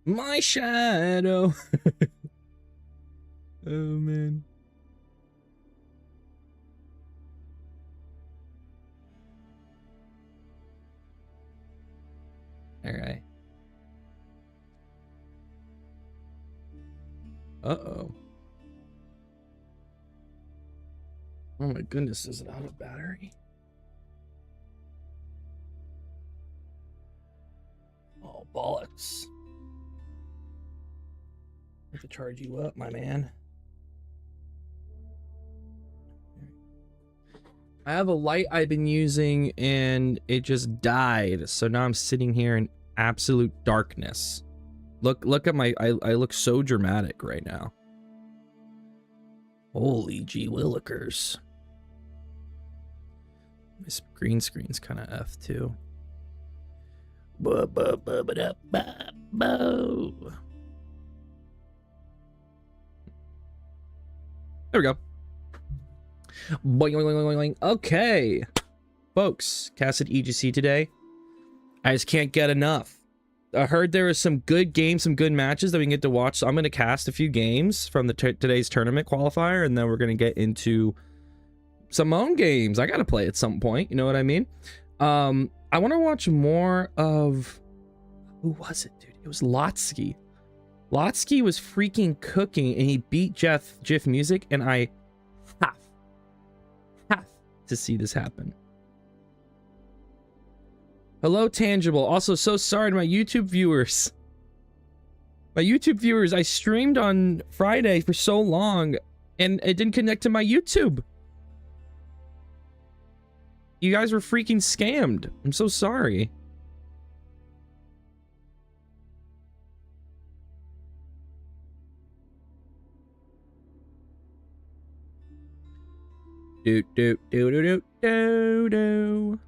My shadow. Oh, man. All right. Uh-oh. Oh my goodness, is it out of battery? Oh, bollocks. I have to charge you up, my man. I have a light I've been using and it just died. So now I'm sitting here in absolute darkness. Look at my, I look so dramatic right now. Holy gee willikers. My green screen's kind of F too. There we go. Boing, boing, boing, boing, boing. Okay, folks, casted EGC today. I just can't get enough. I heard there was some good games, some good matches that we can get to watch. So I'm going to cast a few games from the today's tournament qualifier, and then we're going to get into some own games. I got to play at some point. You know what I mean? I want to watch more of, who was it, dude? It was Lotsky. Lotsky was freaking cooking, and he beat Jiff Music, and I have to see this happen. Hello, Tangible. Also, so sorry to my YouTube viewers. I streamed on Friday for so long, and it didn't connect to my YouTube. You guys were freaking scammed. I'm so sorry. Do do do do do do do.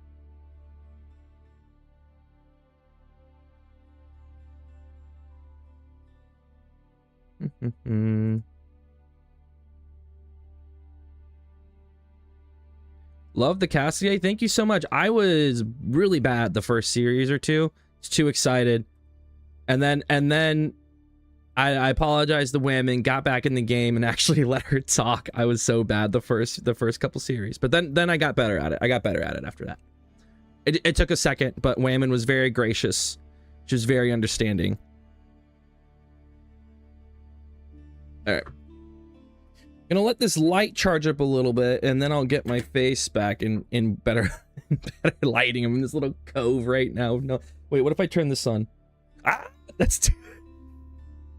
Love the Cassier. Thank you so much. I was really bad the first series or two. Was too excited, and then I apologized to Women, got back in the game, and actually let her talk. I was so bad the first couple series, but then I got better at it. I got better at it after that. It took a second, but Women was very gracious. She was very understanding. All right. Gonna let this light charge up a little bit, and then I'll get my face back in better better lighting. I'm in this little cove right now. No, wait. What if I turn this on? Ah, that's too.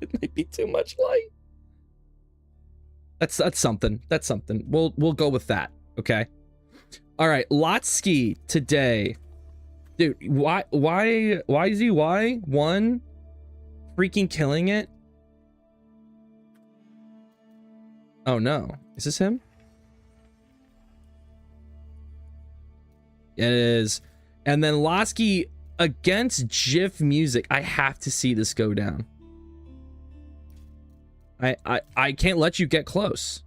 It might be too much light. That's something. That's something. We'll go with that. Okay. All right. Lotsky today, dude. Why one freaking killing it? Oh no, is this him? It is. And then Lotsky against Jiff Music. I have to see this go down. I can't let you get close.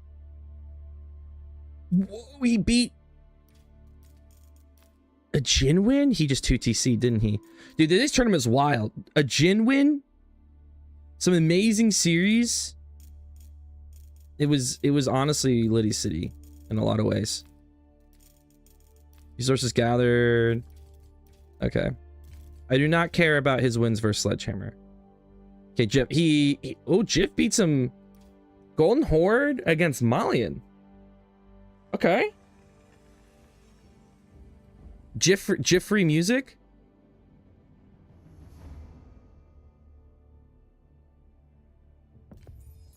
Whoa, he beat a Jin win? He just 2TC, didn't he? Dude, this tournament is wild. A Jin win? Some amazing series. It was honestly Liddy City in a lot of ways. Resources gathered. Okay. I do not care about his wins versus Sledgehammer. Okay, Jiff. Jiff beat some Golden Horde against Malian. Okay. Jiffrey Music.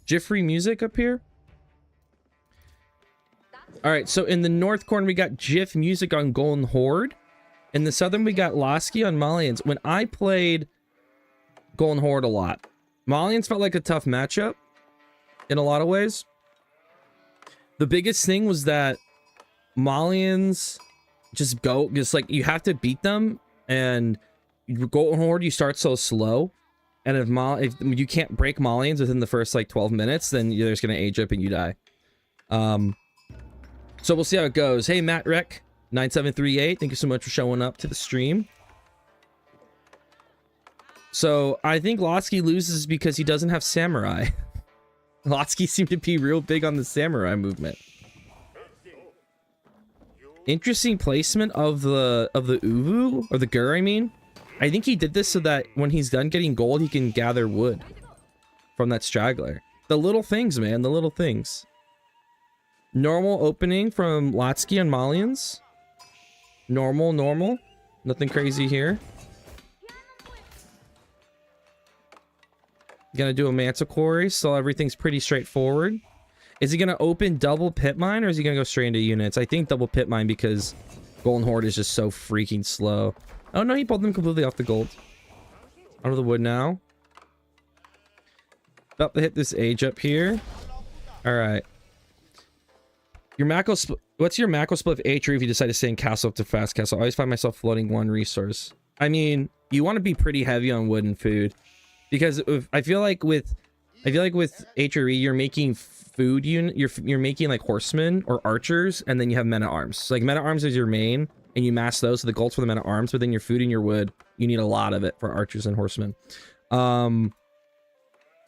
Jiffrey Music up here. All right, so in the north corner, we got Jiff Music on Golden Horde. In the southern, we got Lotsky on Malians. When I played Golden Horde a lot, Malians felt like a tough matchup in a lot of ways. The biggest thing was that Malians just like, you have to beat them, and Golden Horde, you start so slow. And if you can't break Malians within the first like 12 minutes, then you're just gonna age up and you die. So we'll see how it goes. Hey, Matt Rec 9738, thank you so much for showing up to the stream. So I think Lotsky loses because he doesn't have samurai. Lotsky seemed to be real big on the samurai movement. Interesting placement of the uvu, or the gur, I mean. I think he did this so that when he's done getting gold, he can gather wood from that straggler. The little things, man, the little things. Normal opening from Lotsky and Malians. Normal. Nothing crazy here. Gonna do a mantle quarry, so everything's pretty straightforward. Is he gonna open double pit mine, or is he gonna go straight into units? I think double pit mine because Golden Horde is just so freaking slow. Oh no, he pulled them completely off the gold. Out of the wood now. About to hit this age up here. All right. Your macro split. What's your macro split of H if you decide to stay in castle up to fast castle? I always find myself floating one resource. I mean, you want to be pretty heavy on wood and food, because I feel like with HRE you're making food unit. You're making like horsemen or archers, and then you have men at arms. So like men at arms is your main, and you mass those. So the gold's for the men at arms, but then your food and your wood, you need a lot of it for archers and horsemen.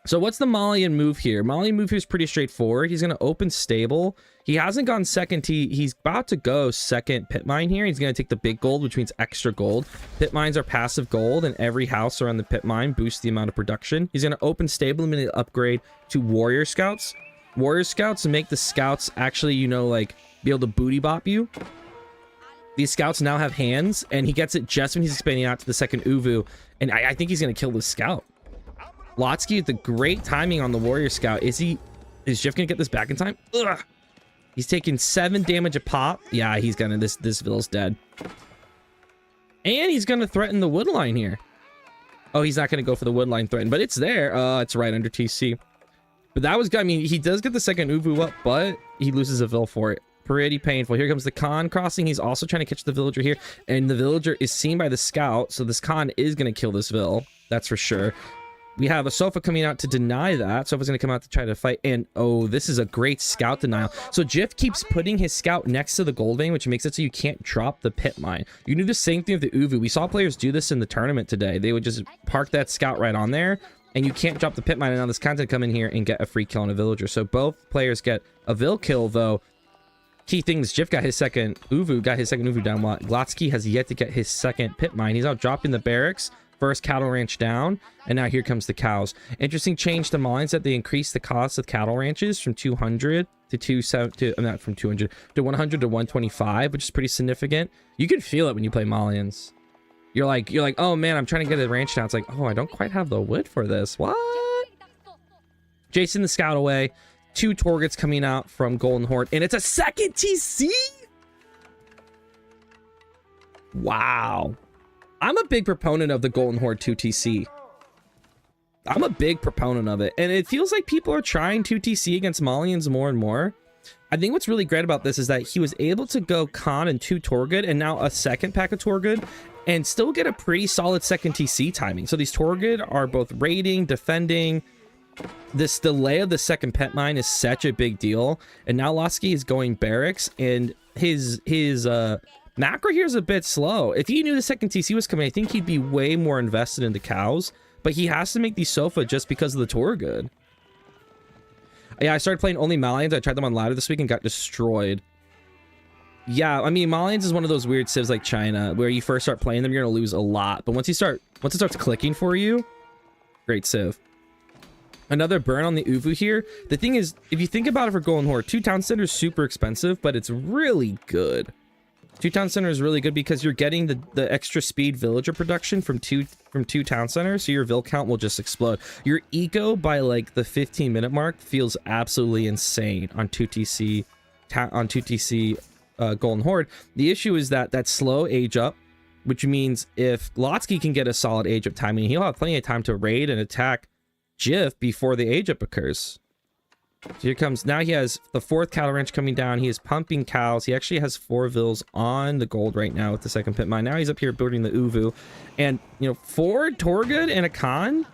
So what's the Malian move here? Malian move here is pretty straightforward. He's going to open stable. He hasn't gone second. He's about to go second pit mine here. He's going to take the big gold, which means extra gold. Pit mines are passive gold, and every house around the pit mine boosts the amount of production. He's going to open stable and immediately upgrade to warrior scouts. Warrior scouts make the scouts actually, you know, like be able to booty bop you. These scouts now have hands, and he gets it just when he's expanding out to the second uvu. And I think he's going to kill this scout. Lotsky with the great timing on the warrior scout. Is Jiff gonna get this back in time? Ugh. He's taking 7 damage a pop. Yeah, he's gonna, this Vill's dead. And he's gonna threaten the wood line here. Oh, he's not gonna go for the wood line threaten, but it's there. It's right under TC. But that was good. I mean, he does get the second uvu up, but he loses a Vill for it. Pretty painful. Here comes the Khan crossing. He's also trying to catch the villager here, and the villager is seen by the scout, so this Khan is gonna kill this Vill. That's for sure. We have a Sofa coming out to deny that. Sofa's going to come out to try to fight. And, oh, this is a great scout denial. So Jiff keeps putting his scout next to the gold vein, which makes it so you can't drop the pit mine. You can do the same thing with the uvu. We saw players do this in the tournament today. They would just park that scout right on there, and you can't drop the pit mine. And now this content come in here and get a free kill on a villager. So both players get a Vill kill, though. Key thing is Jiff got his second uvu down. Lotsky has yet to get his second pit mine. He's out dropping the barracks. First cattle ranch down, and now here comes the cows. Interesting change to mines that they increased the cost of cattle ranches from 200 to not from 200 to 100 to 125, which is pretty significant. You can feel it when you play Malians. You're like, oh man, I'm trying to get a ranch now. It's like, oh, I don't quite have the wood for this. What? Jason the scout away. 2 Torgets coming out from Golden Horde, and it's a second TC. Wow. I'm a big proponent of the Golden Horde 2TC. I'm a big proponent of it. And it feels like people are trying 2TC against Malians more and more. I think what's really great about this is that he was able to go Khan and 2 Torgid and now a second pack of Torgid and still get a pretty solid second TC timing. So these Torgid are both raiding, defending. This delay of the second pet mine is such a big deal. And now Lotsky is going barracks, and his macro here is a bit slow. If he knew the second TC was coming, I think he'd be way more invested in the cows. But he has to make these Sofa just because of the Torgid. Yeah, I started playing only Malians. I tried them on ladder this week and got destroyed. Yeah, I mean, Malians is one of those weird civs like China, where you first start playing them, you're gonna lose a lot. But once it starts clicking for you, great civ. Another burn on the uvu here. The thing is, if you think about it for Golden Horde, 2 town centers super expensive, but it's really good. 2 town center is really good because you're getting the extra speed villager production from two town centers, so your Vill count will just explode. Your eco by like the 15-minute mark feels absolutely insane on 2TC Golden Horde. The issue is that slow age up, which means if Lotsky can get a solid age up time, he'll have plenty of time to raid and attack Jiff before the age up occurs. So here comes, now he has the 4th cattle ranch coming down. He is pumping cows. He actually has 4 Vills on the gold right now with the second pit mine. Now he's up here building the uvu. And, you know, 4 Torgid and a Khan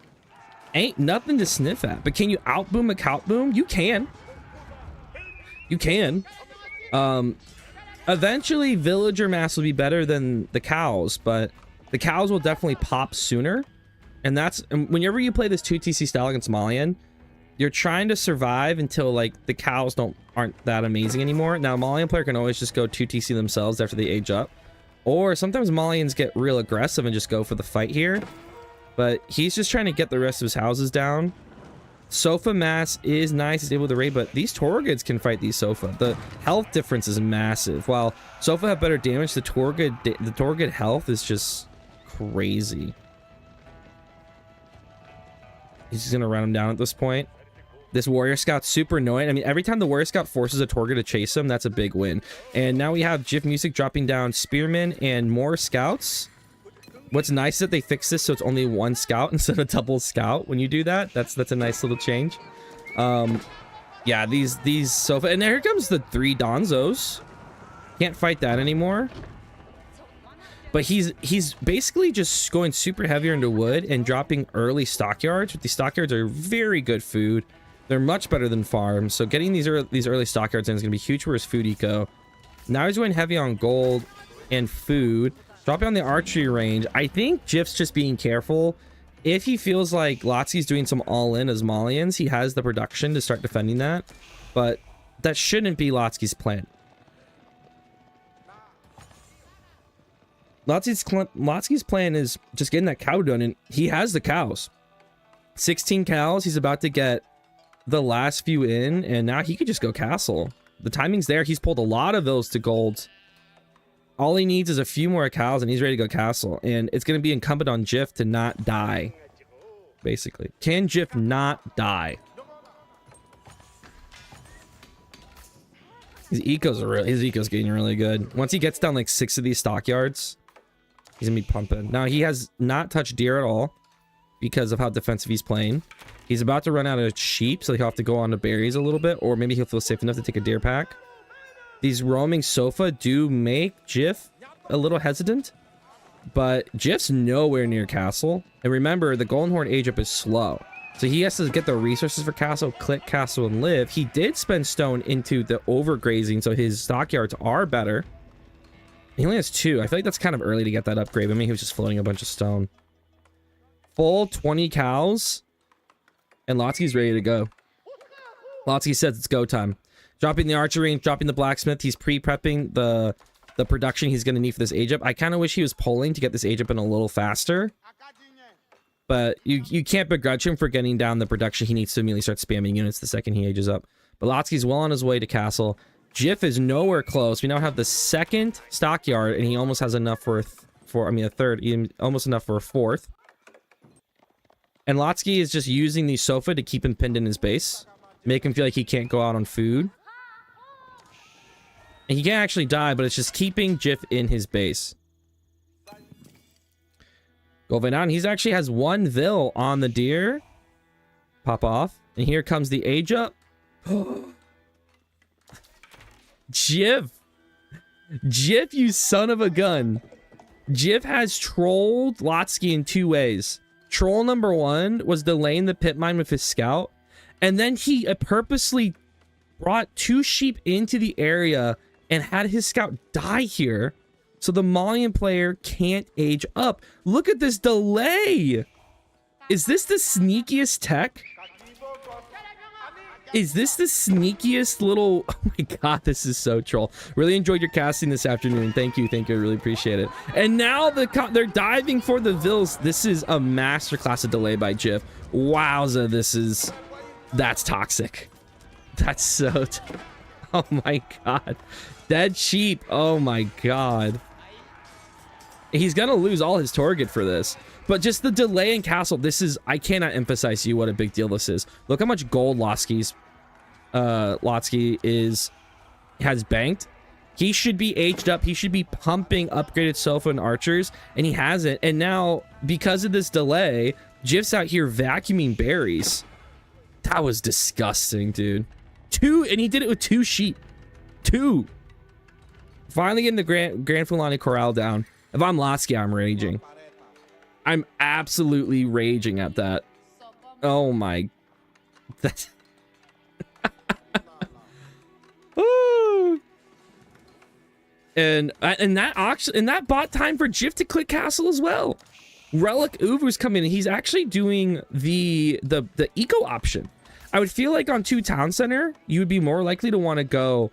ain't nothing to sniff at. But can you outboom a cow boom? You can. You can. Eventually, villager mass will be better than the cows, but the cows will definitely pop sooner. And whenever you play this 2TC style against Malian, you're trying to survive until like the cows aren't that amazing anymore. Now, Malian player can always just go 2TC themselves after they age up. Or sometimes Malians get real aggressive and just go for the fight here. But he's just trying to get the rest of his houses down. Sofa mass is nice, he's able to raid, but these Torgods can fight these Sofa. The health difference is massive. While Sofa have better damage, the Torgod health is just crazy. He's just gonna run him down at this point. This Warrior Scout's super annoying. I mean, every time the Warrior Scout forces a Torgod to chase him, that's a big win. And now we have Jif Music dropping down Spearmen and more Scouts. What's nice is that they fixed this so it's only one Scout instead of double Scout when you do that. That's a nice little change. Yeah, these Sofa, and here comes the 3 Donzos. Can't fight that anymore. But he's basically just going super heavier into wood and dropping early stockyards. These stockyards are very good food. They're much better than farms. So getting these early stockyards in is going to be huge for his food eco. Now he's going heavy on gold and food. Dropping on the archery range. I think Jif's just being careful. If he feels like Lotsky's doing some all-in as Malians, he has the production to start defending that. But that shouldn't be Lotsky's plan. Lotsky's plan is just getting that cow done, and he has the cows. 16 cows. He's about to get the last few in, and now he could just go castle. The timing's there. He's pulled a lot of those to gold. All he needs is a few more cows, and he's ready to go castle. And it's going to be incumbent on Jif to not die, basically. Can Jif not die? His eco's getting really good. Once he gets down like 6 of these stockyards, he's gonna be pumping. Now he has not touched deer at all because of how defensive he's playing. He's about to run out of sheep, so he'll have to go on to berries a little bit, or maybe he'll feel safe enough to take a deer pack. These roaming Sofa do make Jif a little hesitant, but Jif's nowhere near castle. And remember, the Golden Horde age up is slow, so he has to get the resources for castle, click castle, and live. He did spend stone into the overgrazing, so his stockyards are better. He only has 2. I feel like that's kind of early to get that upgrade. I mean, he was just floating a bunch of stone. Full 20 cows, and Lotsky's ready to go. Lotsky says it's go time. Dropping the archery, dropping the blacksmith. He's pre-prepping the production he's going to need for this age up. I kind of wish he was pulling to get this age up in a little faster. But you can't begrudge him for getting down the production he needs to immediately start spamming units the second he ages up. But Lotsky's well on his way to castle. Jif is nowhere close. We now have the 2nd stockyard, and he almost has enough for a 3rd. Almost enough for a 4th. And Lotsky is just using the Sofa to keep him pinned in his base. Make him feel like he can't go out on food. And he can't actually die, but it's just keeping Jif in his base. Going on, he's actually has 1 Vil on the deer. Pop off. And here comes the age up. Jif, you son of a gun. Jif has trolled Lotsky in 2 ways. Troll number 1 was delaying the pit mine with his scout. And then he purposely brought 2 sheep into the area and had his scout die here, so the Malian player can't age up. Look at this delay. Is this the sneakiest tech? Is this the sneakiest little... Oh my god, this is so troll. Really enjoyed your casting this afternoon. Thank you, I really appreciate it. And now they're diving for the Vils. This is a masterclass of delay by Jif. Wowza, that's toxic. That's so... Oh my god. Dead sheep. Oh my god. He's gonna lose all his Torgod for this. But just the delay in castle, this is... I cannot emphasize to you what a big deal this is. Look how much gold Lotsky has banked. He should be aged up. He should be pumping upgraded Sofa and archers, and he hasn't. And now, because of this delay, Jif's out here vacuuming berries. That was disgusting, dude. 2, and he did it with 2 sheep. 2. Finally getting the Grand Fulani Corral down. If I'm Lotsky, I'm raging. I'm absolutely raging at that. Oh my... That's... and that bought time for Jif to click castle as well. Relic Uvu's coming in. He's actually doing the eco option. I would feel like on 2 Town Center, you would be more likely to want to go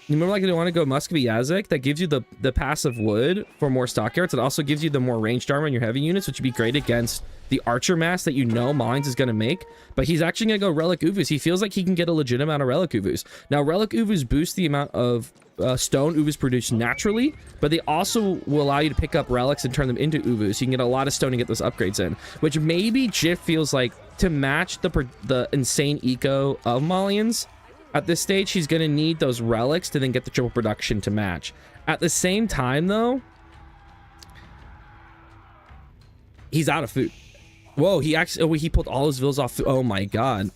you're more likely to want to go Muscovy Yazek. That gives you the passive wood for more stockyards. It also gives you the more ranged armor in your heavy units, which would be great against the archer mass that you know Mines is going to make. But he's actually going to go Relic Uvus. He feels like he can get a legitimate amount of Relic Uvus. Now, Relic Uvus boost the amount of stone Uvus produced naturally, but they also will allow you to pick up relics and turn them into Uvus. You can get a lot of stone and get those upgrades in, which maybe Jif feels like to match the insane eco of Malians. At this stage, he's going to need those relics to then get the triple production to match. At the same time, though, he's out of food. Whoa, he pulled all his villas off. Oh my god.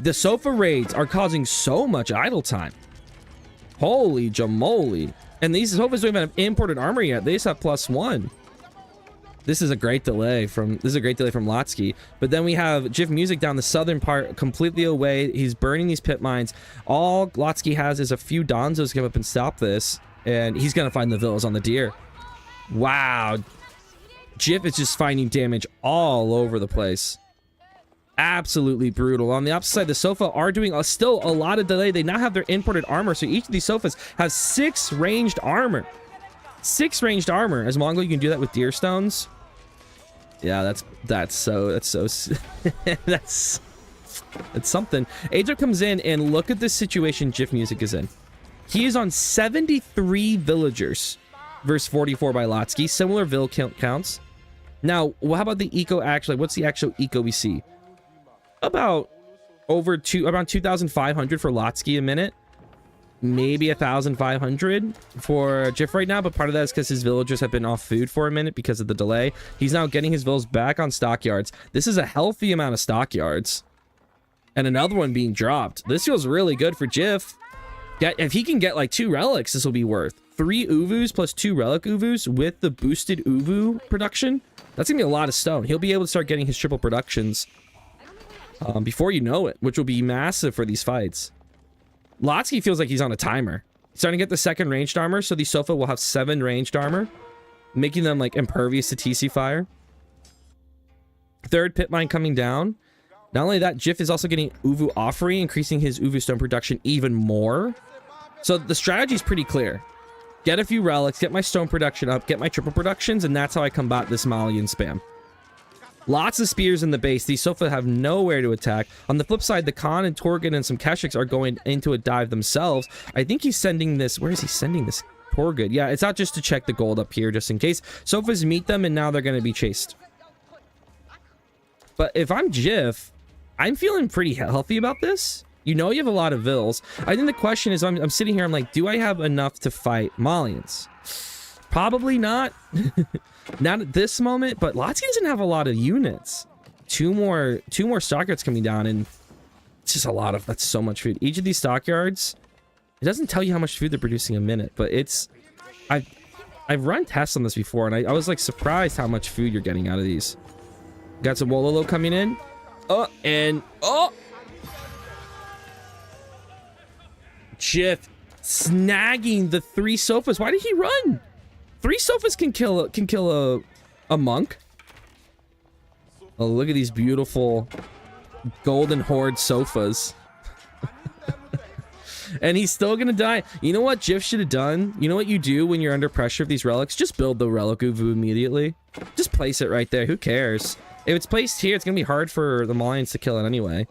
The sofa raids are causing so much idle time. Holy jamoli. And these sofas don't even have imported armor yet. They just have +1. This is a great delay from Lotsky. But then we have Jif Music down the southern part, completely away. He's burning these pit mines. All Lotsky has is a few Donzos to come up and stop this, and he's gonna find the villas on the deer. Wow, Jif is just finding damage all over the place. Absolutely brutal. On the opposite side, the Sofa are doing still a lot of delay. They now have their imported armor, so each of these Sofas has 6 ranged armor. 6 ranged armor. As Mongol, you can do that with deer stones. Yeah, that's something. Ajo comes in, and look at this situation Jif Music is in. He is on 73 villagers versus 44 by Lotsky. Similar vill counts. Now, well, how about the eco actually? What's the actual eco we see? About around 2,500 for Lotsky a minute. Maybe 1,500 for Jif right now, but part of that is because his villagers have been off food for a minute because of the delay. He's now getting his villas back on stockyards. This is a healthy amount of stockyards. And another one being dropped. This feels really good for Jif. If he can get like 2 relics, this will be worth 3 Uvus plus 2 relic Uvus with the boosted Uvu production. That's gonna be a lot of stone. He'll be able to start getting his triple productions before you know it, which will be massive for these fights. Lotsky feels like he's on a timer. He's starting to get the 2nd ranged armor, so the Sofa will have 7 ranged armor, making them like impervious to TC fire. 3rd pit mine coming down. Not only that, Jif is also getting Uvu Offering, increasing his Uvu stone production even more. So the strategy is pretty clear. Get a few relics, get my stone production up, get my triple productions, and that's how I combat this Malian spam. Lots of spears in the base. These Sofa have nowhere to attack. On the flip side, the Khan and Torgun and some Keshiks are going into a dive themselves. I think he's sending this... Where is he sending this? Torgun. Yeah, it's not just to check the gold up here, just in case. Sofas meet them, and now they're going to be chased. But if I'm Jif, I'm feeling pretty healthy about this. You know you have a lot of vills. I think the question is, I'm sitting here, I'm like, do I have enough to fight Malians? Probably not. Not at this moment, but Lotsky doesn't have a lot of units. Two more stockyards coming down, and it's just a lot of... That's so much food. Each of these stockyards, it doesn't tell you how much food they're producing a minute, but it's... I've run tests on this before, and I was like surprised how much food you're getting out of these. Got some Wololo coming in. Oh, Jif snagging the 3 Sofas. Why did he run? 3 Sofas can kill a monk. Oh, look at these beautiful golden horde Sofas. And he's still gonna die. You know what Jif should have done? You know what you do when you're under pressure of these relics? Just build the relic Uvu immediately. Just place it right there. Who cares? If it's placed here, it's gonna be hard for the Malians to kill it anyway.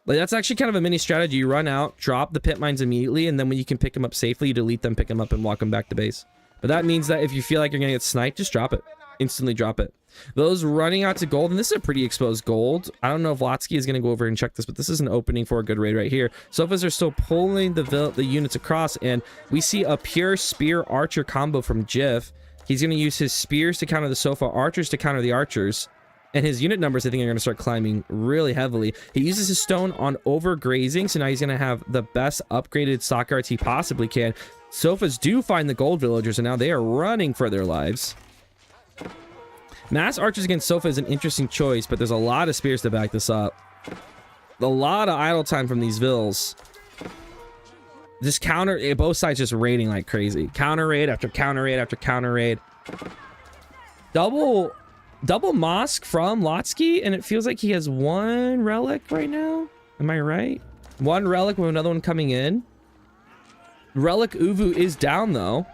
Like, that's actually kind of a mini strategy. You run out, drop the pit mines immediately, and then when you can pick them up safely, you delete them, pick them up, and walk them back to base. But that means that if you feel like you're gonna get sniped, just drop it. Instantly drop it. Those running out to gold, and this is a pretty exposed gold. I don't know if Lotsky is gonna go over and check this, but this is an opening for a good raid right here. Sofas are still pulling the units across, and we see a pure spear archer combo from Jif. He's gonna use his spears to counter the Sofa, archers to counter the archers. And his unit numbers, I think, are going to start climbing really heavily. He uses his stone on overgrazing, so now he's going to have the best upgraded stockyards he possibly can. Sofas do find the gold villagers, and now they are running for their lives. Mass archers against Sofa is an interesting choice, but there's a lot of spears to back this up. A lot of idle time from these vills. Just both sides just raiding like crazy. Counter raid after counter raid after counter raid. Double Mosk from Lotsky, and it feels like he has one relic right now. Am I right? One relic with another one coming in. Relic Uvu is down though,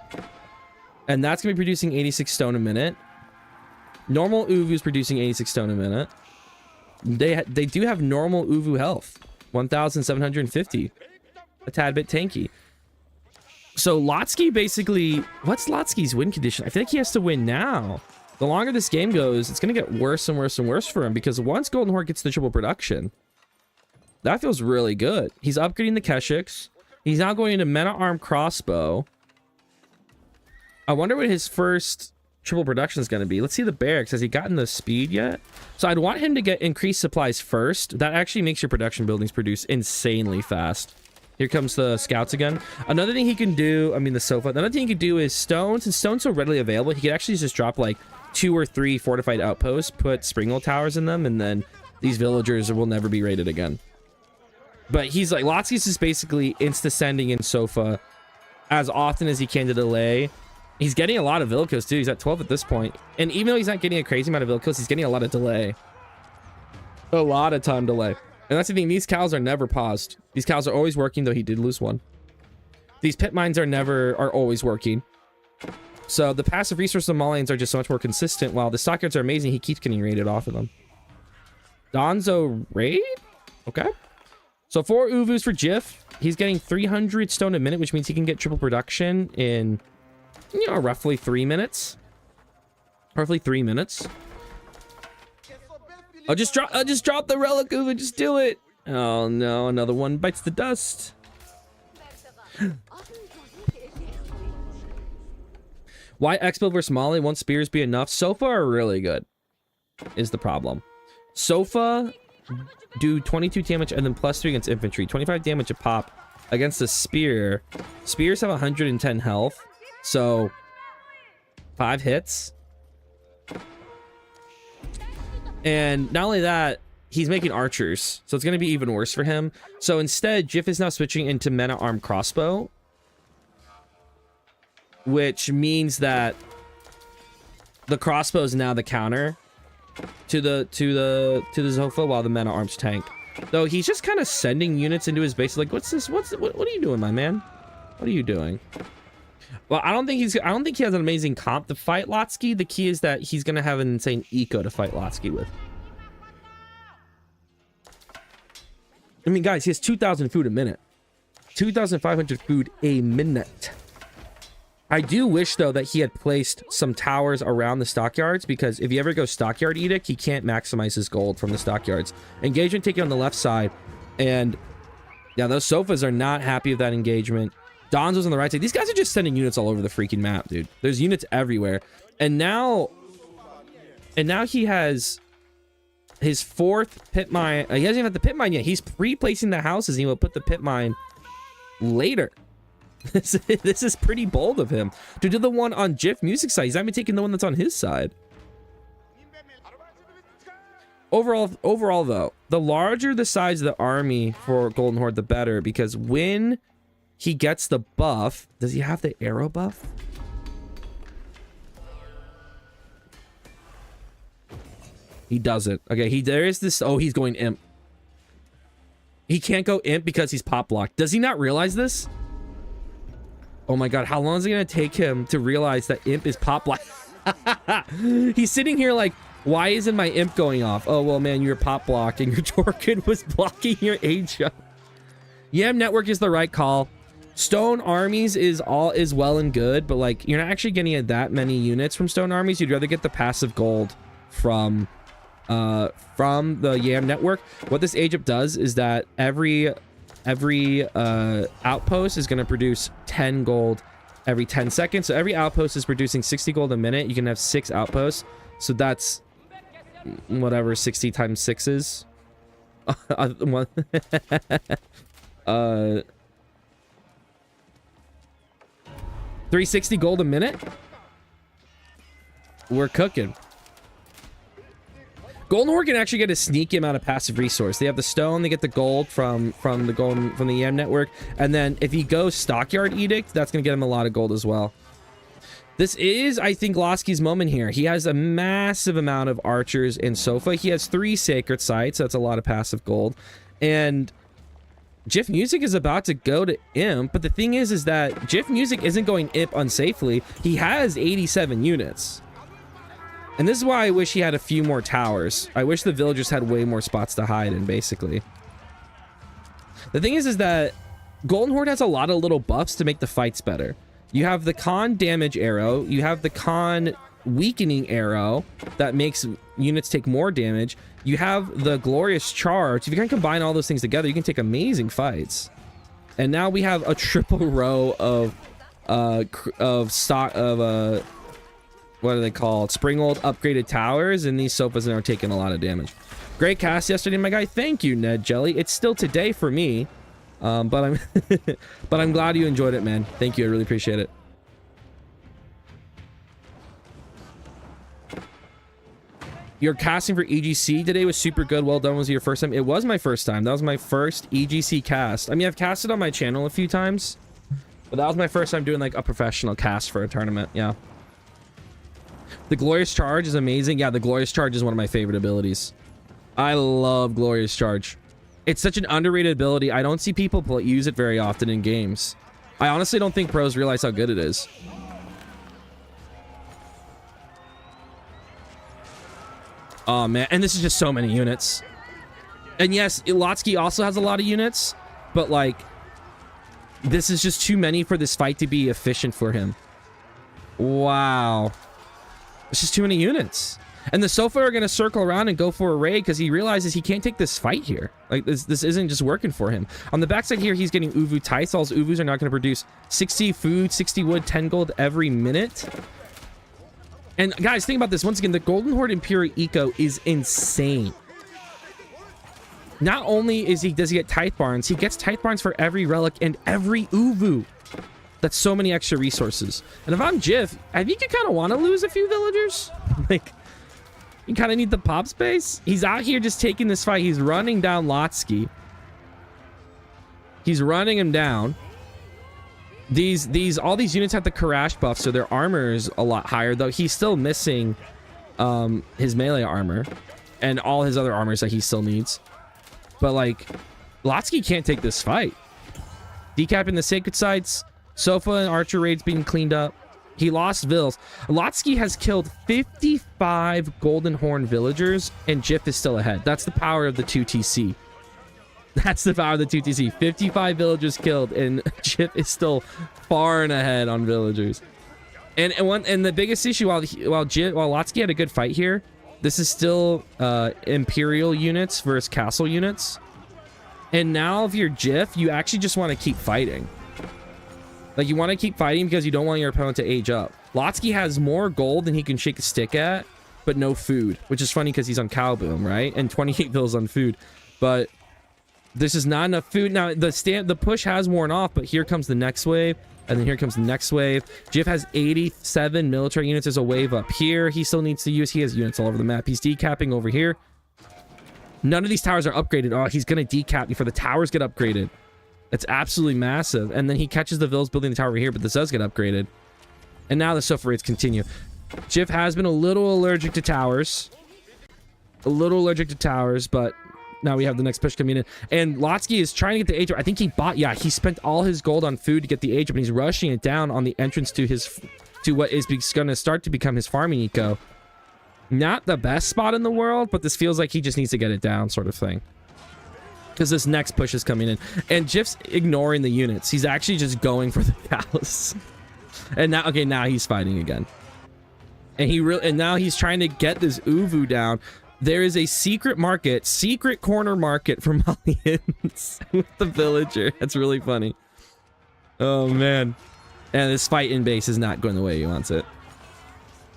and that's gonna be producing 86 stone a minute. Normal Uvu is producing 86 stone a minute. They do have normal Uvu health, 1,750. A tad bit tanky. So Lotsky basically, what's Lotsky's win condition? I feel like he has to win now. The longer this game goes, it's gonna get worse and worse and worse for him, because once Golden Horde gets the triple production, that feels really good. He's upgrading the Keshiks. He's now going into Mena Arm Crossbow. I wonder what his first triple production is going to be. Let's see the barracks. Has he gotten the speed yet? So I'd want him to get increased supplies first. That actually makes your production buildings produce insanely fast. Here comes the scouts again. Another thing he can do, I mean the sofa. Another thing he can do is stones. And stones so readily available, he could actually just drop like 2 or 3 fortified outposts, put Springhill towers in them, and then these villagers will never be raided again. But he's like, Lotsky's is basically insta-sending in Sofa as often as he can to delay. He's getting a lot of Vilcos too. He's at 12 at this point. And even though he's not getting a crazy amount of Vilcos, he's getting a lot of delay. A lot of time delay. And that's the thing, these cows are never paused. These cows are always working, though he did lose one. These pit mines are always working. So the passive resources of Malians are just so much more consistent. While the stockyards are amazing, he keeps getting raided off of them. Donzo raid? Okay. So 4 Uvus for Jiff. He's getting 300 stone a minute, which means he can get triple production in, you know, roughly 3 minutes. Roughly 3 minutes. I'll just drop the relic Uvu. Just do it. Oh no, another one bites the dust. Why X-Build versus Mali? Won't spears be enough? Sofa are really good, is the problem. Sofa do 22 damage and then +3 against infantry. 25 damage a pop against the spear. Spears have 110 health. So 5 hits. And not only that, he's making archers. So it's going to be even worse for him. So instead, Jiff is now switching into Mena Arm Crossbow, which means that the crossbow is now the counter to the Zofa, while the Mena Arms tank. Though he's just kind of sending units into his base. Like, what's this? What are you doing, my man? What are you doing? Well, I don't think he has an amazing comp to fight Lotsky. The key is that he's gonna have an insane eco to fight Lotsky with. I mean, guys, he has 2,000 food a minute. 2,500 food a minute. I do wish, though, that he had placed some towers around the stockyards, because if you ever go Stockyard Edict, he can't maximize his gold from the stockyards. Engagement taken on the left side, and yeah, those Sofas are not happy with that engagement. Donzo's on the right side. These guys are just sending units all over the freaking map, dude. There's units everywhere. And now he has his 4th pit mine. He hasn't even had the pit mine yet. He's pre-placing the houses. He will put the pit mine later. This is pretty bold of him to do the one on Jiff Music side. He's not even taking the one that's on his side. Overall, though, the larger the size of the army for Golden Horde, the better, because when he gets the buff, does he have the arrow buff? He doesn't. Okay, there is this. Oh, he's going imp. He can't go imp because he's pop blocked. Does he not realize this? Oh my god, how long is it gonna take him to realize that imp is pop blocked? He's sitting here like, why isn't my imp going off? Oh well, man, you're pop blocked and your Torkin was blocking your Asia. Yam Network is the right call. Stone armies is well and good, but like, you're not actually getting that many units from stone armies. You'd rather get the passive gold from the Yam Network. What this age up does is that every outpost is going to produce 10 gold every 10 seconds. So every outpost is producing 60 gold a minute. You can have 6 outposts. So that's whatever 60 times 6 is. 360 gold a minute. We're cooking. Golden Horde can actually get a sneaky amount of passive resource. They have the stone, they get the gold from the Yam Network, and then if he goes Stockyard Edict, that's gonna get him a lot of gold as well. This is, I think, Lotsky's moment here. He has a massive amount of archers in Sofa. He has 3 sacred sites. That's a lot of passive gold. And Jiff Music is about to go to Imp. But the thing is that Jiff Music isn't going Imp unsafely. He has 87 units. And this is why I wish he had a few more towers. I wish the villagers had way more spots to hide in, basically. The thing is that Golden Horde has a lot of little buffs to make the fights better. You have the con damage arrow. You have the con weakening arrow that makes units take more damage. You have the glorious charge. If you can combine all those things together, you can take amazing fights. And now we have a triple row of what are they called? Springold upgraded towers, and these sofas are taking a lot of damage. Great cast yesterday, my guy. Thank you, Ned Jelly. It's still today for me. But I'm but I'm glad you enjoyed it, man. Thank you. I really appreciate it. Your casting for EGC today was super good. Well done. Was it your first time? It was my first time. That was my first EGC cast. I mean, I've casted on my channel a few times, but that was my first time doing like a professional cast for a tournament. Yeah. The Glorious Charge is amazing. Yeah, the Glorious Charge is one of my favorite abilities. I love Glorious Charge. It's such an underrated ability. I don't see people use it very often in games. I honestly don't think pros realize how good it is. Oh, man. And this is just so many units. And yes, Lotsky also has a lot of units, but like, this is just too many for this fight to be efficient for him. Wow. It's just too many units. And the Sofa are going to circle around and go for a raid because he realizes he can't take this fight here. Like, this isn't just working for him. On the backside here, he's getting Uvu Tights. All his Uvus are not going to produce 60 food, 60 wood, 10 gold every minute. And guys, think about this. Once again, the Golden Horde Imperial Eco is insane. Not only does he get Tithe Barns, he gets Tithe Barns for every relic and every Uvu. That's so many extra resources. And if I'm Jiff, I think you kind of want to lose a few villagers. Like, you kind of need the pop space. He's out here just taking this fight. He's running down Lotsky. He's running him down. All these units have the Karash buff, so their armor is a lot higher, though he's still missing his melee armor and all his other armors that he still needs. But like, Lotsky can't take this fight. Decapping the sacred sites, Sofa and archer raids being cleaned up. He lost Vills. Lotsky has killed 55 Golden Horn villagers, and Jiff is still ahead. That's the power of the 2TC. That's the power of the 2TC. 55 villagers killed, and Jiff is still far and ahead on villagers. And the biggest issue, while Lotsky had a good fight here, this is still Imperial units versus Castle units. And now if you're Jiff, you actually just want to keep fighting. Like, you want to keep fighting because you don't want your opponent to age up. Lotsky has more gold than he can shake a stick at, but no food, which is funny because he's on Cowboom, right? And 28 bills on food. But this is not enough food. Now, the push has worn off, but here comes the next wave, and then here comes the next wave. Jiff has 87 military units. There's a wave up here he still needs to use. He has units all over the map. He's decapping over here. None of these towers are upgraded. Oh, he's going to decap before the towers get upgraded. It's absolutely massive. And then he catches the Vills building the tower over here, but this does get upgraded. And now the Sofa raids continue. Jiff has been a little allergic to towers. But now we have the next push coming in. And Lotsky is trying to get the age up. I think he spent all his gold on food to get the age up, and he's rushing it down on the entrance to what is going to start to become his farming eco. Not the best spot in the world, but this feels like he just needs to get it down, sort of thing. Because this next push is coming in. And Jiff's ignoring the units. He's actually just going for the palace. And now, okay, now he's fighting again. And now he's trying to get this Uvu down. There is a secret corner market for Malians with the villager. That's really funny. Oh, man. And this fight in base is not going the way he wants it.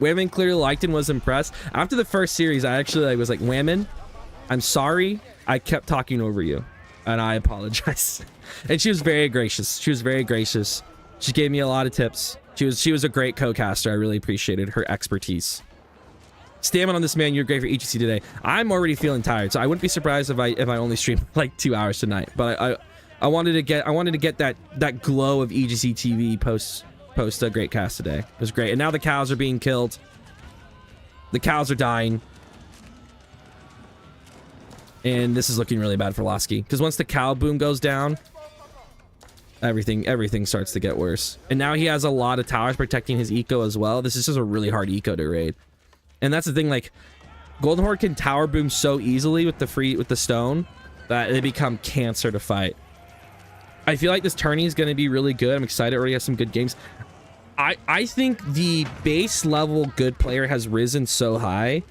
Wayman clearly liked and was impressed. After the first series, I actually was like, Wayman, I'm sorry. I kept talking over you, and I apologize. And she was very gracious. She gave me a lot of tips. She was a great co-caster. I really appreciated her expertise. Stamina on this, man. You're great for EGC today. I'm already feeling tired, so I wouldn't be surprised if I only stream like 2 hours tonight. But I wanted to get that glow of EGC TV post post a great cast today. It was great. And now the cows are being killed. The cows are dying. And this is looking really bad for Lasky. Because once the cow boom goes down, everything starts to get worse. And now he has a lot of towers protecting his eco as well. This is just a really hard eco to raid. And that's the thing, like, Golden Horde can tower boom so easily with the stone that they become cancer to fight. I feel like this tourney is going to be really good. I'm excited. Already have some good games. I think the base level good player has risen so high.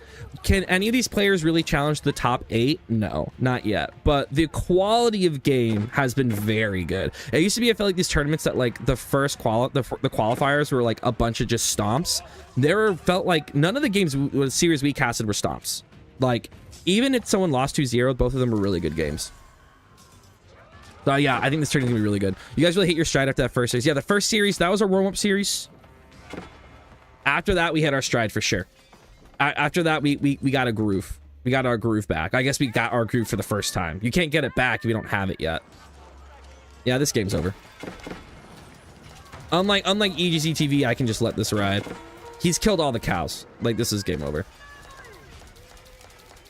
Can any of these players really challenge the top 8? No, not yet. But the quality of game has been very good. It used to be, I feel like these tournaments that like the first the qualifiers were like a bunch of just stomps. There felt like none of the games with series we casted were stomps. Like even if someone lost 2-0, both of them were really good games. So yeah, I think this tourney is gonna be really good. You guys really hit your stride after that first series. Yeah, the first series, that was our warm-up series. After that, we hit our stride for sure. After that, we got a groove. We got our groove back. I guess we got our groove for the first time. You can't get it back if you don't have it yet. Yeah, this game's over. Unlike EGC TV, I can just let this ride. He's killed all the cows. Like, this is game over.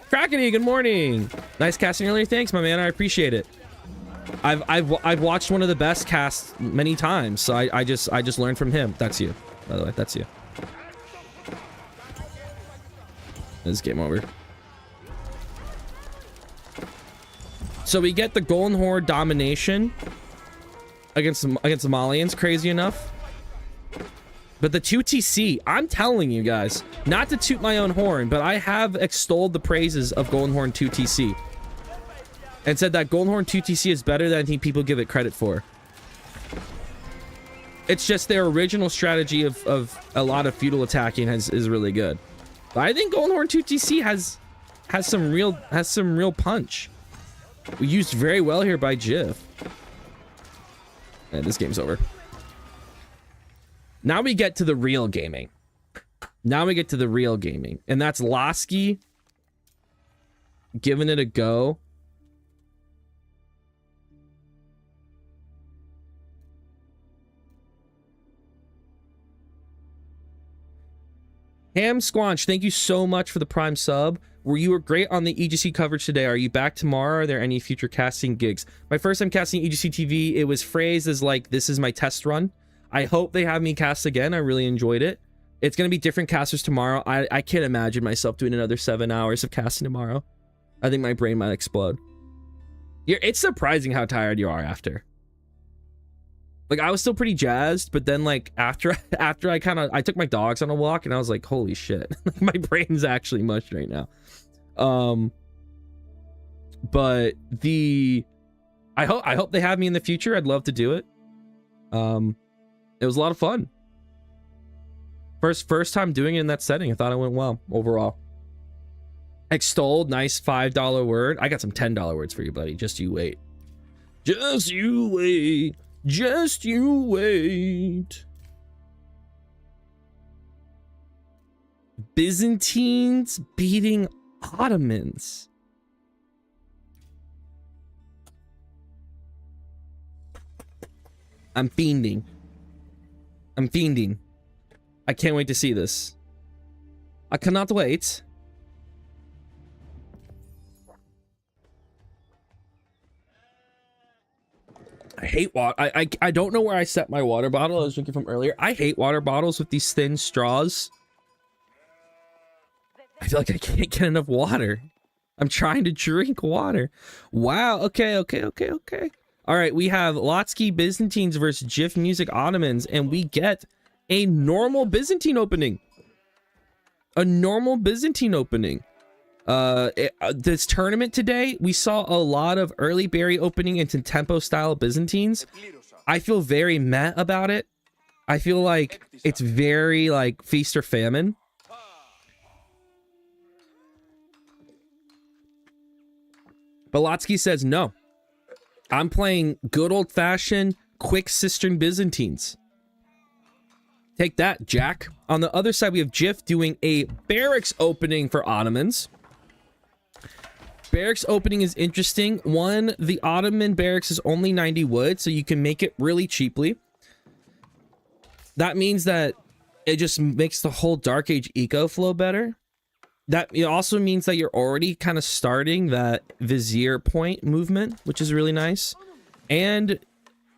Krakeny, good morning. Nice casting earlier. Thanks, my man. I appreciate it. I've watched one of the best casts many times, so I just learned from him. That's you, by the way. That's you. This is game over. So we get the Golden Horde domination against the Malians, crazy enough. But the 2TC, I'm telling you guys, not to toot my own horn, but I have extolled the praises of Golden Horde 2TC. And said that Golden Horde 2TC is better than I think people give it credit for. It's just their original strategy of a lot of feudal attacking is really good. But I think Golden Horde 2TC has some real punch. Used very well here by Jiff. And this game's over. Now we get to the real gaming. And that's Lasky giving it a go. Ham Squanch, thank you so much for the Prime sub. You were great on the EGC coverage today. Are you back tomorrow? Are there any future casting gigs? My first time casting EGC TV, it was phrased as like, this is my test run. I hope they have me cast again. I really enjoyed it. It's going to be different casters tomorrow. I can't imagine myself doing another 7 hours of casting tomorrow. I think my brain might explode. It's surprising how tired you are after. Like, I was still pretty jazzed, but then, like, after I took my dogs on a walk, and I was like, holy shit. My brain's actually mushed right now. But I hope they have me in the future. I'd love to do it. It was a lot of fun. First time doing it in that setting. I thought it went well, overall. Extolled, nice $5 word. I got some $10 words for you, buddy. Just you wait. Just you wait. Just you wait. Byzantines beating Ottomans. I'm fiending. I can't wait to see this. I cannot wait. I hate water. I don't know where I set my water bottle I was drinking from earlier. I hate water bottles with these thin straws. I feel like I can't get enough water. I'm trying to drink water. Wow. Okay. All right. We have Lotsky Byzantines versus Jiff Music Ottomans, and we get a normal Byzantine opening. This tournament today, we saw a lot of early berry opening into tempo style Byzantines. I feel very meh about it. I feel like it's very like feast or famine. Balotsky says no. I'm playing good old fashioned quick cistern Byzantines. Take that, Jack. On the other side, we have Jiff doing a barracks opening for Ottomans. Barracks opening is interesting. One, the Ottoman barracks is only 90 wood, so you can make it really cheaply. that means that it just makes the whole Dark Age eco flow better. That it also means that you're already kind of starting that Vizier point movement, which is really nice. And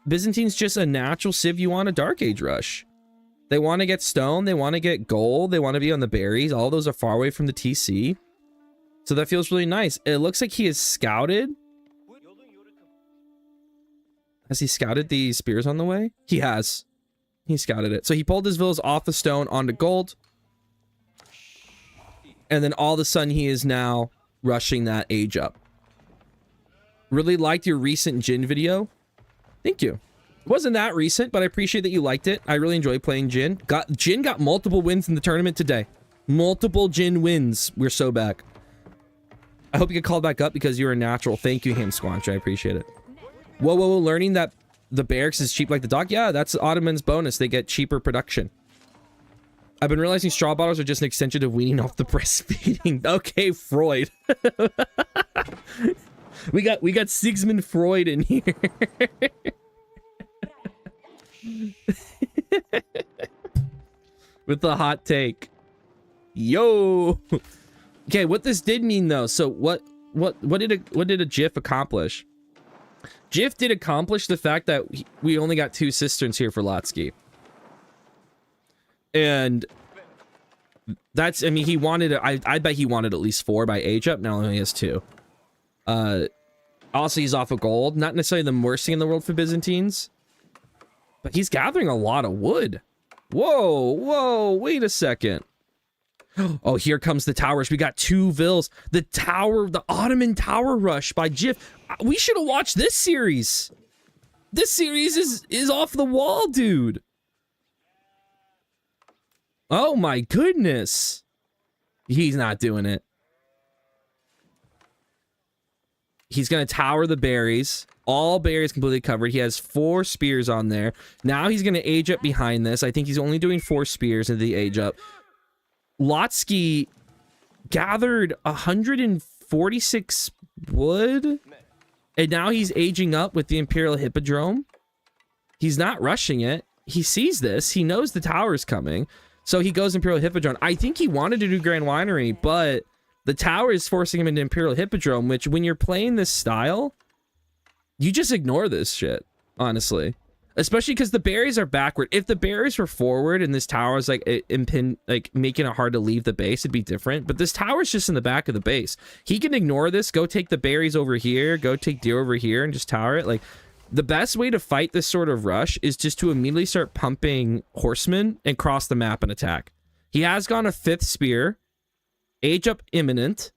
Byzantine's just a natural civ you want a Dark Age rush. They want to get stone, they want to get gold, they want to be on the berries. All those are far away from the TC. So that feels really nice. It looks like he has scouted. Has he scouted the spears on the way? He has. He scouted it. So he pulled his villas off the stone onto gold. And then all of a sudden he is now rushing that age up. Really liked your recent Jin video. Thank you. It wasn't that recent, but I appreciate that you liked it. I really enjoy playing Jin. Jin got multiple wins in the tournament today. Multiple Jin wins. We're so back. I hope you get called back up because you're a natural. Thank you, Ham Squanch. I appreciate it. Whoa, whoa, whoa. Learning that the barracks is cheap like the dock. Yeah, that's Ottoman's bonus. They get cheaper production. I've been realizing straw bottles are just an extension of weaning off the breastfeeding. Okay, Freud. we got Sigmund Freud in here. With the hot take. Yo. Okay, what this did mean though. So what did a GIF accomplish? GIF did accomplish the fact that we only got 2 cisterns here for Lotsky. And that's, I mean, he wanted, I bet he wanted at least 4 by age up. Now he only has 2. Also, he's off of gold. Not necessarily the worst thing in the world for Byzantines. But he's gathering a lot of wood. Whoa, whoa, wait a second. Oh, here comes the towers. We got 2 vills. The tower, the Ottoman tower rush by GIF. We should have watched this series. This series is off the wall, dude. Oh my goodness. He's not doing it. He's going to tower the berries. All berries completely covered. He has 4 spears on there. Now he's going to age up behind this. I think he's only doing 4 spears into the age up. Lotsky gathered 146 wood. And now he's aging up with the Imperial Hippodrome. He's not rushing it. He sees this. He knows the tower's coming. So he goes Imperial Hippodrome. I think he wanted to do Grand Winery, but the tower is forcing him into Imperial Hippodrome, which when you're playing this style, you just ignore this shit, honestly. Especially because the berries are backward. If the berries were forward and this tower is like making it hard to leave the base, it'd be different. But this tower is just in the back of the base. He can ignore this, go take the berries over here, go take deer over here and just tower it. Like, the best way to fight this sort of rush is just to immediately start pumping horsemen and cross the map and attack. He has gone a 5th spear. Age up imminent.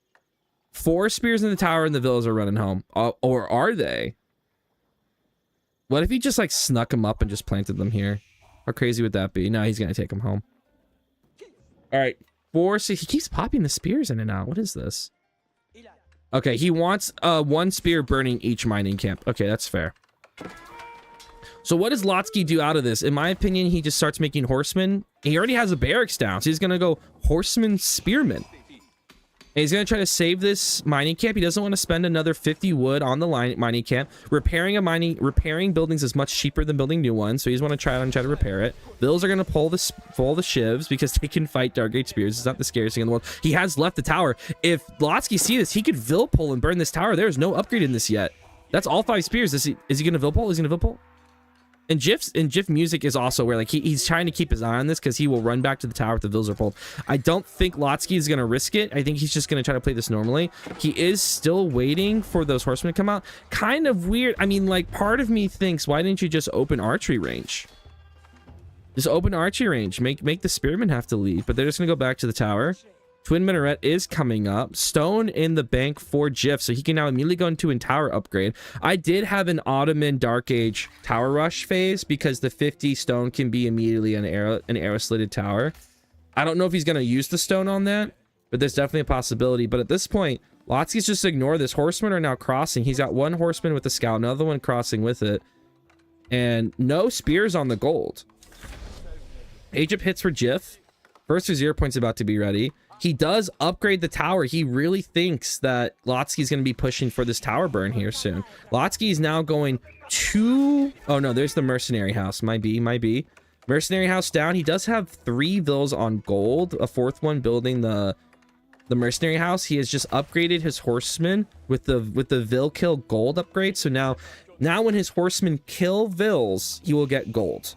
4 spears in the tower and the villas are running home. Or are they? What if he just like snuck them up and just planted them here? How crazy would that be? No, he's going to take them home. All right. 4. So he keeps popping the spears in and out. What is this? Okay, he wants 1 spear burning each mining camp. Okay, that's fair. So what does Lotsky do out of this? In my opinion, he just starts making horsemen. He already has a barracks down, so he's going to go horseman spearmen. And he's going to try to save this mining camp. He doesn't want to spend another 50 wood on the mining camp. Repairing buildings is much cheaper than building new ones, so he's want to try to repair it. Vills are going to pull the shivs because they can fight Dark Age spears. It's not the scariest thing in the world. He has left the tower. If Lotsky see this, he could Vill pull and burn this tower. There's no upgrade in this yet. That's all 5 spears. Is he going to Vill pull? Is he going to Vill pull? And GIF music is also where like he's trying to keep his eye on this because he will run back to the tower if the vills are pulled. I don't think Lotsky is going to risk it. I think he's just going to try to play this normally. He is still waiting for those horsemen to come out. Kind of weird. I mean, like, part of me thinks, why didn't you just open archery range? Just open archery range. Make the spearmen have to leave, but they're just going to go back to the tower. Twin Minaret is coming up. Stone in the bank for GIF, so he can now immediately go into a tower upgrade. I did have an Ottoman Dark Age tower rush phase because the 50 stone can be immediately an arrow slitted tower. I don't know if he's going to use the stone on that, but there's definitely a possibility. But at this point, Lotsky's just ignore this. Horsemen are now crossing. He's got 1 horseman with the scout, another one crossing with it, and no spears on the gold. Egypt hits for GIF. First 0 points about to be ready. He does upgrade the tower. He really thinks that Lotsky's going to be pushing for this tower burn here soon. Lotsky is now going to... Oh, no, there's the mercenary house. Might be. Mercenary house down. He does have 3 vills on gold, a 4th one building the mercenary house. He has just upgraded his horsemen with the vill kill gold upgrade. So now when his horsemen kill vills, he will get gold.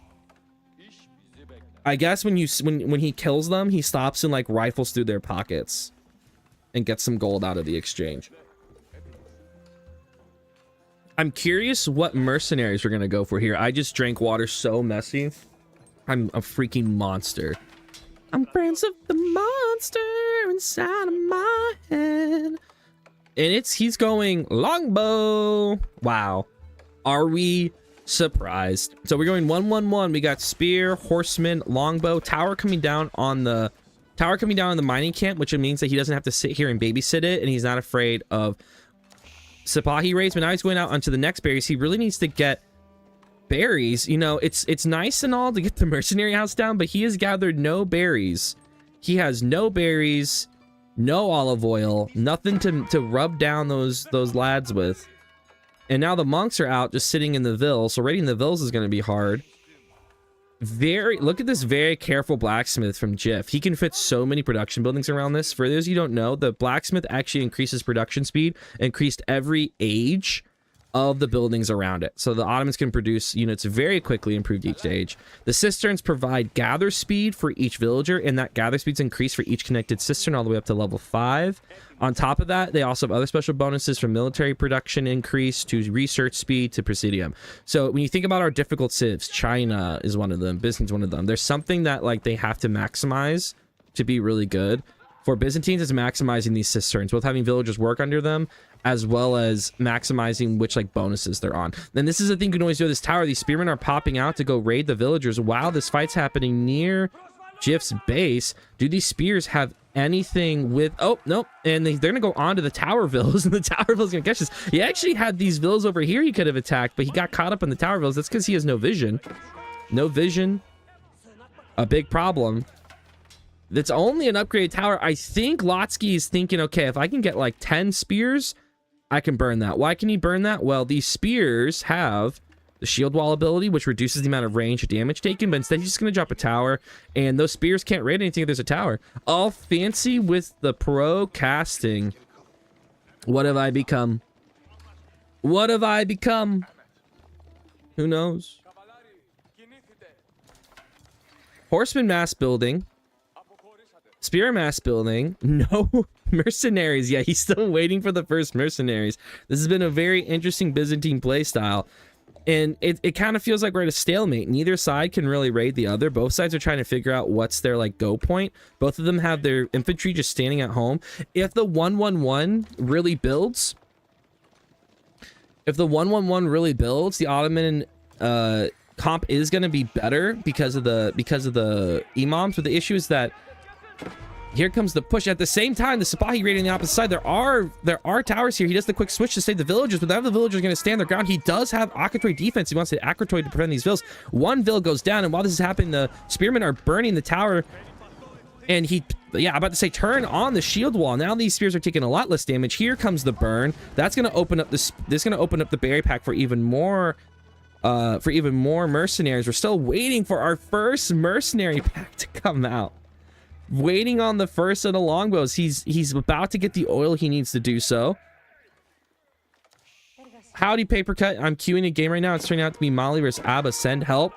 I guess when he kills them, he stops and like rifles through their pockets and gets some gold out of the exchange. I'm curious what mercenaries we're gonna go for here. I just drank water so messy. I'm a freaking monster. I'm friends of the monster inside of my head. And he's going longbow. Wow. Are we surprised? So we're going 1-1-1. We got spear, horseman, longbow, tower coming down on the mining camp, which means that he doesn't have to sit here and babysit it, and he's not afraid of Sipahi raids. But now he's going out onto the next berries. He really needs to get berries. You know, it's nice and all to get the mercenary house down, but he has gathered no berries. He has no berries, no olive oil, nothing to rub down those lads with. And now the monks are out just sitting in the Ville, so raiding the Villes is going to be hard. Look at this very careful blacksmith from Jif. He can fit so many production buildings around this. For those you don't know, the blacksmith actually increases production speed, increased every age of the buildings around it. So the Ottomans can produce units very quickly, improved each age. The cisterns provide gather speed for each villager, and that gather speed's increased for each connected cistern all the way up to level 5. On top of that, they also have other special bonuses from military production increase to research speed to presidium. So when you think about our difficult civs, China is one of them, Byzantine's one of them. There's something that like they have to maximize to be really good. For Byzantines, it's maximizing these cisterns, both having villagers work under them, as well as maximizing which like bonuses they're on. Then this is the thing you can always do with this tower. These spearmen are popping out to go raid the villagers while this fight's happening near Jif's base. Do these spears have anything with... Oh, nope. And they're going to go on to the tower villas, and the tower villas going to catch this. He actually had these villas over here he could have attacked, but he got caught up in the tower villas. That's because he has no vision. No vision. A big problem. That's only an upgraded tower. I think Lotsky is thinking, okay, if I can get like 10 spears, I can burn that. Why can he burn that? Well, these spears have the shield wall ability, which reduces the amount of range of damage taken, but instead he's just going to drop a tower, and those spears can't raid anything if there's a tower. All fancy with the pro casting. What have I become? What have I become? Who knows? Horseman mass building. Spear mass building. No mercenaries. Yeah, he's still waiting for the first mercenaries. This has been a very interesting Byzantine playstyle. And it kind of feels like we're at a stalemate. Neither side can really raid the other. Both sides are trying to figure out what's their like go point. Both of them have their infantry just standing at home. If the 1-1-1 really builds, the Ottoman comp is going to be better because of the imams. But the issue is that here comes the push. At the same time, the Sipahi raiding the opposite side. There are towers here. He does the quick switch to save the villagers, but now the villagers are going to stand their ground. He does have Akratoy defense. He wants to Akratoy to prevent these vills. One vill goes down, and while this is happening, the spearmen are burning the tower. And I'm about to say, turn on the shield wall. Now these spears are taking a lot less damage. Here comes the burn. That's going to open up the berry pack for even more mercenaries. We're still waiting for our first mercenary pack to come out. Waiting on the first of the longbows. He's about to get the oil he needs to do so. Howdy, paper cut. I'm queuing a game right now. It's turning out to be Mali versus Abba. Send help.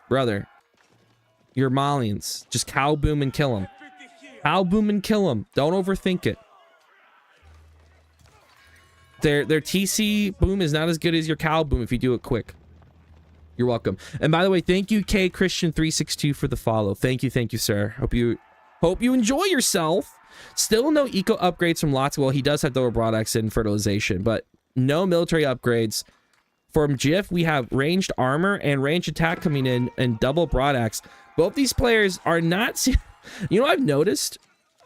Brother, you're Malians. Just cow boom and kill him. Cow boom and kill him. Don't overthink it. Their TC boom is not as good as your cow boom if you do it quick. You're welcome. And by the way, thank you, K Christian 362 for the follow. Thank you, sir. Hope you enjoy yourself. Still no eco upgrades from Lots. Well, he does have double broadaxe and fertilization, but no military upgrades. From Jif, we have ranged armor and ranged attack coming in and double broadaxe. Both these players are not... You know what I've noticed?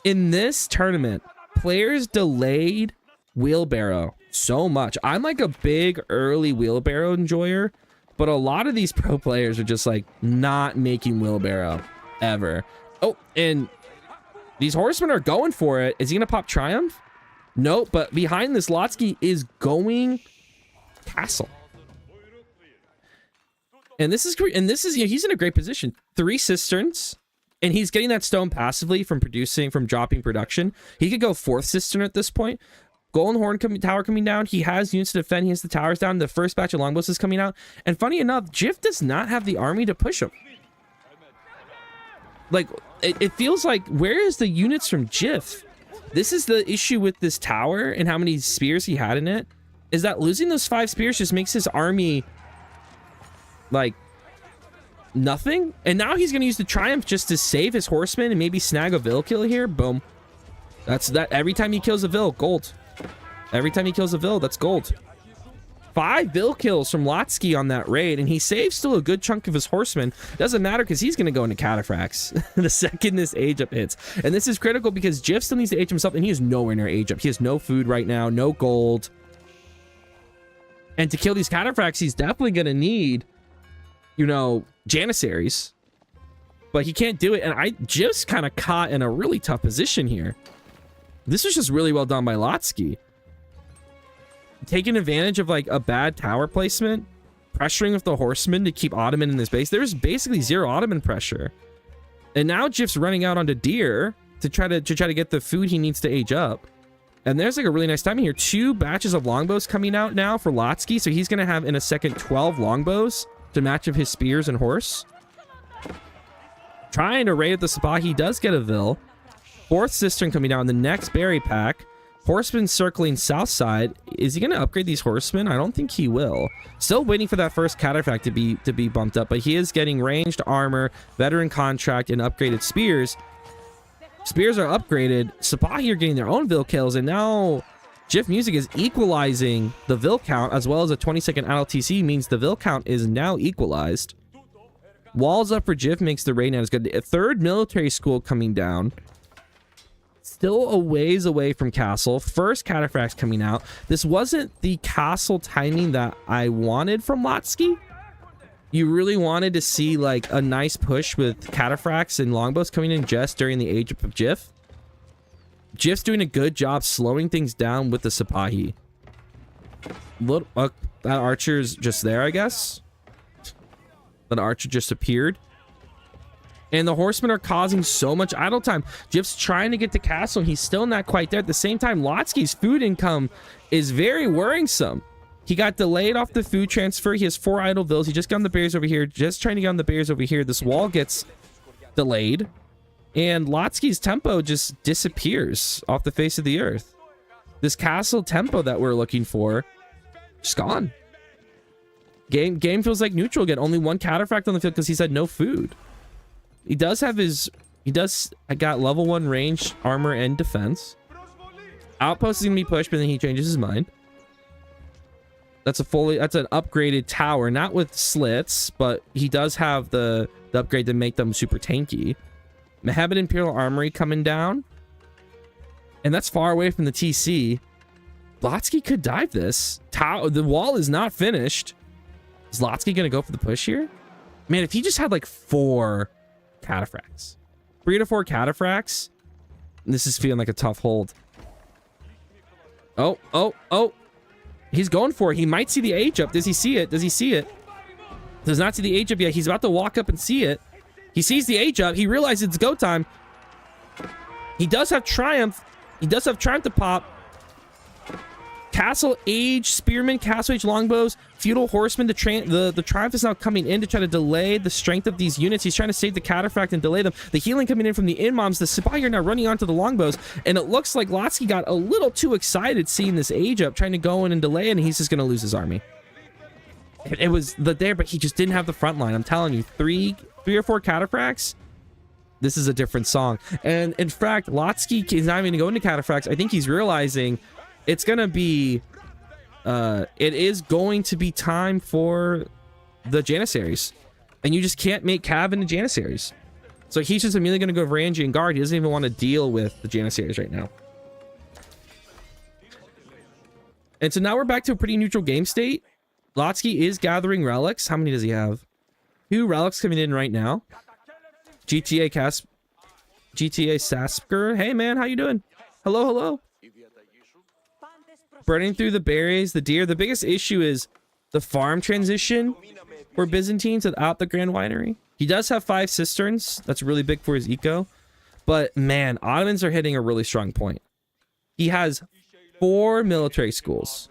In this tournament, players delayed wheelbarrow so much. I'm like a big early wheelbarrow enjoyer, but a lot of these pro players are just like not making wheelbarrow ever. Oh, and these horsemen are going for it. Is he gonna pop Triumph? Nope, but behind this, Lotsky is going castle. And this is you know, he's in a great position. 3 cisterns, and he's getting that stone passively from dropping production. He could go 4th cistern at this point. Golden Horn tower coming down. He has units to defend. He has the towers down. The first batch of longbows is coming out. And funny enough, Jif does not have the army to push him. Like, it feels like, where is the units from Jif? This is the issue with this tower and how many spears he had in it, is that losing those 5 spears just makes his army like nothing. And now he's going to use the Triumph just to save his horsemen and maybe snag a Vil kill here. Boom. That's that. Every time he kills a Vil, gold. Every time he kills a Vil, that's gold. 5 Vil kills from Lotsky on that raid, and he saves still a good chunk of his horsemen. Doesn't matter because he's going to go into Cataphracts the second this age up hits. And this is critical because Jif still needs to age himself, and he is nowhere near age up. He has no food right now, no gold. And to kill these Cataphracts, he's definitely going to need, you know, Janissaries. But he can't do it, and Jif's kind of caught in a really tough position here. This was just really well done by Lotsky. Taking advantage of like a bad tower placement, pressuring with the horsemen to keep Ottoman in this base. There's basically 0 Ottoman pressure. And now Jif's running out onto Deer to try to get the food he needs to age up. And there's like a really nice timing here. 2 batches of longbows coming out now for Lotsky. So he's going to have in a second 12 longbows to match of his spears and horse. Trying to raid at the Sipahi. He does get a Vil. 4th cistern coming down. The next berry pack. Horseman circling south side. Is he going to upgrade these horsemen? I don't think he will. Still waiting for that first Cataphract to be bumped up, but he is getting ranged armor, veteran contract, and upgraded spears. Spears are upgraded. Sipahi are getting their own Vil kills, and now Jif Music is equalizing the Vil count, as well as a 20-second LTC means the Vil count is now equalized. Walls up for Jif makes the raid not as good. A 3rd military school coming down. Still a ways away from castle. First Cataphracts coming out. This wasn't the castle timing that I wanted from Lotsky. You really wanted to see like a nice push with Cataphracts and longbows coming in just during the age of Jif. Jif's doing a good job slowing things down with the Sipahi. That archer's just there, I guess. That archer just appeared. And the horsemen are causing so much idle time. Jif's trying to get to castle, and he's still not quite there. At the same time, Lotsky's food income is very worrisome. He got delayed off the food transfer. He has 4 idle Vils. He just got on the bears over here. Just trying to get on the bears over here. This wall gets delayed. And Lotsky's tempo just disappears off the face of the earth. This castle tempo that we're looking for, just gone. Game feels like neutral again. Only 1 Cataphract on the field because he's had no food. He does have his... I got level 1 range, armor, and defense. Outpost is going to be pushed, but then he changes his mind. That's an upgraded tower, not with slits, but he does have the upgrade to make them super tanky. Mehabit Imperial Armory coming down. And that's far away from the TC. Lotsky could dive this. The wall is not finished. Is Lotsky going to go for the push here? Man, if he just had like 4... Cataphracts. 3 to 4 Cataphracts. This is feeling like a tough hold. Oh. He's going for it. He might see the age up. Does he see it? Does he see it? Does not see the age up yet. He's about to walk up and see it. He sees the age up. He realizes it's go time. He does have Triumph. He does have Triumph to pop. Castle Age Spearmen, Castle Age Longbows, Feudal Horsemen. The Triumph is now coming in to try to delay the strength of these units. He's trying to save the Cataphract and delay them. The healing coming in from the Inmoms. The Sipahi are now running onto the Longbows, and it looks like Lotsky got a little too excited seeing this age up, trying to go in and delay it, and he's just going to lose his army. It was there, but he just didn't have the front line. I'm telling you, 3 or 4 Cataphracts. This is a different song. And in fact, Lotsky is not even going to go into Cataphracts. I think he's realizing it's going to be, it is going to be time for the Janissaries. And you just can't make Cav into Janissaries. So he's just immediately going to go Varangian and Guard. He doesn't even want to deal with the Janissaries right now. And so now we're back to a pretty neutral game state. Lotsky is gathering relics. How many does he have? 2 relics coming in right now. GTA Sasker. Hey man, how you doing? Hello. Burning through the berries, the deer. The biggest issue is the farm transition for Byzantines without the Grand Winery. He does have 5 cisterns. That's really big for his eco. But man, Ottomans are hitting a really strong point. He has 4 military schools.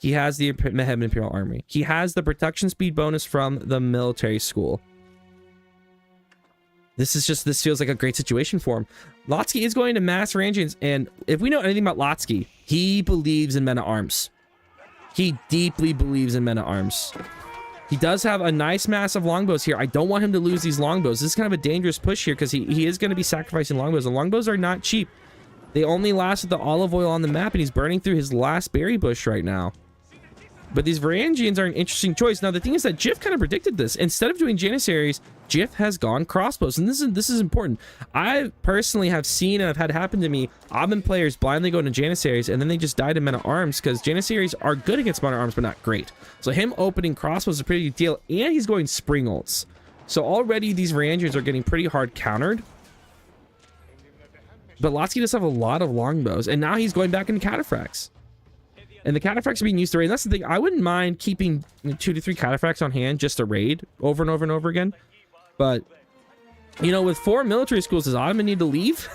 He has the Mehmed Imperial Army. He has the protection speed bonus from the military school. This feels like a great situation for him. Lotsky is going to mass Varangians, and if we know anything about Lotsky, he believes in men-at-arms. He deeply believes in men-at-arms. He does have a nice mass of longbows here. I don't want him to lose these longbows. This is kind of a dangerous push here because he is going to be sacrificing longbows. And longbows are not cheap. They only last with the olive oil on the map, and he's burning through his last berry bush right now. But these Varangians are an interesting choice. Now, the thing is that Jiff kind of predicted this. Instead of doing Janissaries, Jiff has gone crossbows. And this is important. I personally have seen, and I've had happen to me, Ottoman players blindly go into Janissaries, and then they just die to men-at-arms because Janissaries are good against men-at-arms, but not great. So him opening crossbows is a pretty good deal, and he's going Springolds. So already these Varangians are getting pretty hard countered. But Lotsky does have a lot of longbows, and now he's going back into cataphracts. And the cataphracts are being used to raid. And that's the thing. I wouldn't mind keeping 2 to 3 cataphracts on hand just to raid over and over and over again. But, you know, with 4 military schools, does Ottoman need to leave?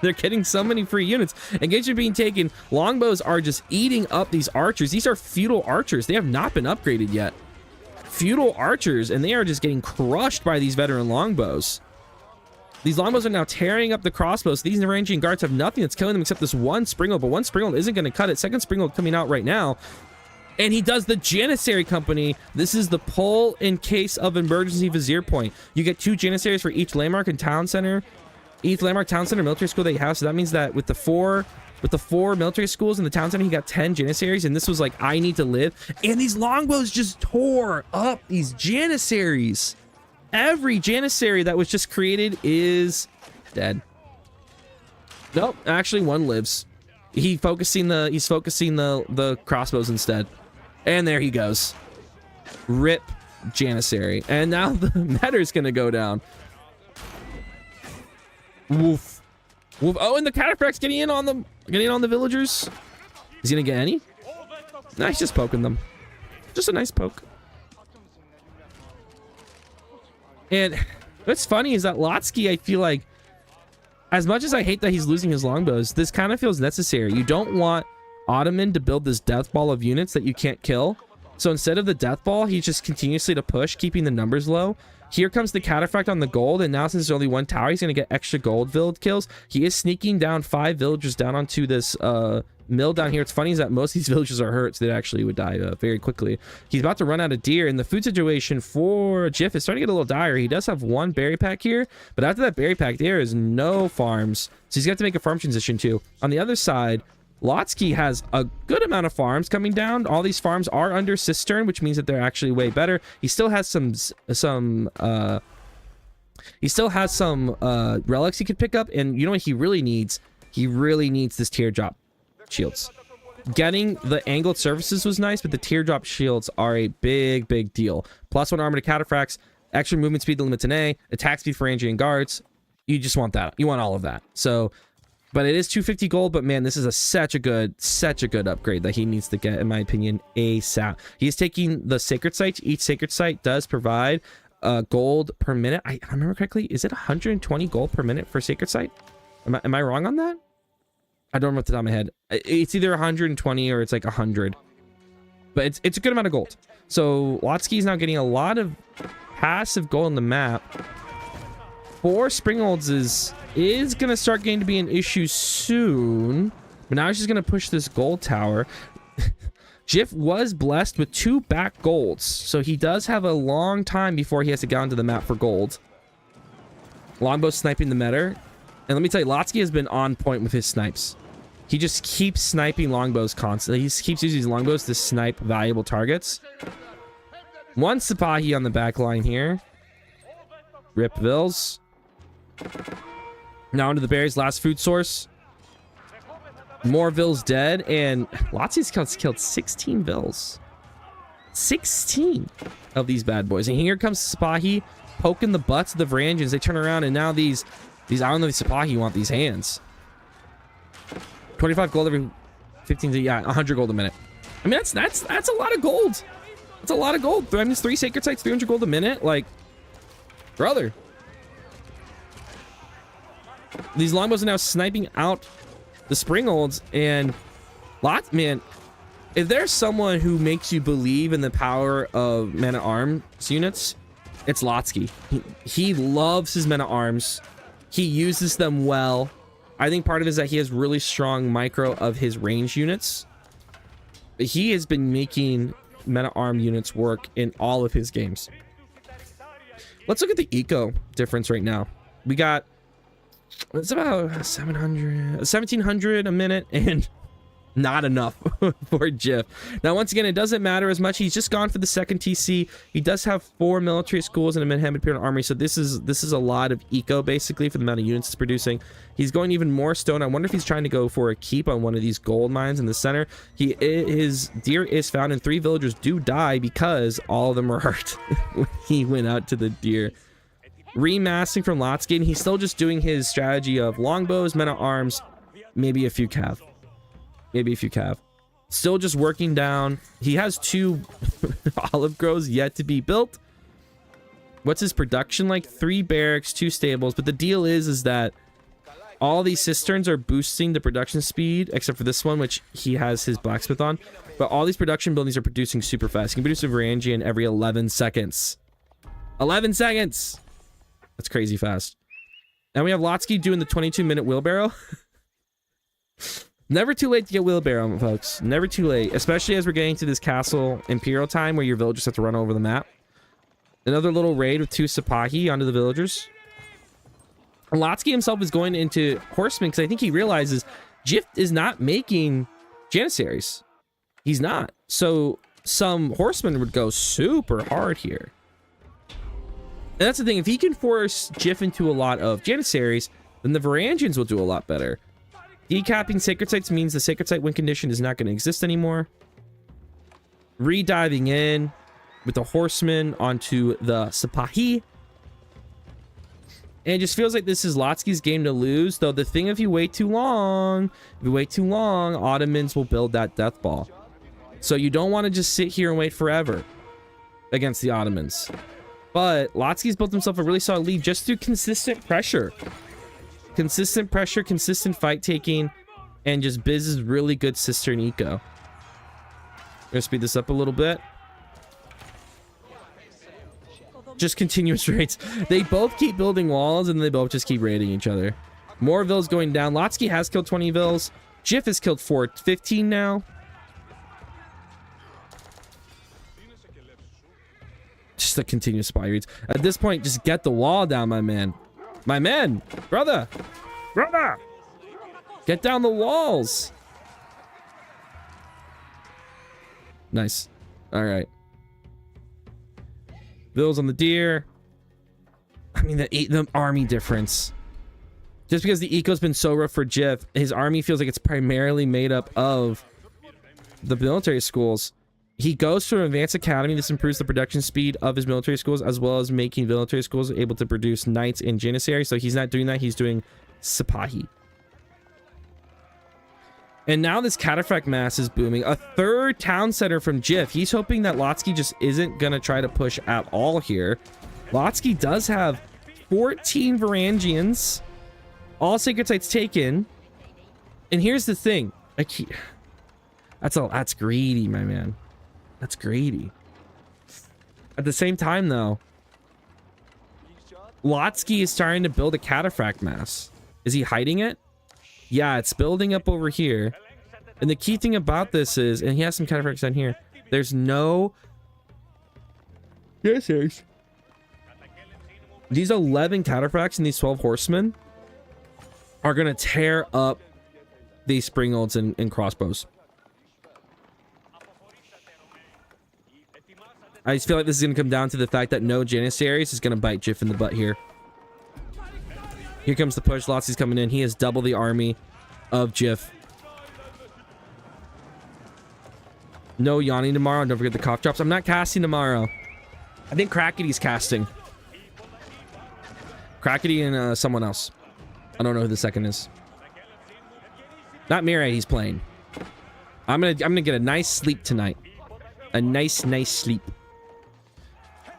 They're getting so many free units. Engagement being taken. Longbows are just eating up these archers. These are feudal archers. They have not been upgraded yet. Feudal archers, and they are just getting crushed by these veteran longbows. These longbows are now tearing up the crossbows. These Varangian guards have nothing that's killing them except this one Springald, but one Springald isn't going to cut it. Second Springald coming out right now. And he does the Janissary Company. This is the pull in case of emergency Vizier point. You get 2 Janissaries for each landmark and town center. Each landmark, town center, military school that you have. So that means that with the 4 military schools in the town center, he got 10 Janissaries. And this was like, I need to live. And these longbows just tore up these Janissaries. Every Janissary that was just created is dead. Nope, actually one lives. He's focusing the crossbows instead. And there he goes. Rip Janissary. And now the Metter's gonna go down. Woof. Woof. Oh, and the cataphract's getting in on the villagers. Is he gonna get any? Nah, he's just poking them. Just a nice poke. And what's funny is that Lotsky, I feel like, as much as I hate that he's losing his longbows, this kind of feels necessary. You don't want Ottoman to build this death ball of units that you can't kill. So instead of the death ball, he's just continuously to push, keeping the numbers low. Here comes the cataphract on the gold, and now since there's only 1 tower, he's going to get extra gold village kills. He is sneaking down 5 villagers down onto this mill down here. It's funny is that most of these villagers are hurt, so they actually would die very quickly. He's about to run out of deer, and the food situation for Jiff is starting to get a little dire. He does have 1 berry pack here, but after that berry pack, there is no farms. So he's got to make a farm transition too. On the other side, Lotsky has a good amount of farms coming down. All these farms are under cistern, which means that they're actually way better. He still has some relics he could pick up, and you know what he really needs? He really needs this teardrop shields. Getting the angled surfaces was nice, but the teardrop shields are a big deal. +1 armor to cataphracts, extra movement speed to limit to A, attack speed for Varangian guards. You just want that. You want all of that. So, but it is 250 gold, but man, this is such a good upgrade that he needs to get, in my opinion, ASAP. He's taking the sacred sites. Each sacred site does provide gold per minute. I remember correctly, is it 120 gold per minute for sacred site? Am I wrong on that? I don't remember off the top of my head. It's either 120 or it's like 100. But it's a good amount of gold. So Lotsky's now getting a lot of passive gold on the map. 4 Springolds is going to start getting to be an issue soon. But now he's just going to push this gold tower. Jiff was blessed with 2 back golds. So he does have a long time before he has to get onto the map for gold. Longbow sniping the Metter. And let me tell you, Lotsky has been on point with his snipes. He just keeps sniping longbows constantly. He keeps using these longbows to snipe valuable targets. 1 Sipahi on the back line here. Rip Vills. Now into the berries, last food source. More Vills dead, and Lotsy's killed 16 Vills. 16 of these bad boys. And here comes Sipahi poking the butts of the Varangians. They turn around, and now these I don't know if Sipahi want these hands. 25 gold every 15, yeah, 100 gold a minute. I mean, that's a lot of gold. It's a lot of gold. I mean, it's 3 Sacred Sites, 300 gold a minute. Like, brother. These longbows are now sniping out the Springolds, and man, if there's someone who makes you believe in the power of men-at-arms units, it's Lotsky. He loves his men-at-arms. He uses them well. I think part of it is that he has really strong micro of his range units. He has been making men-at-arms units work in all of his games. Let's look at the eco difference right now. We got, it's about 1700 a minute, and not enough for Jiff. Now, once again, it doesn't matter as much. He's just gone for the second TC. He does have 4 military schools and a Manhattan Imperial Army, so this is a lot of eco basically for the amount of units it's producing. He's going even more stone. I wonder if he's trying to go for a keep on one of these gold mines in the center. His deer is found, and 3 villagers do die because all of them were hurt when he went out to the deer. Remassing from Lotsky, and he's still just doing his strategy of longbows, men-at-arms, maybe a few cav. Maybe a few cav. Still just working down. He has 2 olive groves yet to be built. What's his production like? 3 barracks, 2 stables. But the deal is that all these cisterns are boosting the production speed, except for this one, which he has his blacksmith on. But all these production buildings are producing super fast. You can produce a Varangian every 11 seconds. 11 seconds! That's crazy fast. And we have Lotsky doing the 22-minute wheelbarrow. Never too late to get wheelbarrow, folks. Never too late, especially as we're getting to this castle imperial time where your villagers have to run over the map. Another little raid with 2 Sipahi onto the villagers. And Lotsky himself is going into horsemen because I think he realizes Jiff is not making Janissaries. He's not. So some horsemen would go super hard here. And that's the thing. If he can force Jiff into a lot of Janissaries, then the Varangians will do a lot better. Decapping Sacred Sites means the Sacred Site win condition is not going to exist anymore. Re-diving in with the horsemen onto the Sipahi. And it just feels like this is Lotsky's game to lose. Though the thing, if you wait too long, Ottomans will build that death ball. So you don't want to just sit here and wait forever against the Ottomans. But Lotsky's built himself a really solid lead just through consistent pressure. Consistent pressure, consistent fight taking, and just Biz's really good cistern eco. I'm gonna speed this up a little bit. Just continuous raids. They both keep building walls, and they both just keep raiding each other. More vills going down. Lotsky has killed 20 vills. Jiff has killed 15 now. Just the continuous spy raids. At this point, just get the wall down, my man. My man, brother, get down the walls. Nice. All right. Bills on the deer. I mean, the army difference. Just because the eco's been so rough for Jiff, his army feels like it's primarily made up of the military schools. He goes to an advanced academy. This improves the production speed of his military schools, as well as making military schools able to produce knights and janissaries. So he's not doing that. He's doing Sipahi. And now this cataphract mass is booming. A 3rd town center from Jiff. He's hoping that Lotsky just isn't going to try to push at all here. Lotsky does have 14 Varangians. All Sacred Sites taken. And here's the thing. That's greedy, my man. That's greedy. At the same time, though, Lotsky is starting to build a cataphract mass. Is he hiding it? Yeah, it's building up over here. And the key thing about this is, and he has some cataphracts down here, there's no... Yes, yes. These 11 cataphracts and these 12 horsemen are going to tear up these Springolds and crossbows. I just feel like this is going to come down to the fact that no Janissaries is going to bite Jiff in the butt here. Here comes the push. Lotsky's coming in. He has double the army of Jiff. No yawning tomorrow. Don't forget the cough drops. I'm not casting tomorrow. I think Crackety's casting. Crackety and someone else. I don't know who the second is. Not Mirai. He's playing. I'm gonna get a nice sleep tonight. A nice sleep.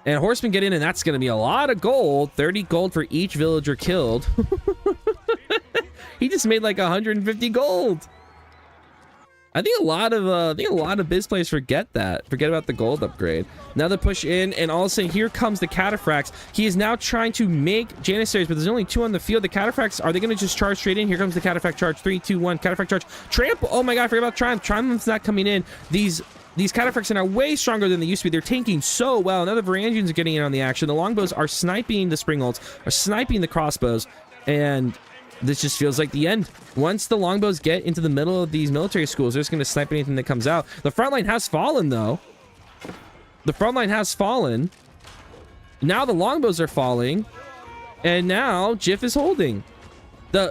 And horsemen get in, and that's going to be a lot of gold. 30 gold for each villager killed. He just made like 150 gold. I think a lot of biz players forget about the gold upgrade. Now they push in, and all of a sudden here comes the Cataphracts. He is now trying to make Janissaries, but there's only 2 on the field. The Cataphracts, are they going to just charge straight in? Here comes the Cataphract charge. 3, 2, 1. Cataphract charge. Trample. Oh my god, I forgot about Triumph. Triumph's not coming in. These Cataphracts are now way stronger than they used to be. They're tanking so well. Now the Varangians are getting in on the action. The longbows are sniping the Springholds, are sniping the crossbows, and this just feels like the end. Once the longbows get into the middle of these military schools, they're just going to snipe anything that comes out. The front line has fallen, though. The front line has fallen. Now the longbows are falling. And now Jiff is holding.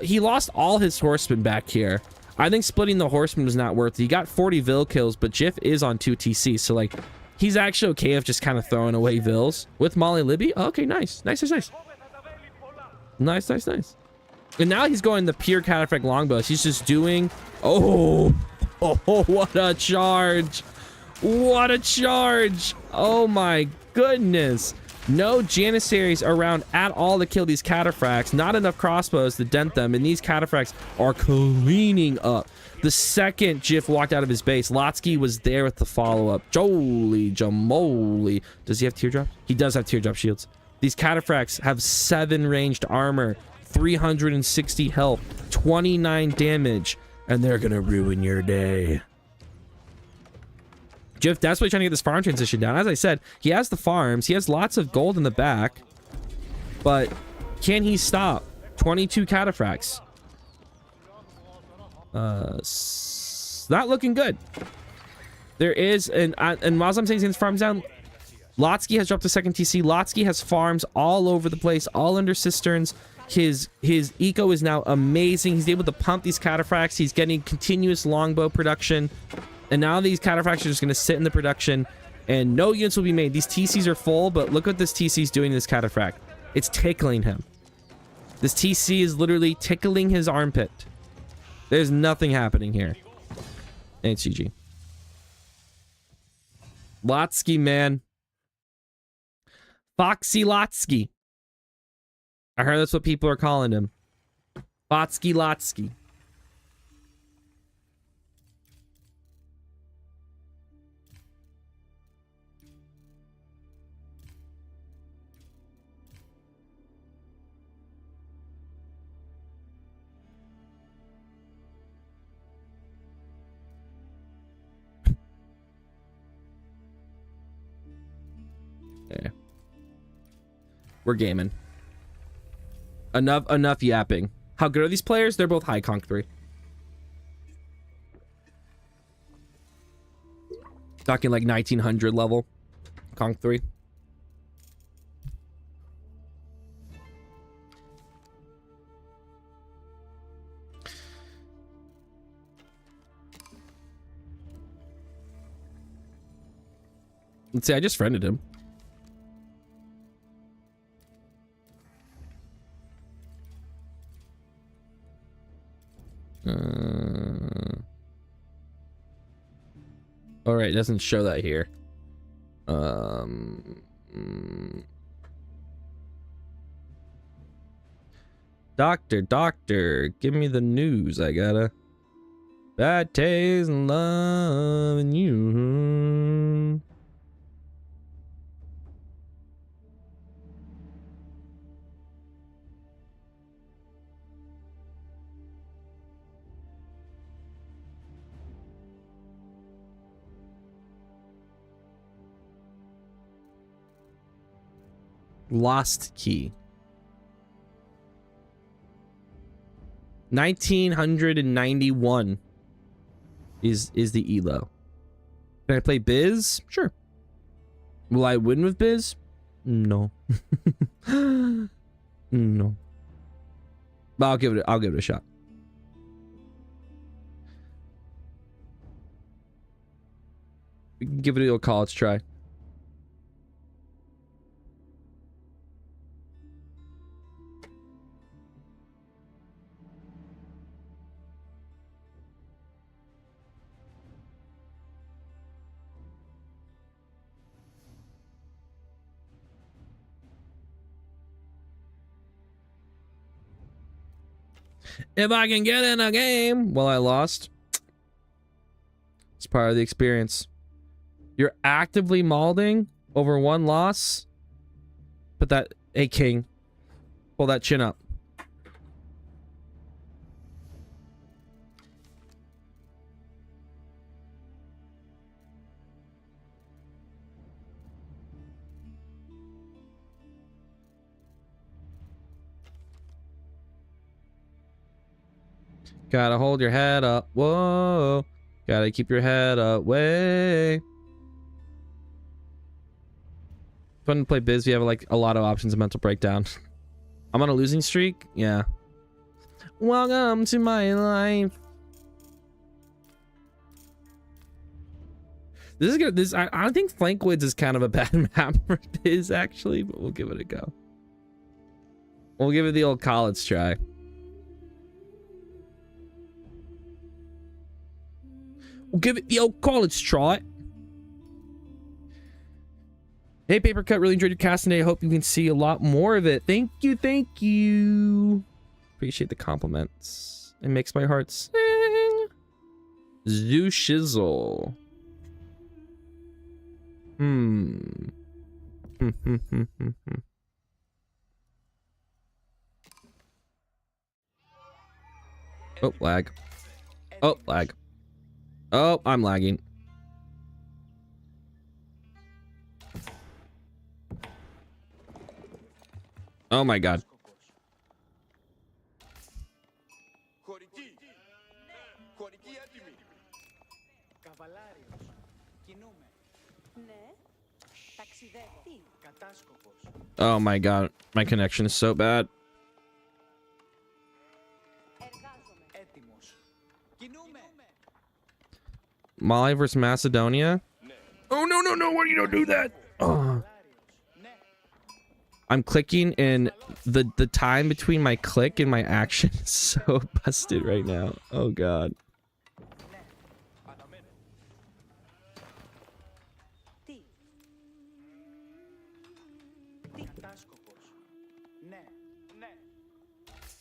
He lost all his horsemen back here. I think splitting the horsemen was not worth it. He got 40 Vil kills, but Jiff is on 2 TC. So, like, he's actually okay with just kind of throwing away Vils. With Molly Libby? Oh, okay, nice. Nice. Nice. And now he's going the pure Cataphract longbows. He's just doing... Oh, what a charge. What a charge. Oh my goodness. No Janissaries around at all to kill these Cataphracts. Not enough crossbows to dent them. And these Cataphracts are cleaning up. The second Jiff walked out of his base, Lotsky was there with the follow-up. Jolly jamoly. Does he have teardrops? He does have teardrop shields. These Cataphracts have 7 ranged armor. 360 health, 29 damage, and they're gonna ruin your day. Jiff desperately trying to get this farm transition down. As I said, he has the farms, he has lots of gold in the back, but can he stop 22 Cataphracts? Not looking good. There is, and while I'm saying his farms down, Lotsky has dropped a 2nd TC. Lotsky has farms all over the place, all under cisterns. His eco is now amazing. He's able to pump these Cataphracts. He's getting continuous longbow production. And now these Cataphracts are just going to sit in the production and no units will be made. These TCs are full, but look what this TC is doing to this Cataphract. It's tickling him. This TC is literally tickling his armpit. There's nothing happening here. And it's GG. Lotsky, man. Foxy Lotsky. I heard that's what people are calling him. Fotsky Lotsky. Yeah. We're gaming. Enough yapping. How good are these players? They're both high Conk 3. Talking like 1900 level. Conk 3. Let's see, I just friended him. All right, it doesn't show that here. Doctor, give me the news. I got a bad taste in loving you. Lost key. 1991 is the elo. Can I play Biz? Sure. Will I win with Biz? No. No. But I'll give it a shot. We can give it a college try. If I can get in a game. Well, I lost. It's part of the experience. You're actively malding over one loss. Put that, hey king, pull that chin up. Gotta hold your head up. Whoa. Gotta keep your head up. Way. Fun to play biz. We have like a lot of options of mental breakdown. I'm on a losing streak. Yeah. Welcome to my life. This is good. This I think Flank Woods is kind of a bad map for biz actually, but we'll give it a go. We'll give it the old college try. We'll give it the old college try. Hey, Paper Cut, really enjoyed your casting today. I hope you can see a lot more of it. Thank you, thank you. Appreciate the compliments. It makes my heart sing. Zoo Shizzle. Oh, lag. Oh, lag. Oh, I'm lagging. Oh my god. Oh my god, my connection is so bad. Mali versus Macedonia? Oh no no no, why do you not do that? Oh. I'm clicking and the time between my click and my action is so busted right now. Oh god.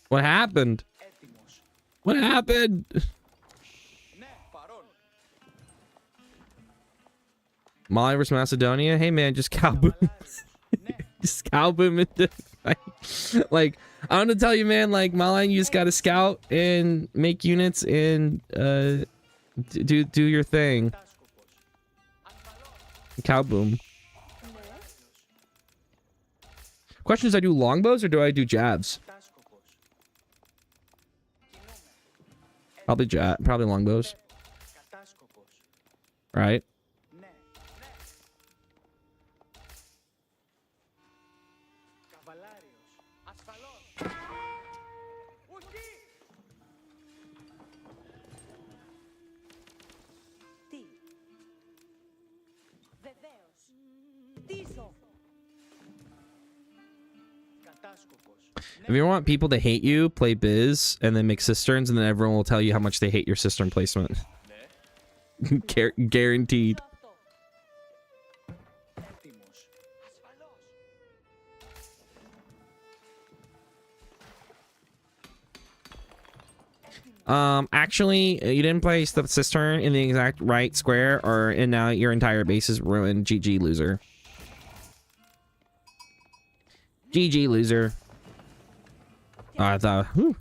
What happened? What happened? Mali versus Macedonia? Hey man, just cow boom. Just cow boom into fight. Like, I want to tell you, man, like Mali, you just gotta scout and make units and do your thing. Cow boom. Question is, I do longbows or do I do jabs? Probably longbows. Right? If you want people to hate you, play biz and then make cisterns, and then everyone will tell you how much they hate your cistern placement. Guaranteed. Actually, you didn't place the cistern in the exact right square, and now your entire base is ruined. GG, loser. GG, loser. Oh, I thought, whew.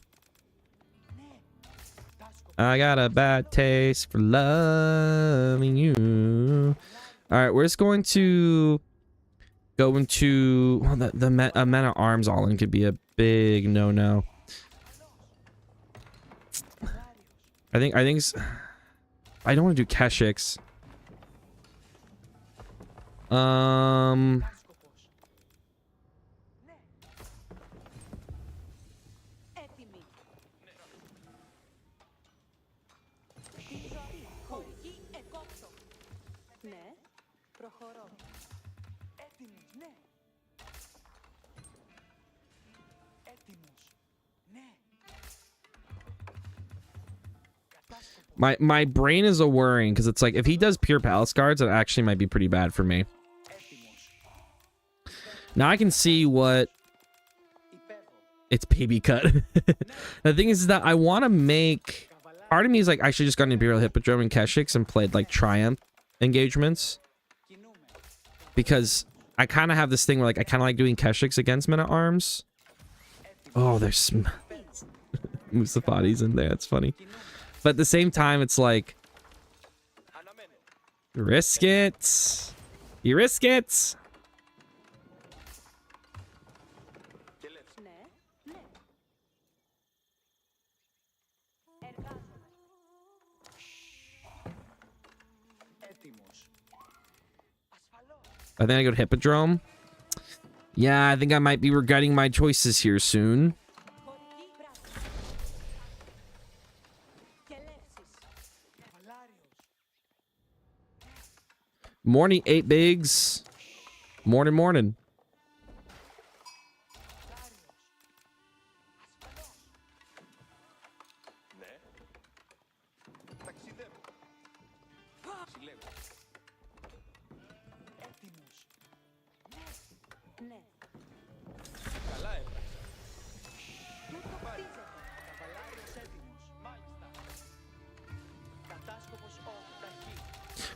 I got a bad taste for loving you. All right, we're just going to go into, well, the men at arms all in could be a big no-no. I think I don't want to do Keshiks. My brain is a worrying because it's like if he does pure palace guards, it actually might be pretty bad for me. Now I can see what It's baby cut. The thing is that I want to make... Part of me is like, I should just got an Imperial Hippodrome and Keshiks and played like Triumph engagements. Because I kind of have this thing where like, I kind of like doing Keshiks against Men-at-Arms. Oh, there's some... Musafati's in there, it's funny. But at the same time, it's like... Risk it. You risk it. I think I go to Hippodrome. Yeah, I think I might be regretting my choices here soon. Morning, 8 bigs. Morning, morning.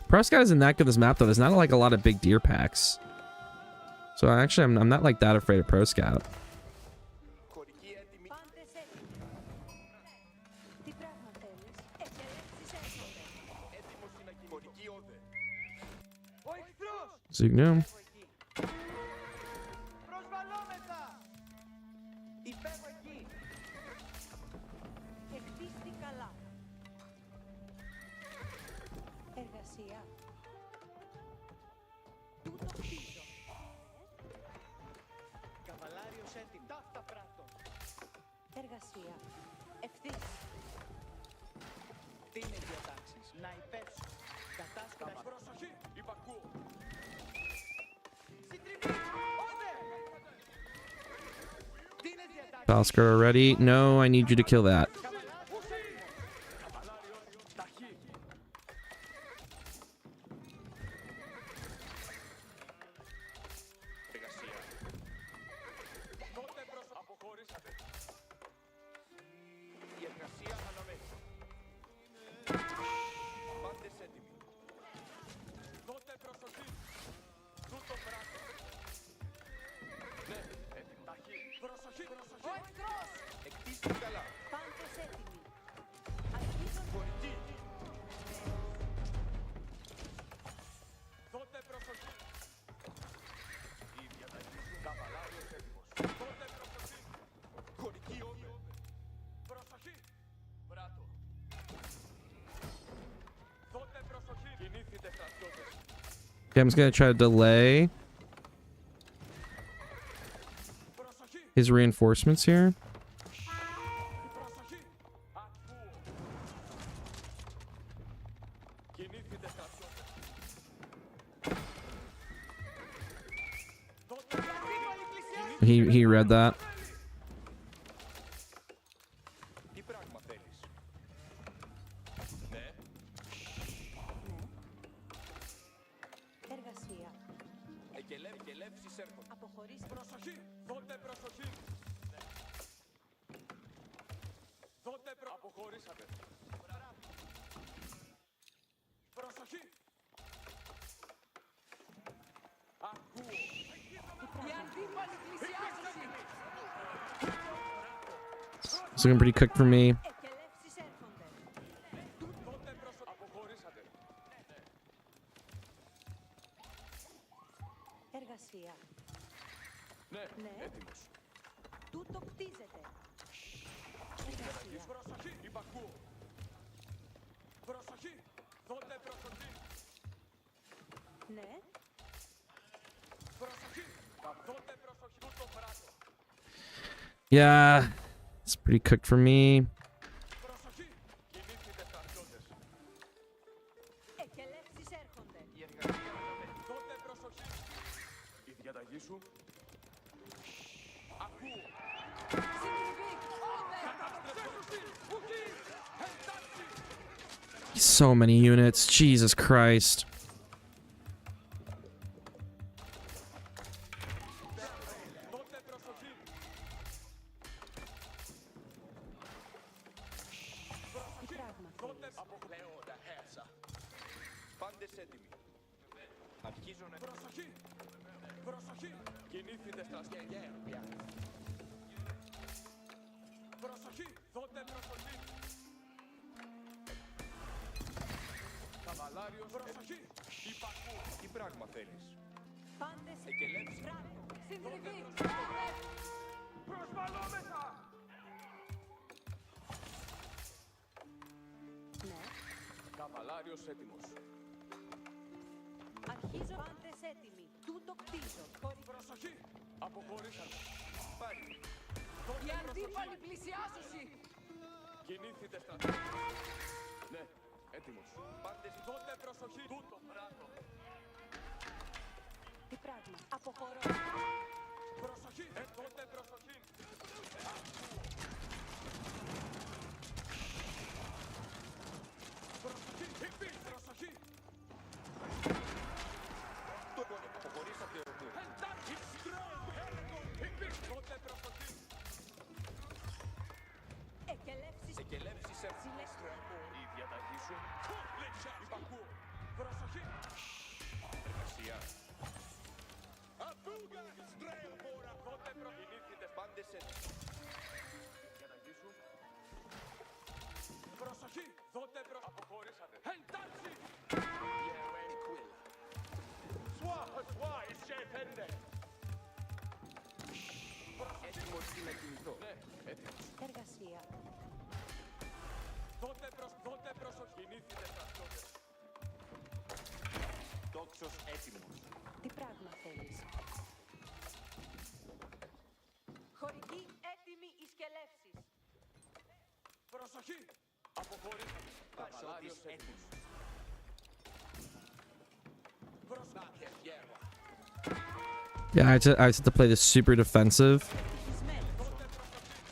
Prescott isn't that good this map though. There's not like a lot of big deer packs. So actually I'm not like that afraid of Pro Scout. Zugno. Oscar already? No, I need you to kill that. Okay, I'm just gonna try to delay his reinforcements here. He read that. It's looking pretty cooked for me. Yeah, it's pretty cooked for me. So many units, Jesus Christ. Αρχίζω να... Προσοχή! Προσοχή! Κινήθητε στα σκέρια. Προσοχή! Δώτε προσοχή! Καβαλάριος, προσοχή! Υπακού! Τι πράγμα θέλεις? Πάντες Εκελέψει. συντριβή. Προσβαλόμεθα! Ναι. Καβαλάριος έτοιμος. Αρχίζω πάντες έτοιμοι. Τούτο κτίζω. Προσοχή! Αποχωρήσατε. Πάρει. Οι αντίπαλοι πλησιάζουσι. Κινήθητε στα... Ναι, έτοιμος. Πάντες δώτε προσοχή. Τούτο πράτο. Τι πράγμα. Αποχωρώ. Προσοχή! Δώτε προσοχή! Προσοχή! Υπή! Προσοχή! Το αποχωρήσατε ορμού. Εντάξει! Υπή! Δώτε προσοχή! Εκελεύσεις. Εκελεύσεις Συλλέξτε. η διαταγή σου. Υπακούω. Προσοχή! Εργασία. Απούγα! Στρέλ χώρα! Δώτε προκινήθητε πάντες έτοιμοι. Διαταγή σου. Προσοχή! Δώτε αποχωρήσατε. Εντάξει! Σουά, είσαι εφέντε. Έτοιμος να κινηθώ. Ναι, έτοιμος. Εργασία. Δώτε προσοχή. Κινήθητε στα σκότες. Τόξος έτοιμος. Τι πράγμα θέλεις. Χωρική έτοιμη οι σκελεύσεις. Προσοχή! Αποχωρήσατε. Καβαλάριος έτοιμος. Προσοχή. Yeah, I just have to play this super defensive.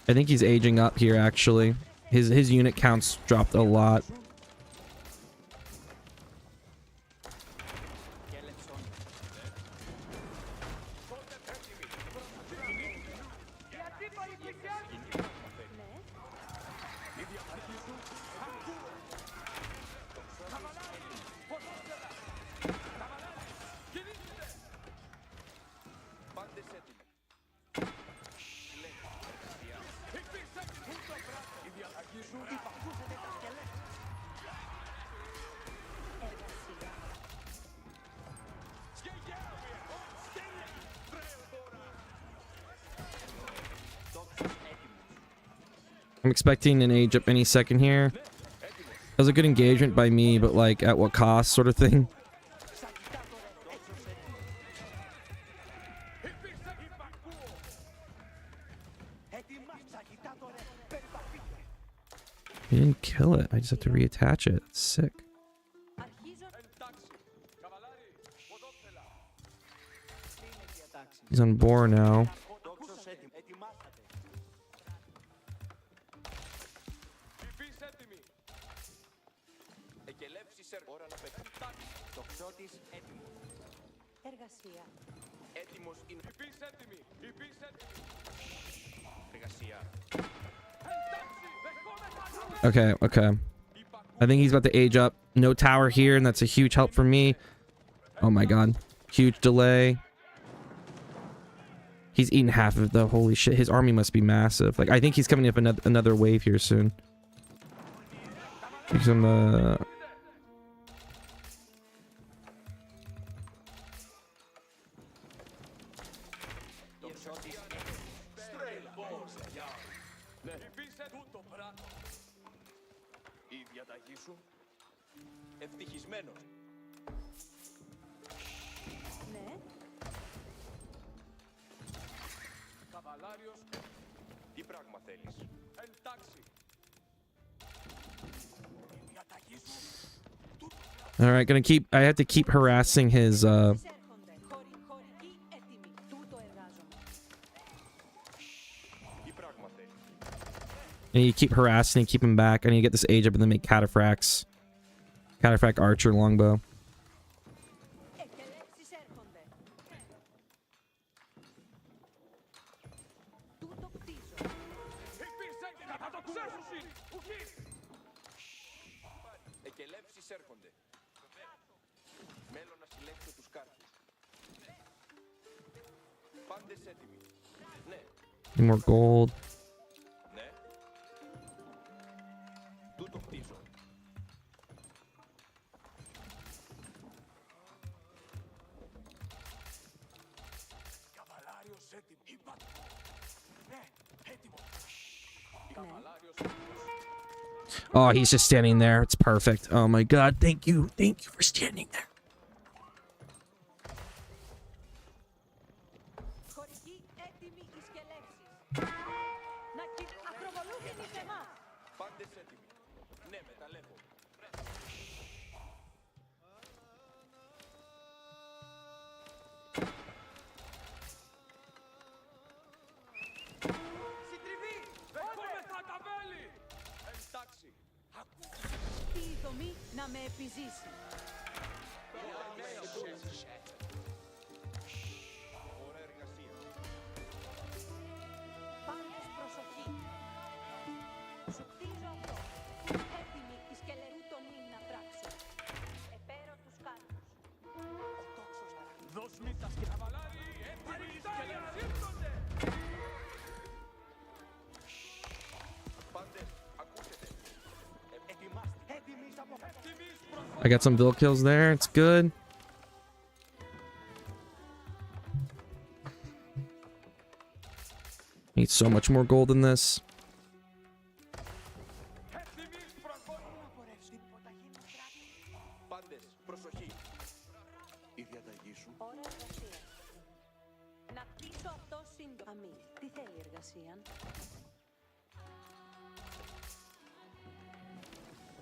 I think he's aging up here actually. His unit counts dropped a lot. Πάντες έτοιμοι. Η διαταγή σου υπακούσατε τα σκελέτα. Εργασία. I'm expecting an age up any second here. That was a good engagement by me, but like at what cost sort of thing. He didn't kill it. I just have to reattach it. It's sick. Αρχίζω. Εντάξει. Καβαλάρι, ποδόφελα. He's on boar now. Τόξος έτοιμο. Ετοιμάσατε. Υφής έτοιμη. Εκελεύσεις ώρα να πετύχει. Τοξότης έτοιμος. Εργασία. Έτοιμος είναι. Υφής έτοιμη. Υφής έτοιμη. Εργασία. Okay, okay. I think he's about to age up. No tower here, and that's a huge help for me. Oh my god. Huge delay. He's eaten half of the... Holy shit, his army must be massive. Like, I think he's coming up another wave here soon. Give some, Η διαταγή σου ευτυχισμένος. Ναι. Καβαλάριος, τι πράγμα θέλεις. Εντάξει. Η διαταγή σου. all right, gonna keep... I have to keep harassing his, Έρχονται. Χωρική έτοιμη. Τούτο εργάζομαι. Τι πράγμα θέλεις. and you keep harassing and keep him back. I need to get this age up and then make cataphracts. Cataphract archer longbow. Εκελεύσεις έρχονται. Τούτο κτίζω. Υπήρξε και θα το ξέσουσι. Ουχή. Εκελεύσεις έρχονται. Πάντες έτοιμοι. Ναι, Any more gold? ναι. Τούτο χτίζω. Καβαλάριος έτοιμο. Είπα. Ναι, έτοιμο. Καβαλάριος έτοιμος. Oh, he's just standing there. It's perfect. Oh my god, thank you. Thank you for standing there. Χωρικοί έτοιμοι οι σκελεύσεις. Να ακροβολούμενοι σε εμάς. Πάντες έτοιμοι. Ναι, μεταλλεύω. Συντριβή! Δεχόμεθα τα βέλη! Εντάξει. Αυτή η δομή να με επιζήσει. Ωραία εργασία. Πάντες προσοχή. Σου χτίζω αυτό. Έτοιμοι οι σκελερού τον ύμ να πράξουν. Επέρω τους κάλους. Δώσ' μη τα σκαβαλάρι! Έτοιμοι οι σκελεύσονται! Πάντες, ακούσετε. Ετοιμάστε. Έτοιμοι από έτοιμοι προς... I got some bill kills there. It's good. Need so much more gold than this. Έτοιμοι προχωρούν. Πάντες, προσοχή. Η διαταγή σου. Ώρα εργασίας. Να κτίσω αυτό σύντομα. Αμή, τι θέλει εργασία.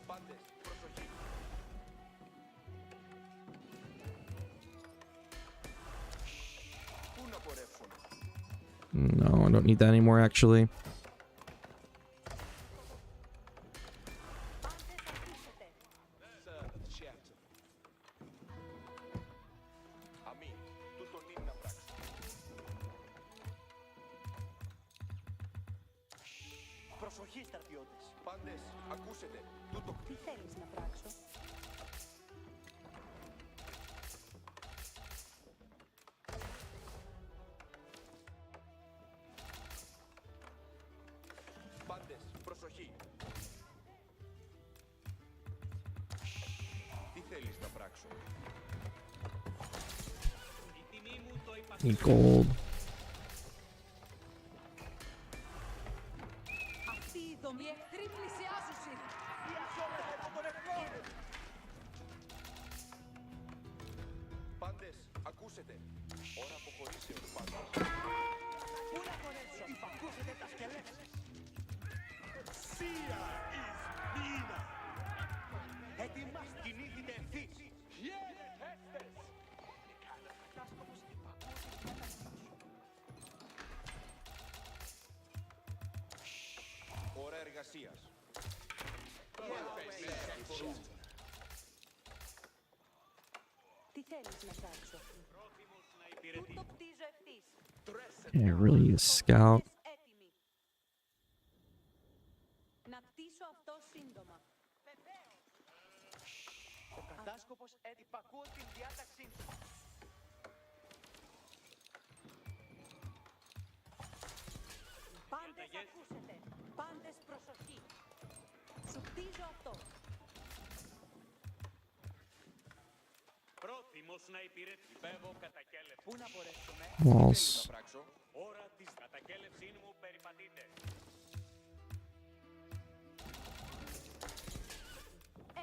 Πάντες, προσοχή. Πού να πορεύσουν. No, I don't need that anymore, actually. Πάντες ακούσετε. Σέρτ. Αμή, τούτον είναι να πράξω. Προσοχή, στρατιώτες. Πάντες, ακούσετε. Τούτο Τι θέλεις να πράξω. Πάντες, προσοχή. Τι θέλεις να πράξω. Need gold. Αυτή η δομή εχθροί πλησιάζουσι. Πάντες, ακούσετε. Ώρα αποχωρήσεως, πάντες. Πού να χωρέσω. Υπακούσετε τα σκελέσεις. Σία εις μήνα. Έτοιμας κινήθητε ευθύς. Γέρετες. Ώρα εργασίας. Τι θέλεις να πράξω. Τούτο κτίζω ευθύς. Yeah, I really need a scout. Πάντες έτοιμοι. Να κτίσω αυτό σύντομα. Ο κατάσκοπος υπακούω την διάταξή σου. Πάντες ακούσετε. Πάντες προσοχή. Σου κτίζω αυτό. Πρόθυμος να υπηρετήσω. Υπέβω κατακέλευση. Πού να μπορέσουμε. Walls. Να πράξω. Ώρα της κατακέλευσή μου περιπατείτε.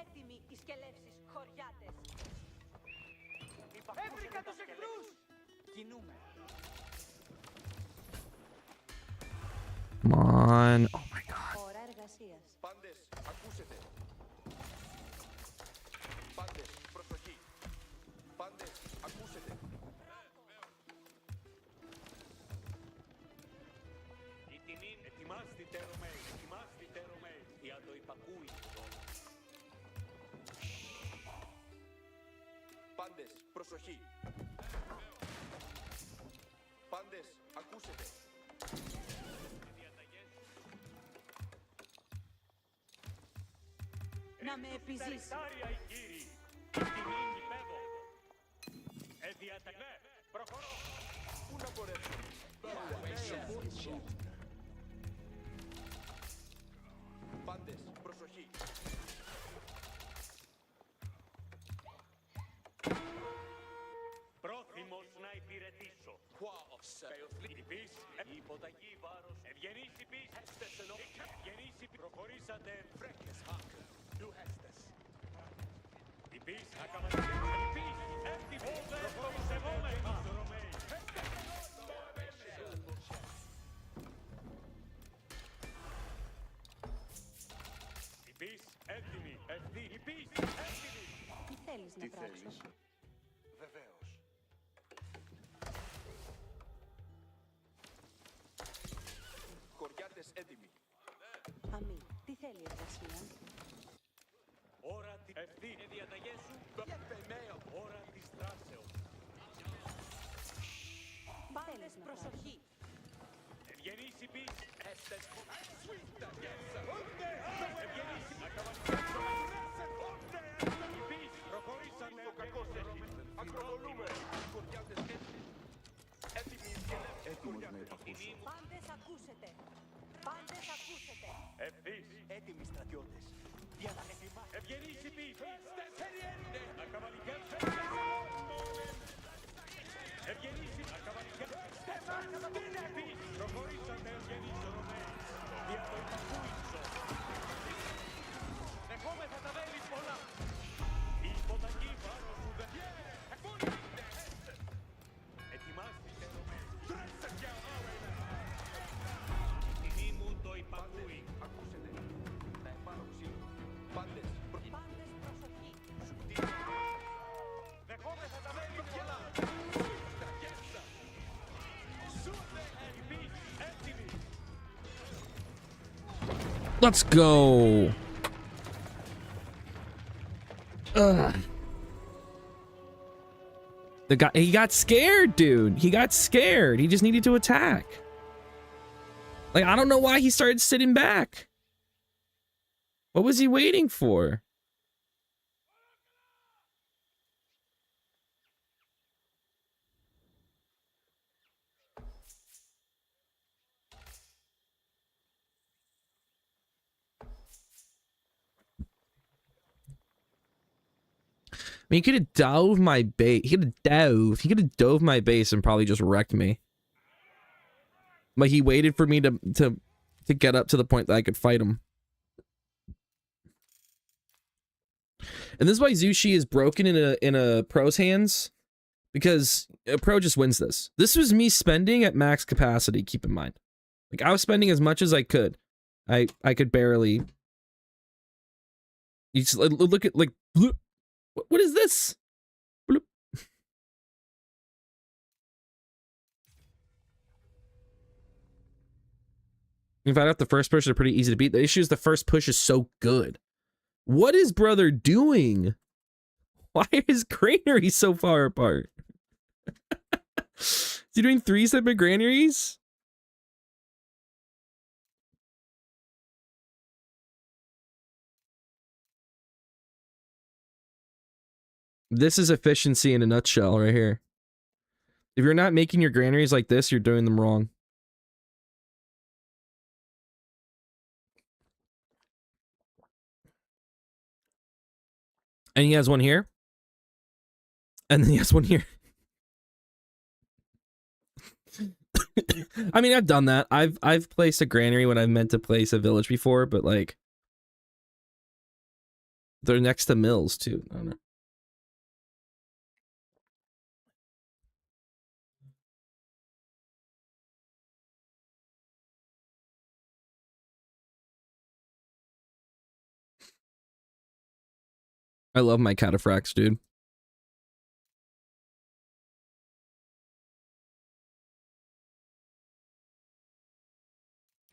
Έτοιμοι οι σκελεύσεις χωριάτες. Έβρικα τους εχθρούς. Κινούμε. Come on. Oh my god. Ώρα εργασίας. Πάντες, ακούσετε. Πάντες, προσοχή. Πάντες, ακούσετε. Η τιμή ετοιμάστε Ρωμαίοι. Ετοιμάστε Ρωμαίοι. Για το υπακούει. Πάντες, προσοχή. Πάντες, ακούσετε. Να με επιζήσει. Τάρια οι κύριοι. Η τιμή υπέβω. Διαταγέ. Προχωρώ. Πού να Πάντες, προσοχή. Πρόθυμος να υπηρετήσω. Υπείς, υποταγή βάρος. Ευγενής υπείς. Ευγενής υπείς. Προχωρήσατε. Υπείς, ακαβαλιές. Υπείς, έτοιμοι. Προχωρήσατε. Ρωμαίοι. Υπείς, έτοιμοι. Υπείς, έτοιμοι. Τι θέλεις να πράξω? Βεβαίως. Χωριάτες έτοιμοι. Αμή, τι θέλει η εργασία? Ώρα τη ευθύνη διαταγές σου. Ώρα της δράσεως. Πάντες, προσοχή. Ευγενής υπείς. Ευγενής υπείς. Προχωρήσατε. Το κακός έχει. Ακροβολούμε. Χωριάτες έτοιμοι. Έτοιμοι και έτοιμοι. Πάντες, ακούσετε. Πάντες, ακούσετε. Ευθύς. Έτοιμοι στρατιώτες. Ευγενής υπείς. Ακαβαλικές. Ευγενής υπείς. Ακαβαλικές. Υπείς. Προχωρήσατε ευγενείς Ρωμαίοι. Για το υπακούισο. Δεχόμεθα τα βέλη πολλά. Η υποταγή βάρος σου δεν... Ετοιμάστηκε Ρωμαίοι. Η τιμή μου το υπακούει. Ακούσετε. Να επάνω ξύλο. Πάντες, Πάντες, προσοχή. Δεχόμεθα τα βέλη πολλά. Υπείς. Έτοιμοι. Let's go. Ugh. The guy, he got scared, dude. He got scared. He just needed to attack. Like, I don't know why he started sitting back. What was he waiting for? I mean, he could have dove my base. He could have dove my base and probably just wrecked me. But he waited for me to get up to the point that I could fight him. And this is why Zushi is broken in a pro's hands, because a pro just wins this. This was me spending at max capacity, keep in mind. Like, I was spending as much as I could. I could barely. You just look at, like, bloop. What is this? Bloop. In fact, the first push are pretty easy to beat. The issue is the first push is so good. What is brother doing? Why is granary so far apart? Is he doing 3 separate granaries? This is efficiency in a nutshell right here. If you're not making your granaries like this, you're doing them wrong. And he has one here. And then he has one here. I mean, I've done that. I've placed a granary when I meant to place a village before, but like they're next to mills too. I don't know. I love my cataphracts, dude.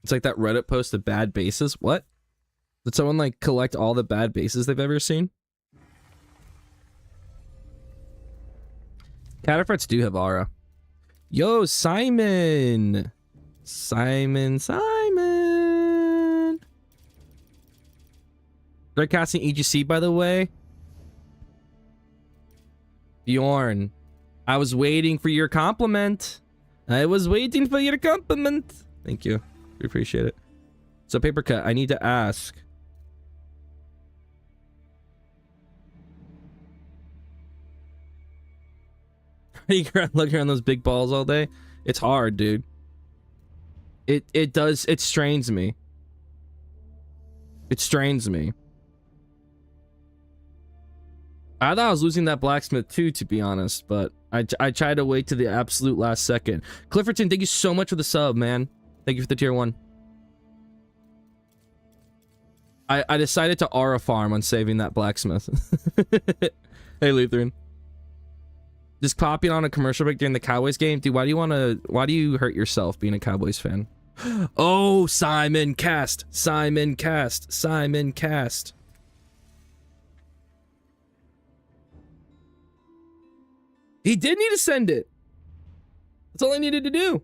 It's like that Reddit post of bad bases. What? Did someone like collect all the bad bases they've ever seen? Cataphracts do have aura. Yo, Simon! Simon. They're casting EGC, by the way. Bjorn, I was waiting for your compliment. I was waiting for your compliment. Thank you. We appreciate it. So, paper cut, I need to ask. You look around those big balls all day. It's hard, dude. It strains me. It strains me. I thought I was losing that blacksmith too, to be honest, but I tried to wait to the absolute last second. Clifferton, thank you so much for the sub, man. Thank you for the tier 1. I decided to aura farm on saving that blacksmith. Hey, Lutheran. Just copying on a commercial break during the Cowboys game, dude. Why do you hurt yourself being a Cowboys fan? Oh, Simon Cast. Simon Cast. Simon Cast. He did need to send it. That's all I needed to do.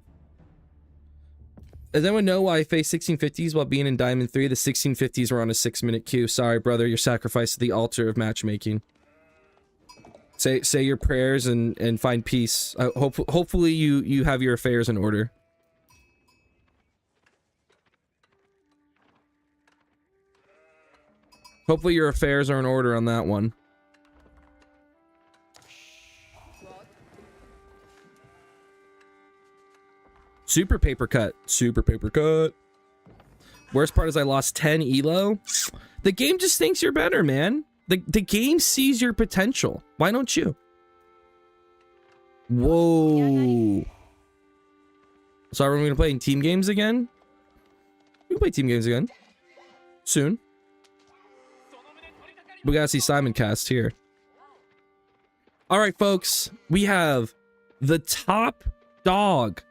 Does anyone know why I faced 1650s while being in Diamond 3? The 1650s were on a 6-minute queue. Sorry, brother. You're sacrificed to the altar of matchmaking. Say your prayers and find peace. Hopefully you have your affairs in order. Hopefully your affairs are in order on that one. Super paper cut. Super paper cut. Worst part is I lost 10 elo. The game just thinks you're better, man. The game sees your potential. Why don't you? Whoa. So are we going to play team games again? We can play team games again. Soon. We gotta see Simon Cast here. Alright, folks. We have the top dog.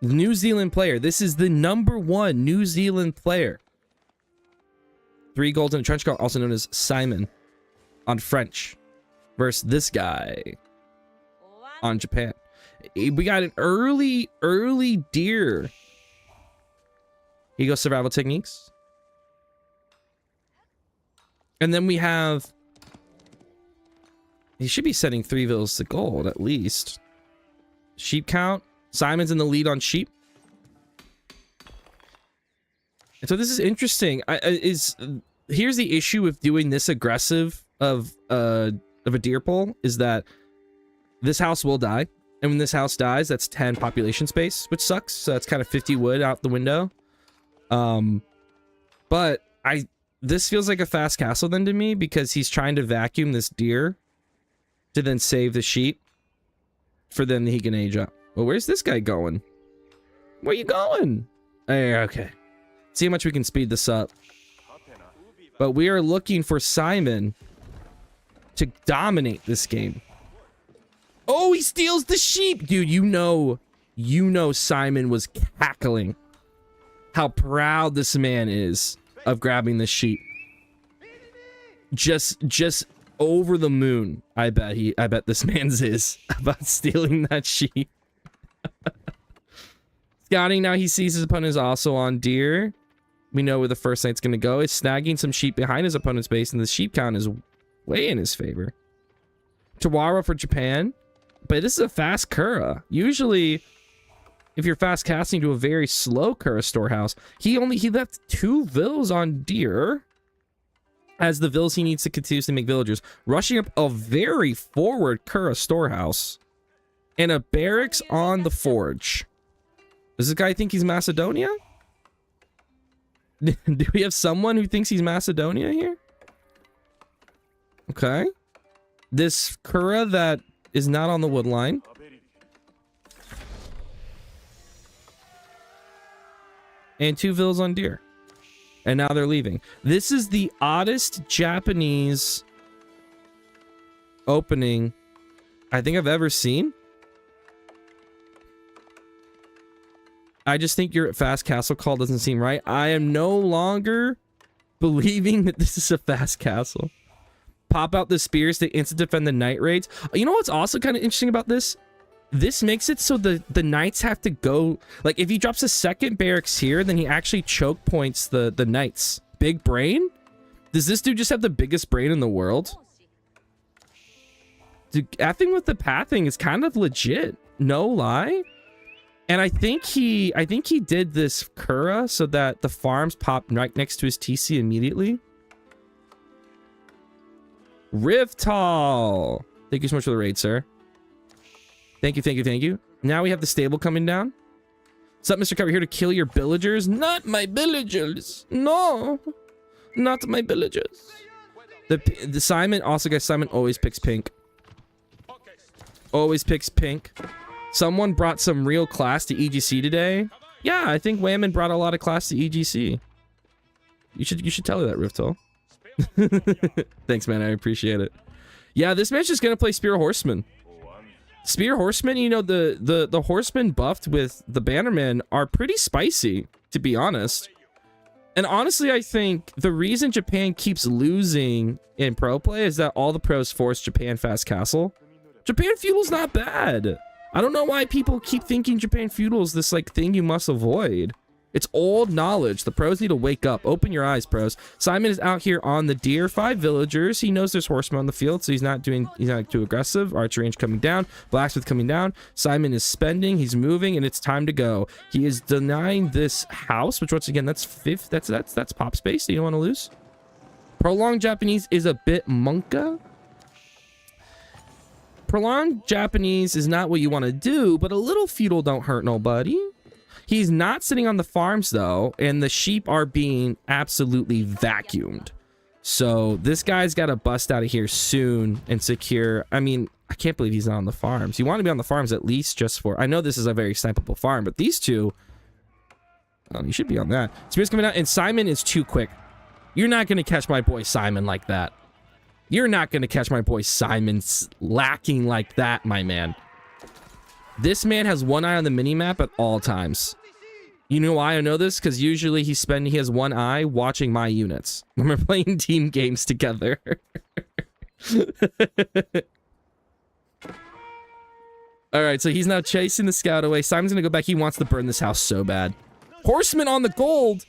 New Zealand player. This is the #1 New Zealand player. 3 golds in a trench coat, also known as Simon, on French, versus this guy on Japan. We got an early deer. He goes survival techniques. And then we have... He should be setting 3 vills to gold, at least. Sheep count. Simon's in the lead on sheep. And so this is interesting. Here's the issue with doing this aggressive of a deer pool, is that this house will die. And when this house dies, that's 10 population space, which sucks. So that's kind of 50 wood out the window. But this feels like a fast castle then to me, because he's trying to vacuum this deer to then save the sheep for then he can age up. Well, where's this guy going? Where you going? Hey, okay. See how much we can speed this up. But we are looking for Simon to dominate this game. Oh, he steals the sheep. Dude, you know Simon was cackling how proud this man is of grabbing the sheep. Just over the moon, I bet this man's is about stealing that sheep. Scouting, now he sees his opponent is also on deer. We know where the first knight's gonna go. It's snagging some sheep behind his opponent's base, and the sheep count is way in his favor. Tawara for Japan. But this is a fast Kura. Usually, if you're fast casting to a very slow Kura storehouse, he left 2 vills on deer as the vills he needs to continuously make villagers, rushing up a very forward Kura storehouse and a barracks on the forge. Does this guy think he's Macedonia? Do we have someone who thinks he's Macedonia here? Okay. This Kura that is not on the wood line. And 2 vills on deer. And now they're leaving. This is the oddest Japanese opening I think I've ever seen. I just think your fast castle call doesn't seem right. I am no longer believing that this is a fast castle. Pop out the spears to instant defend the knight raids. You know what's also kind of interesting about this? This makes it so the knights have to go... Like, if he drops a second barracks here, then he actually choke points the knights. Big brain? Does this dude just have the biggest brain in the world? dude, effing with the pathing is kind of legit. No lie. And I think he did this Kura so that the farms pop right next to his TC immediately. Rivtal, thank you so much for the raid, sir. Thank you, thank you, thank you. Now we have the stable coming down. What's up, Mr. Cover? Here to kill your villagers? Not my villagers. No, not my villagers. The Simon also, guys. Simon always picks pink. Always picks pink. Someone brought some real class to EGC today. Yeah, I think Whammon brought a lot of class to EGC. You should tell her that, Riftal. Thanks, man. I appreciate it. Yeah, this man's just gonna play Spear Horseman. Spear Horseman, you know, the horsemen buffed with the Bannerman are pretty spicy, to be honest. And honestly, I think the reason Japan keeps losing in pro play is that all the pros force Japan Fast Castle. Japan Feudal's not bad. I don't know why people keep thinking Japan Feudal is this like thing you must avoid. It's old knowledge. The pros need to wake up. Open your eyes, pros. Simon is out here on the deer. 5 villagers. He knows there's horsemen on the field, so he's not too aggressive. Archer range coming down. Blacksmith coming down. Simon is spending. He's moving, and it's time to go. He is denying this house, which once again, that's fifth. That's pop space that you don't want to lose. Prolonged Japanese is a bit monka. Prolonged Japanese is not what you want to do, but a little feudal don't hurt nobody. He's not sitting on the farms, though, and the sheep are being absolutely vacuumed. So this guy's got to bust out of here soon and secure. I mean, I can't believe he's not on the farms. You want to be on the farms at least just for... I know this is a very snipeable farm, but these two... Oh, you should be on that. Spear's coming out, and Simon is too quick. You're not going to catch my boy Simon like that. You're not going to catch my boy Simon lacking like that, my man. This man has one eye on the minimap at all times. You know why I know this? Because usually he has one eye watching my units when we're playing team games together. Alright, so he's now chasing the scout away. Simon's going to go back. He wants to burn this house so bad. Horseman on the gold!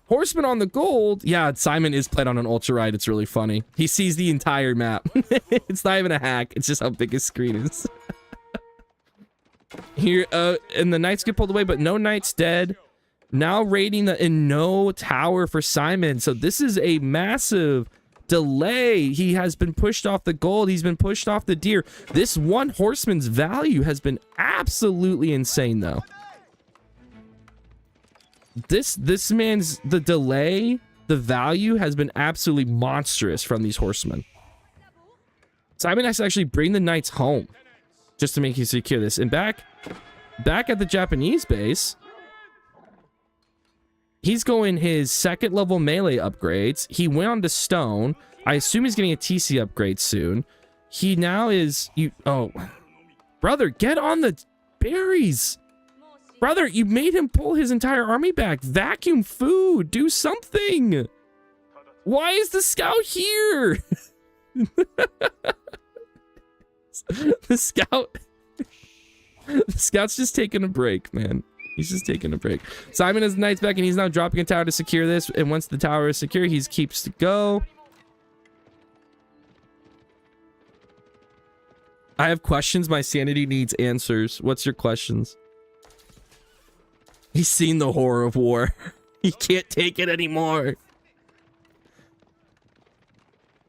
Horseman on the gold. Yeah, Simon is played on an ultra ride. It's really funny. He sees the entire map. It's not even a hack. It's just how big his screen is. Here, and the knights get pulled away, but no knights dead. Now raiding and no tower for Simon. So this is a massive delay. He has been pushed off the gold. He's been pushed off the deer. This one horseman's value has been absolutely insane, though. This man's, the delay, the value has been absolutely monstrous from these horsemen. Simon has to actually bring the knights home just to make you secure this. And back at the Japanese base, he's going his 2nd level melee upgrades. He went on to stone. I assume he's getting a TC upgrade soon. He now is... Oh, brother, get on the berries. Brother, you made him pull his entire army back. Vacuum food. Do something. Why is the scout here? The scout's just taking a break, man. He's just taking a break. Simon has the knights back, and he's now dropping a tower to secure this. And once the tower is secure, he keeps to go. I have questions. My sanity needs answers. What's your questions? He's seen the horror of war. He can't take it anymore.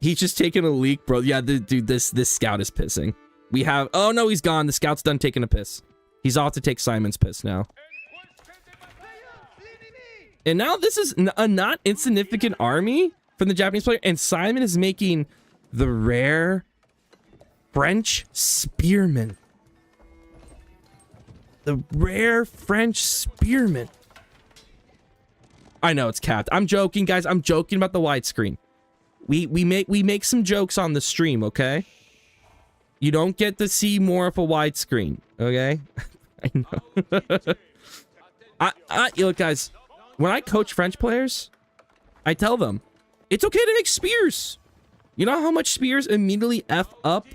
He's just taking a leak, bro. Yeah, dude, this scout is pissing. We have... Oh, no, he's gone. The scout's done taking a piss. He's off to take Simon's piss now. And now this is a not insignificant army from the Japanese player. And Simon is making the rare French spearman. The rare French spearman. I know it's capped. I'm joking, guys. I'm joking about the widescreen. We make some jokes on the stream, okay? You don't get to see more of a widescreen, okay? I know. Look, guys. When I coach French players, I tell them it's okay to make spears. You know how much spears immediately F up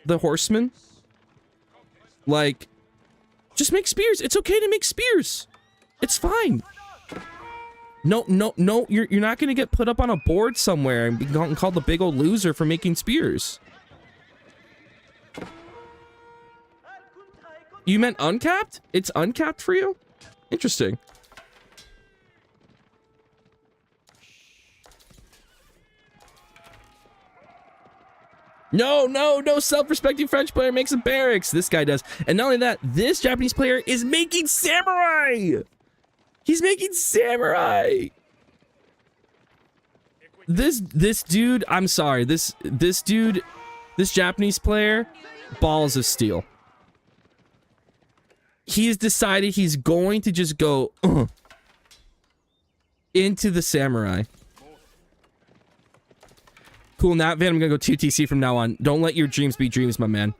the horsemen? Like, just make spears. It's okay to make spears. It's fine. No, you're not gonna get put up on a board somewhere and be called the big old loser for making spears. You meant uncapped? It's uncapped for you? Interesting. No, no, no self-respecting French player makes a barracks. This guy does. And not only that, this Japanese player is making samurai. He's making samurai. This dude, I'm sorry. This dude, this Japanese player, balls of steel. He's decided he's going to just go into the samurai. Cool, Nat Van, I'm gonna go 2TC from now on. Don't let your dreams be dreams, my man.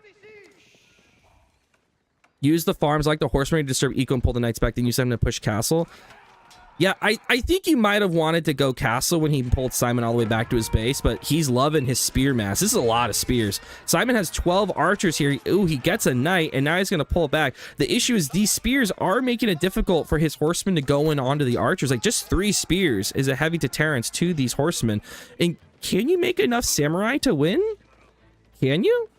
Use the farms like the horseman to disturb Eco and pull the knights back, then use them to push castle. Yeah, I think he might have wanted to go castle when he pulled Simon all the way back to his base, but he's loving his spear mass. This is a lot of spears. Simon has 12 archers here. Ooh, he gets a knight, and now he's going to pull it back. The issue is these spears are making it difficult for his horsemen to go in onto the archers. Like, just 3 spears is a heavy deterrence to these horsemen. And can you make enough samurai to win? Can you?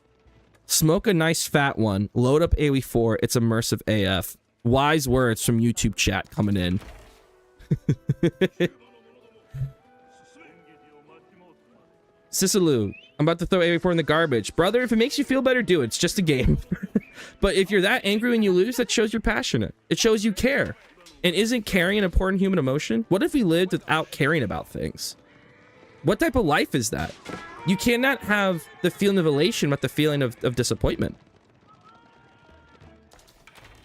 Smoke a nice fat one. Load up AoE 4. It's immersive AF. Wise words from YouTube chat coming in. Sisaloo, I'm about to throw AoE 4 in the garbage. Brother, if it makes you feel better, do it. It's just a game. But if you're that angry when you lose, that shows you're passionate. It shows you care. And isn't caring an important human emotion? What if we lived without caring about things? What type of life is that? You cannot have the feeling of elation but the feeling of disappointment.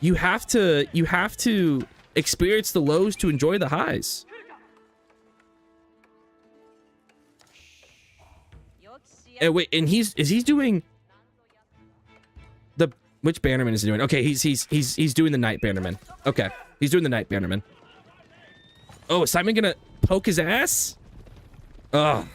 You have to experience the lows to enjoy the highs. And wait, and is he doing the which bannerman is he doing? Okay, he's doing the knight bannerman. Okay, he's doing the knight bannerman. Oh, is Simon gonna poke his ass? Ugh.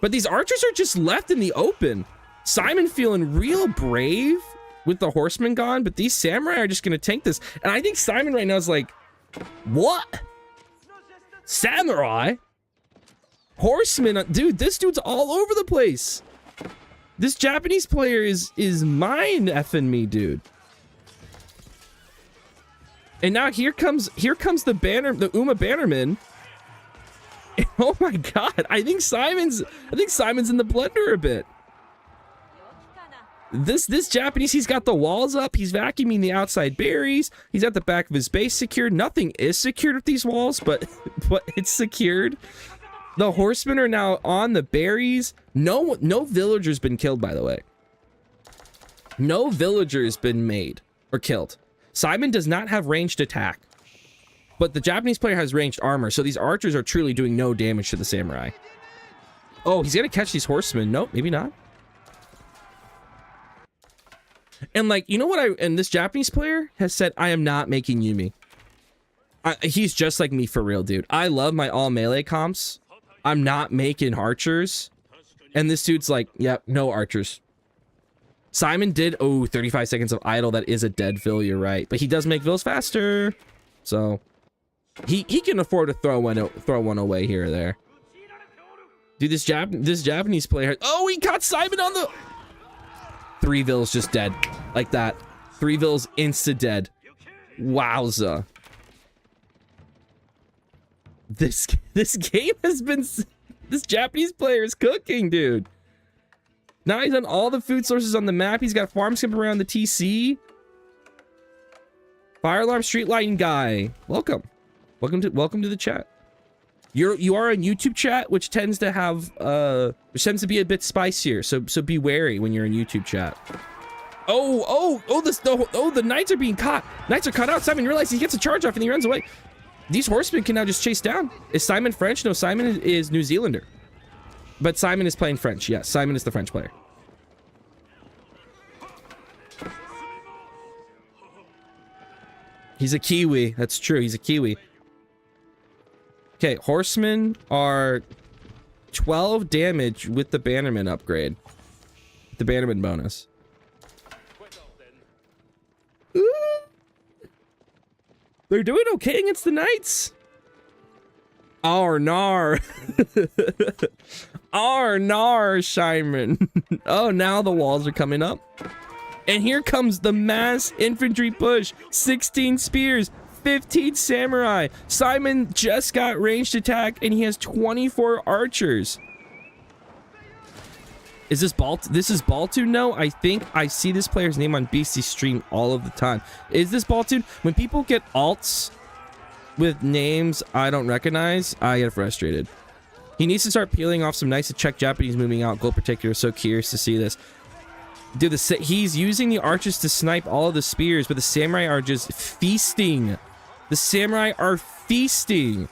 But these archers are just left in the open. Simon feeling real brave with the horsemen gone, but these samurai are just gonna tank this. And I think Simon right now is like, what? Samurai? Horsemen? Dude, this dude's all over the place. This Japanese player is mind effing me, dude. And now here comes the Uma Bannerman. Oh my god, I think Simon's in the blender a bit. This Japanese, he's got the walls up, he's vacuuming the outside berries, he's at the back of his base secured. Nothing is secured with these walls, but it's secured. The horsemen are now on the berries. No villager's been killed, by the way. No villager's been made or killed. Simon does not have ranged attack. But the Japanese player has ranged armor, so these archers are truly doing no damage to the samurai. Oh, he's gonna catch these horsemen. Nope, maybe not. And like, you know what and this Japanese player has said, I am not making Yumi. He's just like me for real, dude. I love my all melee comps. I'm not making archers. And this dude's like, yep, no archers. Simon did, 35 seconds of idle. That is a dead vill, you're right. But he does make vills faster. So he can afford to throw one away here or there. Dude, this Japanese player, he caught Simon on the 3 vills just dead like that. 3 vills insta dead. Wowza. This game has been, this Japanese player is cooking, dude. Now he's on all the food sources on the map. He's got farm skip around the TC. Fire alarm street lighting guy. Welcome to the chat. You are in YouTube chat, which tends to have which tends to be a bit spicier. So be wary when you're in YouTube chat. The knights are being caught. Knights are caught out. Simon realizes he gets a charge off and he runs away. These horsemen can now just chase down. Is Simon French? No, Simon is New Zealander. But Simon is playing French. Yes, Simon is the French player. He's a Kiwi. That's true. He's a Kiwi. Okay, horsemen are 12 damage with the Bannerman upgrade. The Bannerman bonus. Ooh. They're doing okay against the knights. Arnar. Arnar, Simon. Oh, now the walls are coming up. And here comes the mass infantry push. 16 spears, 15 samurai. Simon just got ranged attack and he has 24 archers. Is this This is Baltoon? No, I think I see this player's name on Beastie's stream all of the time. Is this Baltoon? When people get alts with names I don't recognize, I get frustrated. He needs to start peeling off some nice Czech Japanese moving out. Gold particular, so curious to see this. Dude, he's using the archers to snipe all of the spears, but the samurai are just feasting. The samurai are feasting.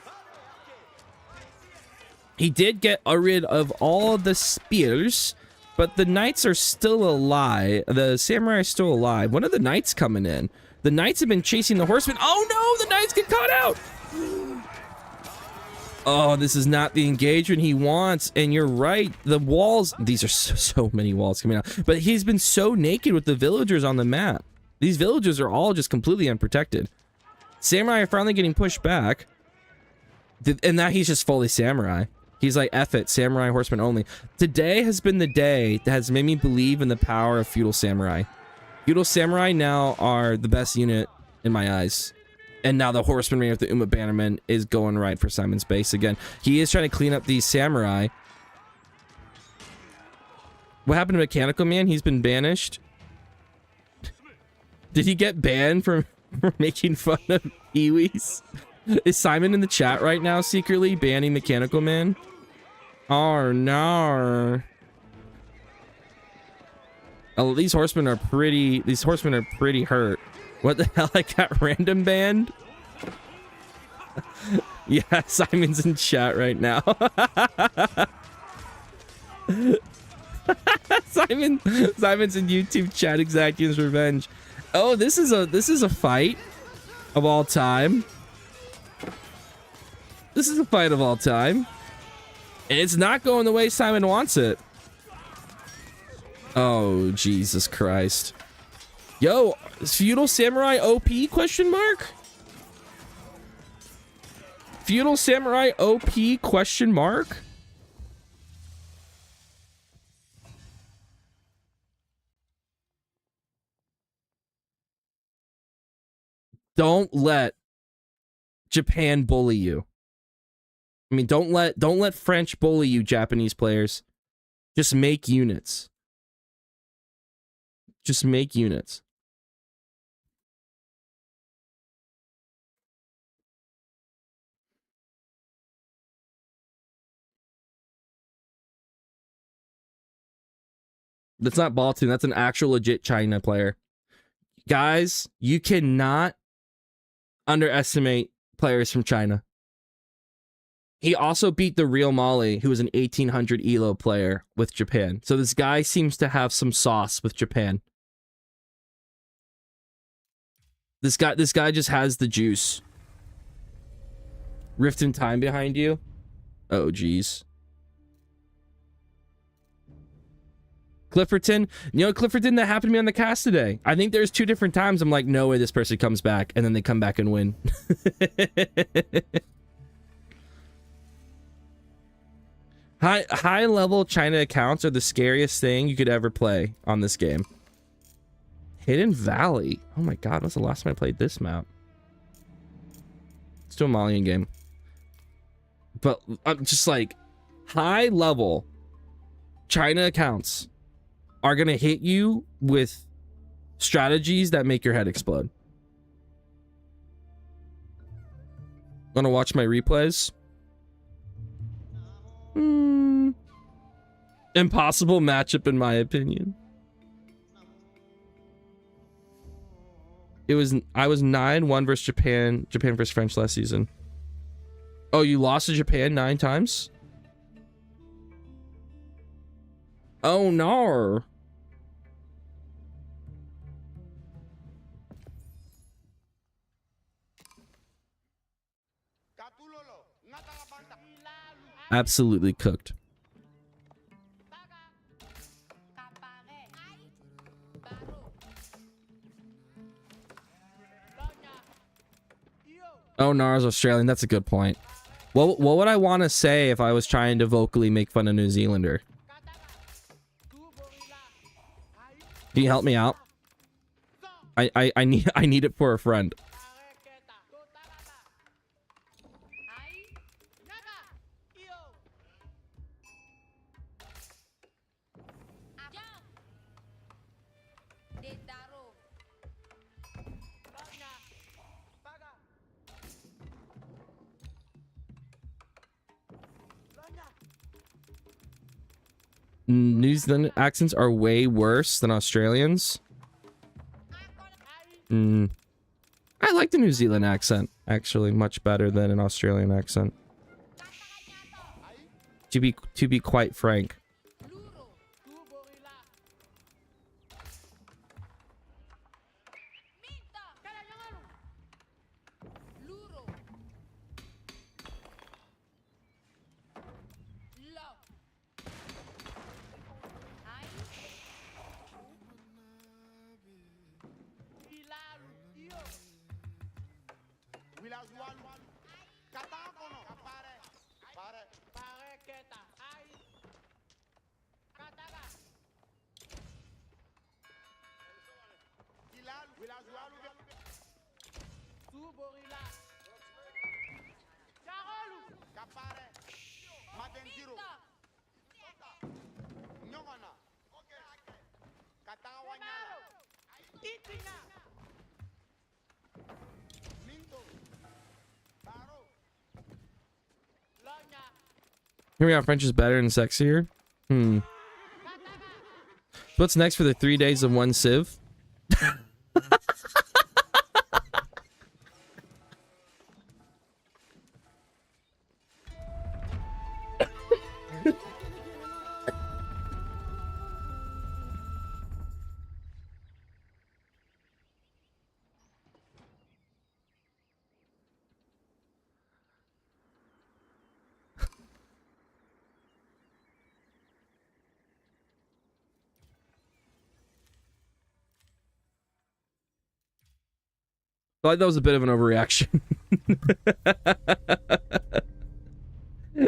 He did get rid of all the spears, but the knights are still alive. The samurai are still alive. When are the knights coming in? The knights have been chasing the horsemen. Oh no, the knights get caught out. Oh, this is not the engagement he wants. And you're right. The walls, these are so many walls coming out. But he's been so naked with the villagers on the map. These villagers are all just completely unprotected. Samurai are finally getting pushed back. And now he's just fully samurai. He's like, F it, samurai horsemen only. Today has been the day that has made me believe in the power of feudal samurai. Feudal samurai now are the best unit in my eyes. And now the horseman with the Uma Bannerman is going right for Simon's base again. He is trying to clean up these samurai. What happened to Mechanical Man? He's been banished. Did he get banned from making fun of Iwis? Is Simon in the chat right now secretly banning Mechanical Man? Oh no. Oh, these horsemen are pretty hurt. What the hell? I got random banned? Yeah, Simon's in chat right now. Simon's in YouTube chat exacting his revenge. Oh, this is a fight of all time. This is a fight of all time. And it's not going the way Simon wants it. Oh, Jesus Christ. Yo, is Feudal Samurai OP question mark? Feudal Samurai OP question mark? Don't let Japan bully you. I mean, don't let French bully you, Japanese players. Just make units. Just make units. That's not Baltoon. That's an actual legit China player. Guys, you cannot underestimate players from China. He also beat the real Molly, who was an 1800 ELO player with Japan. So this guy seems to have some sauce with Japan. This guy just has the juice. Rift in Time behind you. Oh, geez. Clifferton. You know, Clifferton, that happened to me on the cast today. I think there's 2 different times I'm like, no way this person comes back. And then they come back and win. High level China accounts are the scariest thing you could ever play on this game. Hidden Valley. Oh my god, when's the last time I played this map? It's still a Malian game. But I'm just like, high level China accounts are gonna hit you with strategies that make your head explode. Wanna watch my replays? Impossible matchup in my opinion. I was 9-1 versus Japan versus French last season. Oh, you lost to Japan 9 times? Oh no. Absolutely cooked. Oh, Nara's Australian. That's a good point. What would I want to say if I was trying to vocally make fun of New Zealander? Can you help me out? I need it for a friend. Ai, Ajam. Dedaro. New Zealand accents are way worse than Australians. I like the New Zealand accent, actually, much better than an Australian accent. To be quite frank. Luro. Minta. Luro. Lo. Ai. Here we are, French is better and sexier. What's next for the 3 days of one Civ? I thought that was a bit of an overreaction. Yeah,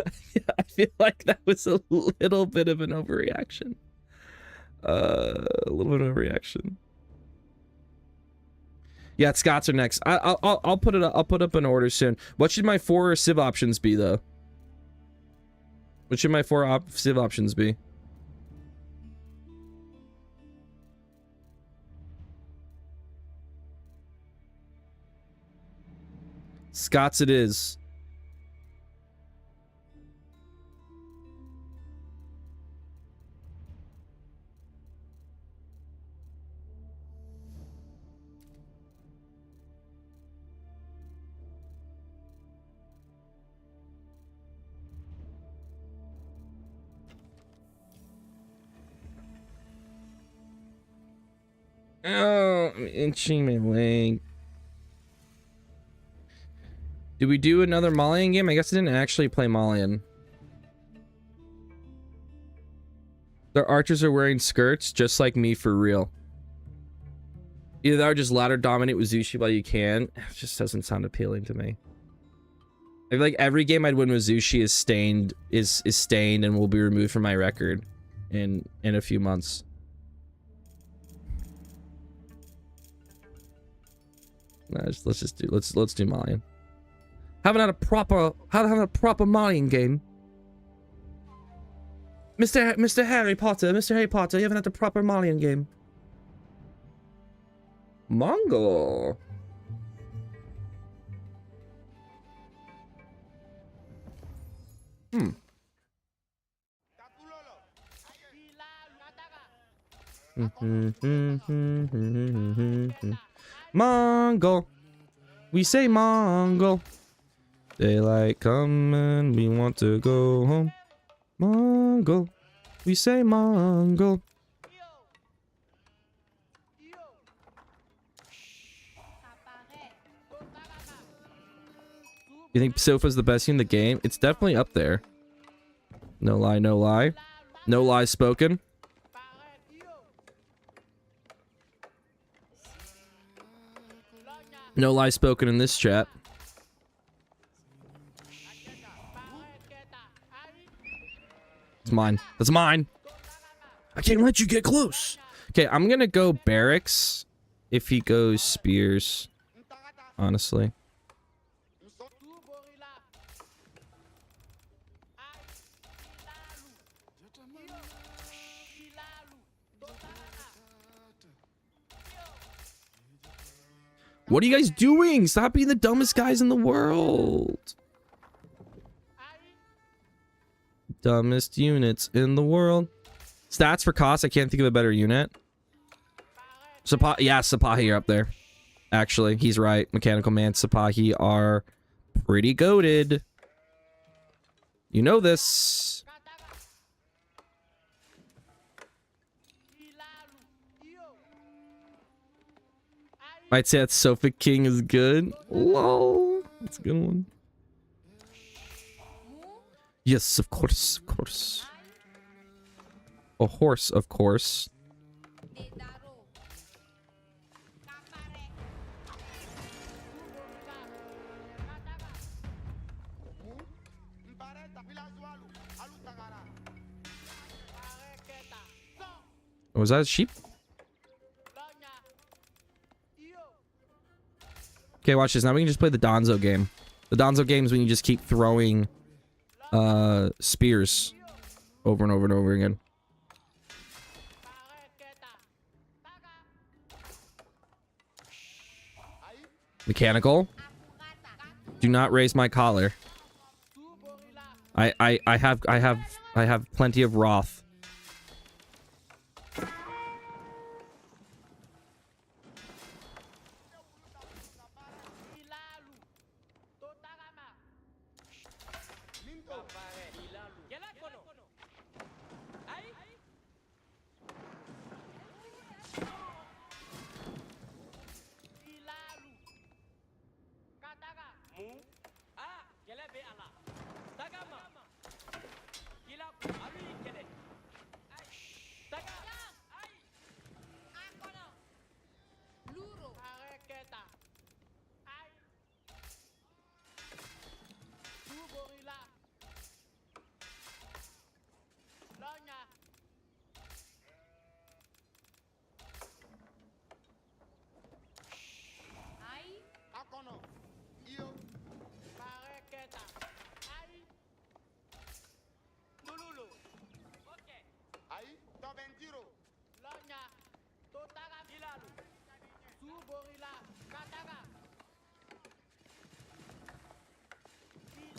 I feel like that was a little bit of an overreaction. A little bit of overreaction. Yeah, Scots are next. I'll put it up. I'll put up an order soon. What should my 4 Civ options be though? What should my 4 Civ options be? Scots it is. Oh, I'm itching my leg. Did we do another Malian game? I guess I didn't actually play Malian. Their archers are wearing skirts, just like me for real. Either that or just ladder dominate with Zushi while you can. It just doesn't sound appealing to me. I feel like every game I'd win with Zushi is stained and will be removed from my record in a few months. Nah, let's do Malian. Haven't had a proper Malian game. Mr. Harry Potter, you haven't had a proper Malian game. Mongol. Mongol. We say Mongol. Daylight coming, we want to go home. Mongol. We say Mongol. You think Sofa's the best in the game? It's definitely up there. No lie, no lie. No lie spoken. No lie spoken in this chat. It's mine. That's mine. I can't let you get close. Okay, I'm gonna go barracks if he goes spears, honestly. What are you guys doing? Stop being the dumbest guys in the world. Dumbest units in the world. Stats for cost. I can't think of a better unit. Yeah, Sipahi are up there. Actually, he's right. Mechanical Man, Sipahi are pretty goated. You know this. I'd say that Sofa King is good. Lol. That's a good one. Yes, of course, of course. A horse, of course. Was that a sheep? Okay, watch this. Now we can just play the Donzo game. The Donzo game is when you just keep throwing spears over and over and over again. Mechanical. Do not raise my collar. I have plenty of Wrath.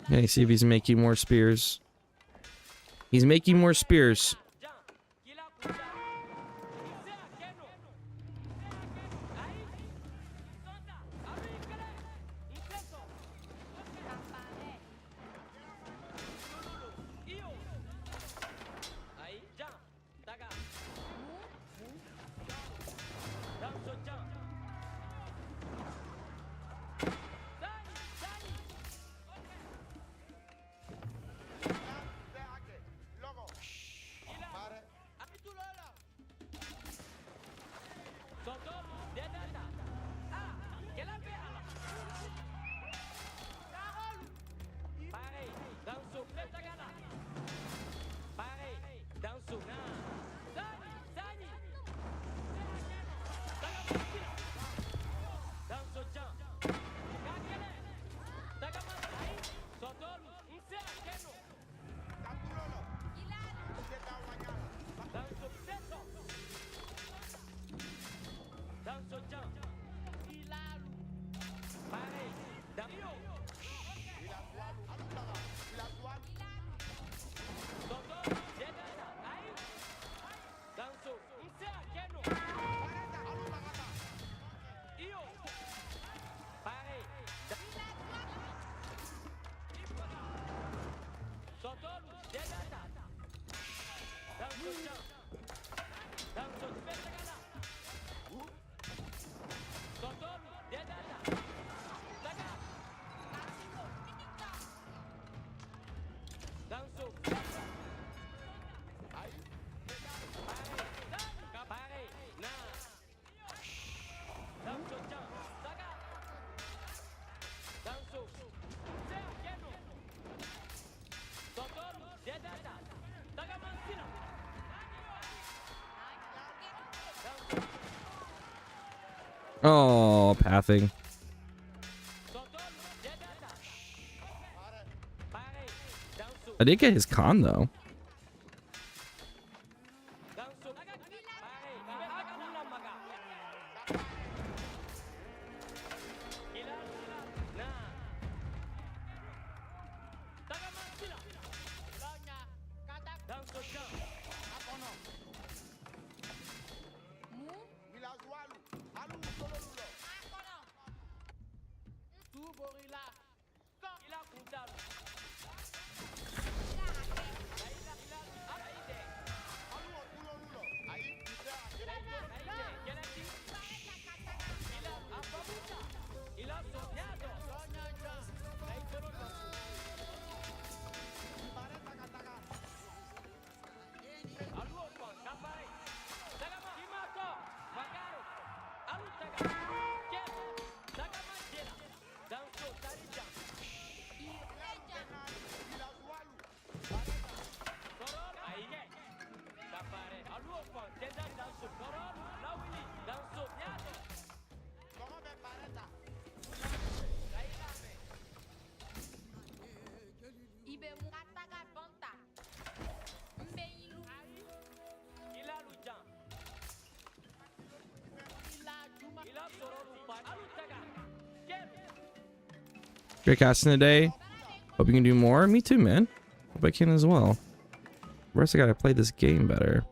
Okay, see if he's making more spears. He's making more spears. Oh, pathing. I did get his con though. Great casting today. Hope you can do more. Me too, man. Hope I can as well. First, I gotta play this game better.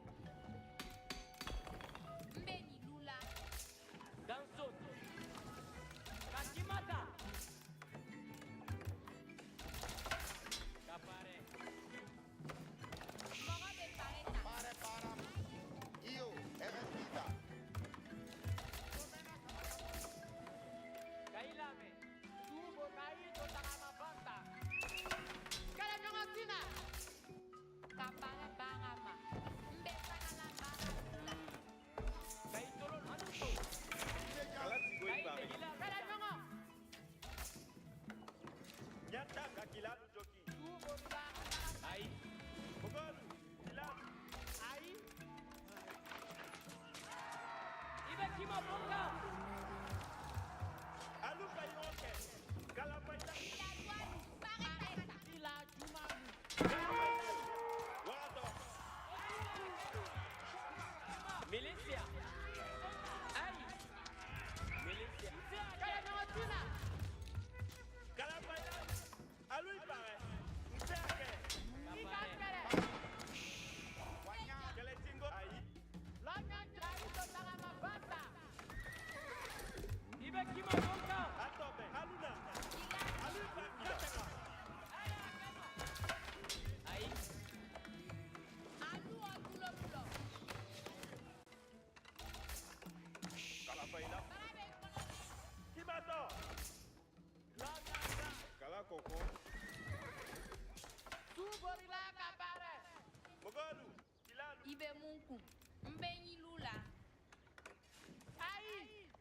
Ibe munku, mbenyi lula. Ai!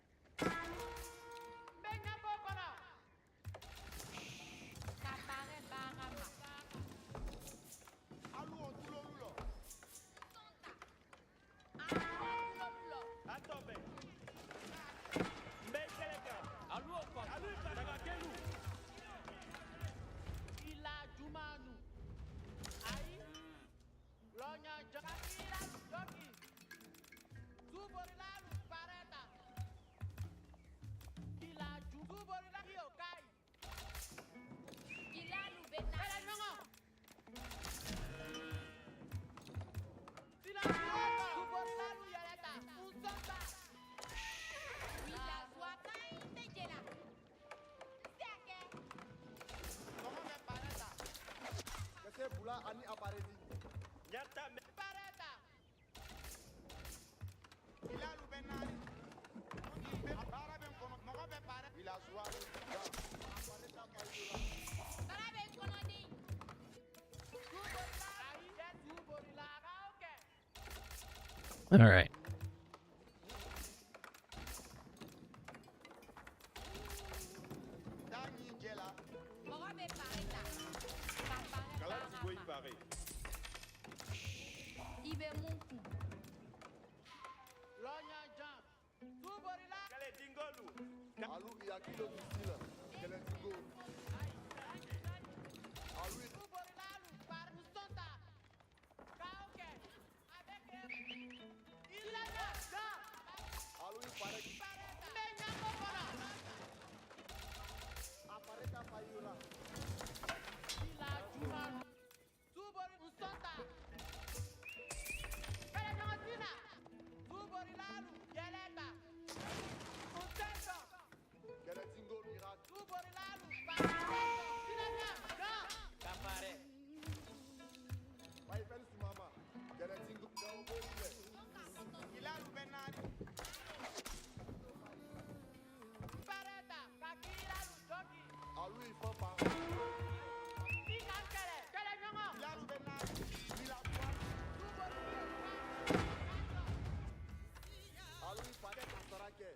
Mbenya bokona. Kapare barama. Alu otulo. Sonta. Alu otulo. Atobe. Mbekeleka. Alu okwa. Alu tagakelu. Ila jumanu. Ai! Lonya jakira doki. Zuborilalu pareta. Ila juborilalu yokai. Ilalu bena. Era nyongo. Ila juborilalu yareta. Usota. Ila suaka indejela. Seke. Como me pareta. Que se bula ani apareci. Nyata me pareta. Ilalu benari. Para ben kono mogo be pare. Ila sualu. Apareta kaila. Para ben kono ni. Tuborila. Ai de tuborila. Okay. All right. Dani jela. Mogo be pareta. Kapare Kalati goi barama. pare. Ibe munku. Lonya jam. Tuborila. Kale dingol. Alou y a qui le missile? Quel est Tingo? Alou Alou il paraît que apparaît ta payola. Quel est Tingo miracle? Vai faire ce maman. Quel est Tingo? Alou il faut pas. Alou il paraît qu'à Sarake.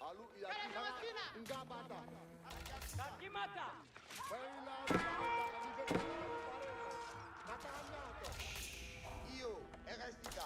Alou y a qui? Ngabata. Io, RSDK.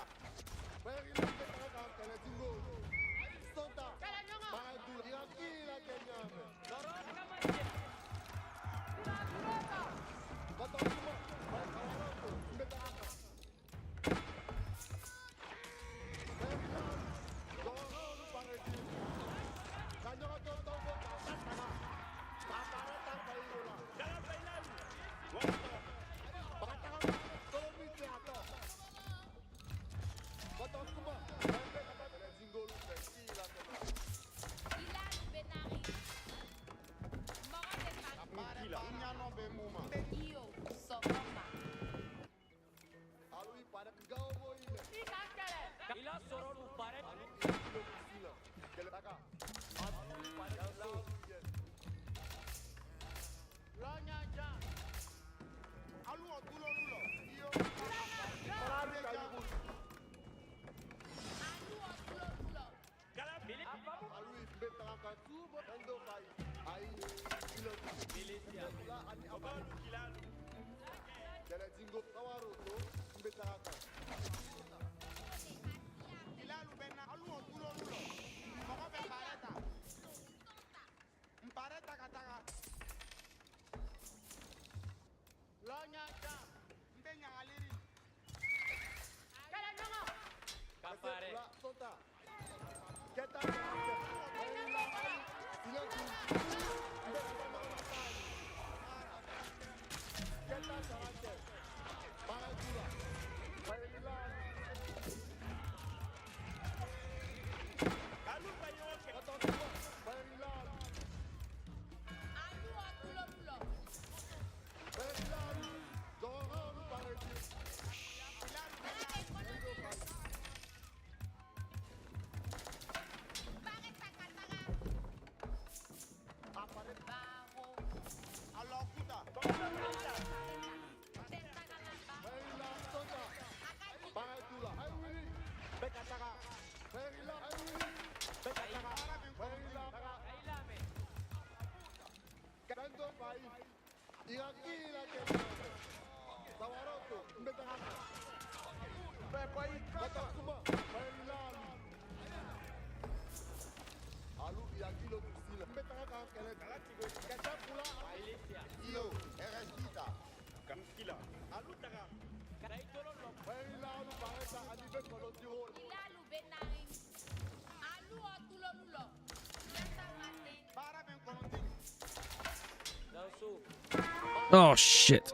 Oh shit.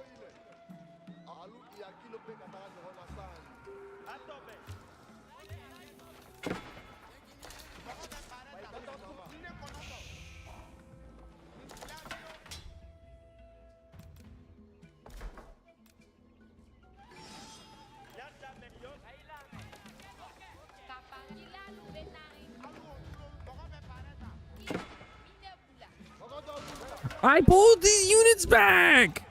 I pulled these units back!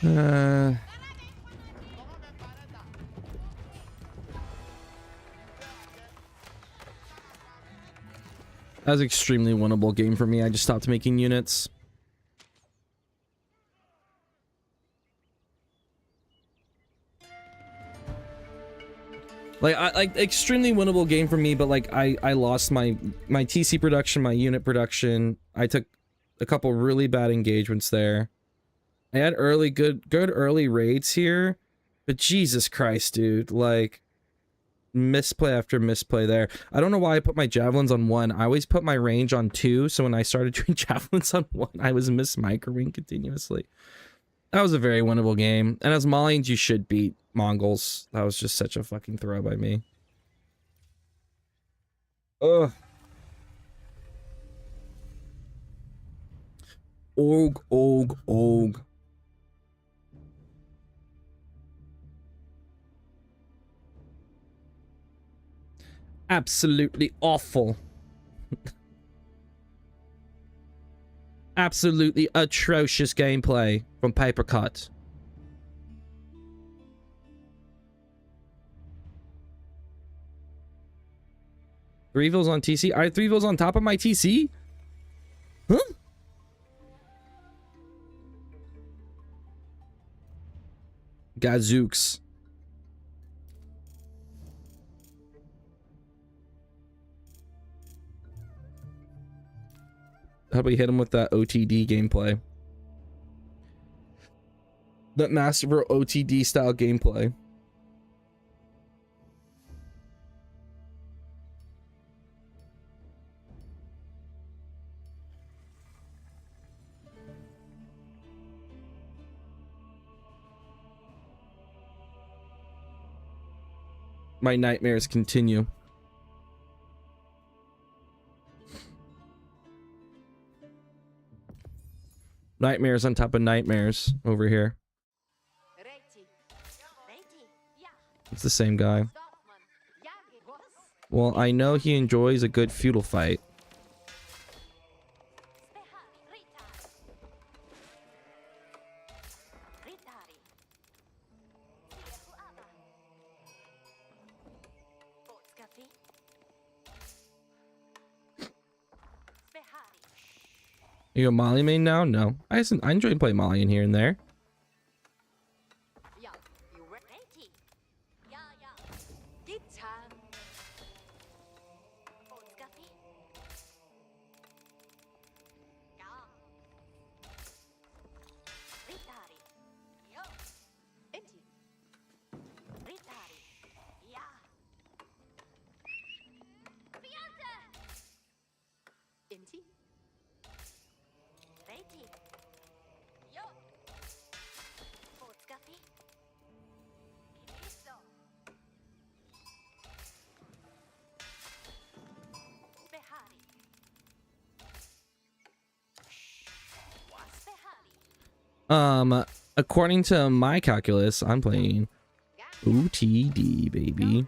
Uh, that was an extremely winnable game for me. I just stopped making units. Like extremely winnable game for me, but like I lost my TC production, my unit production. I took a couple really bad engagements there. I had good early raids here, but Jesus Christ, dude, like misplay after misplay there. I don't know why I put my javelins on 1. I always put my range on 2, so when I started doing javelins on 1, I was miss-microwing continuously. That was a very winnable game. And as Malians, you should beat Mongols. That was just such a fucking throw by me. Ugh. Og. Absolutely awful. Absolutely atrocious gameplay from Papercut. Three vills on TC? I had 3 vills on top of my TC? Huh? Gadzooks. How about we hit him with that OTD gameplay? That Masterver OTD style gameplay. My nightmares continue. Nightmares on top of nightmares over here. It's the same guy. Well, I know he enjoys a good feudal fight. You go Mali main now? No. I enjoy playing Mali in here and there. According to my calculus, I'm playing OTD, baby.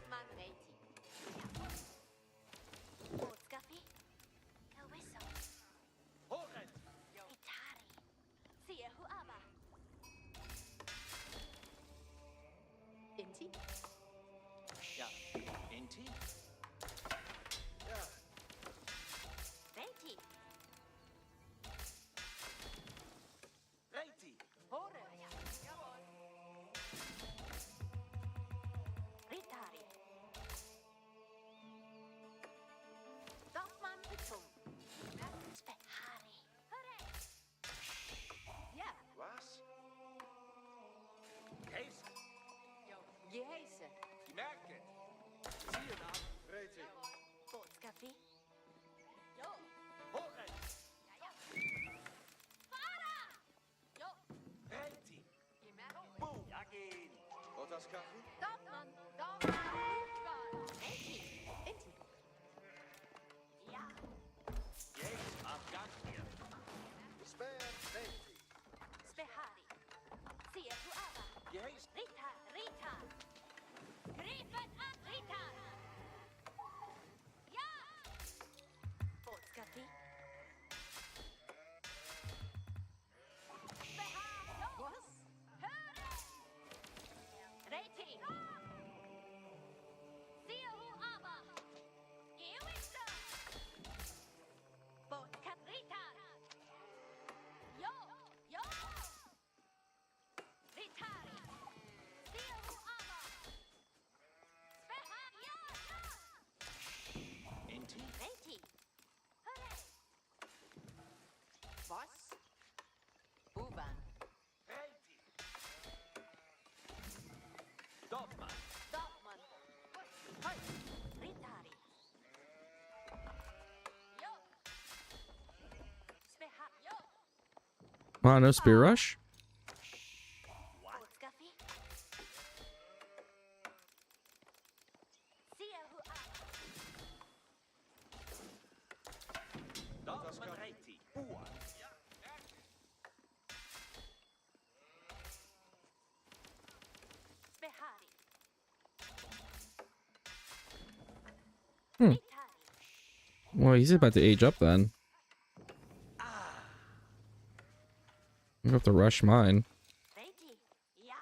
Dorfman. Hoi. Ritari. Yo. Speha. Yo. Wow, no spear rush? Botskaffi. Siehu a. Dorfman reiti. Ua. Spehari. Hmm. Ritari. Well, he's about to age up then. I'm gonna have to rush mine. Reiti. Ja.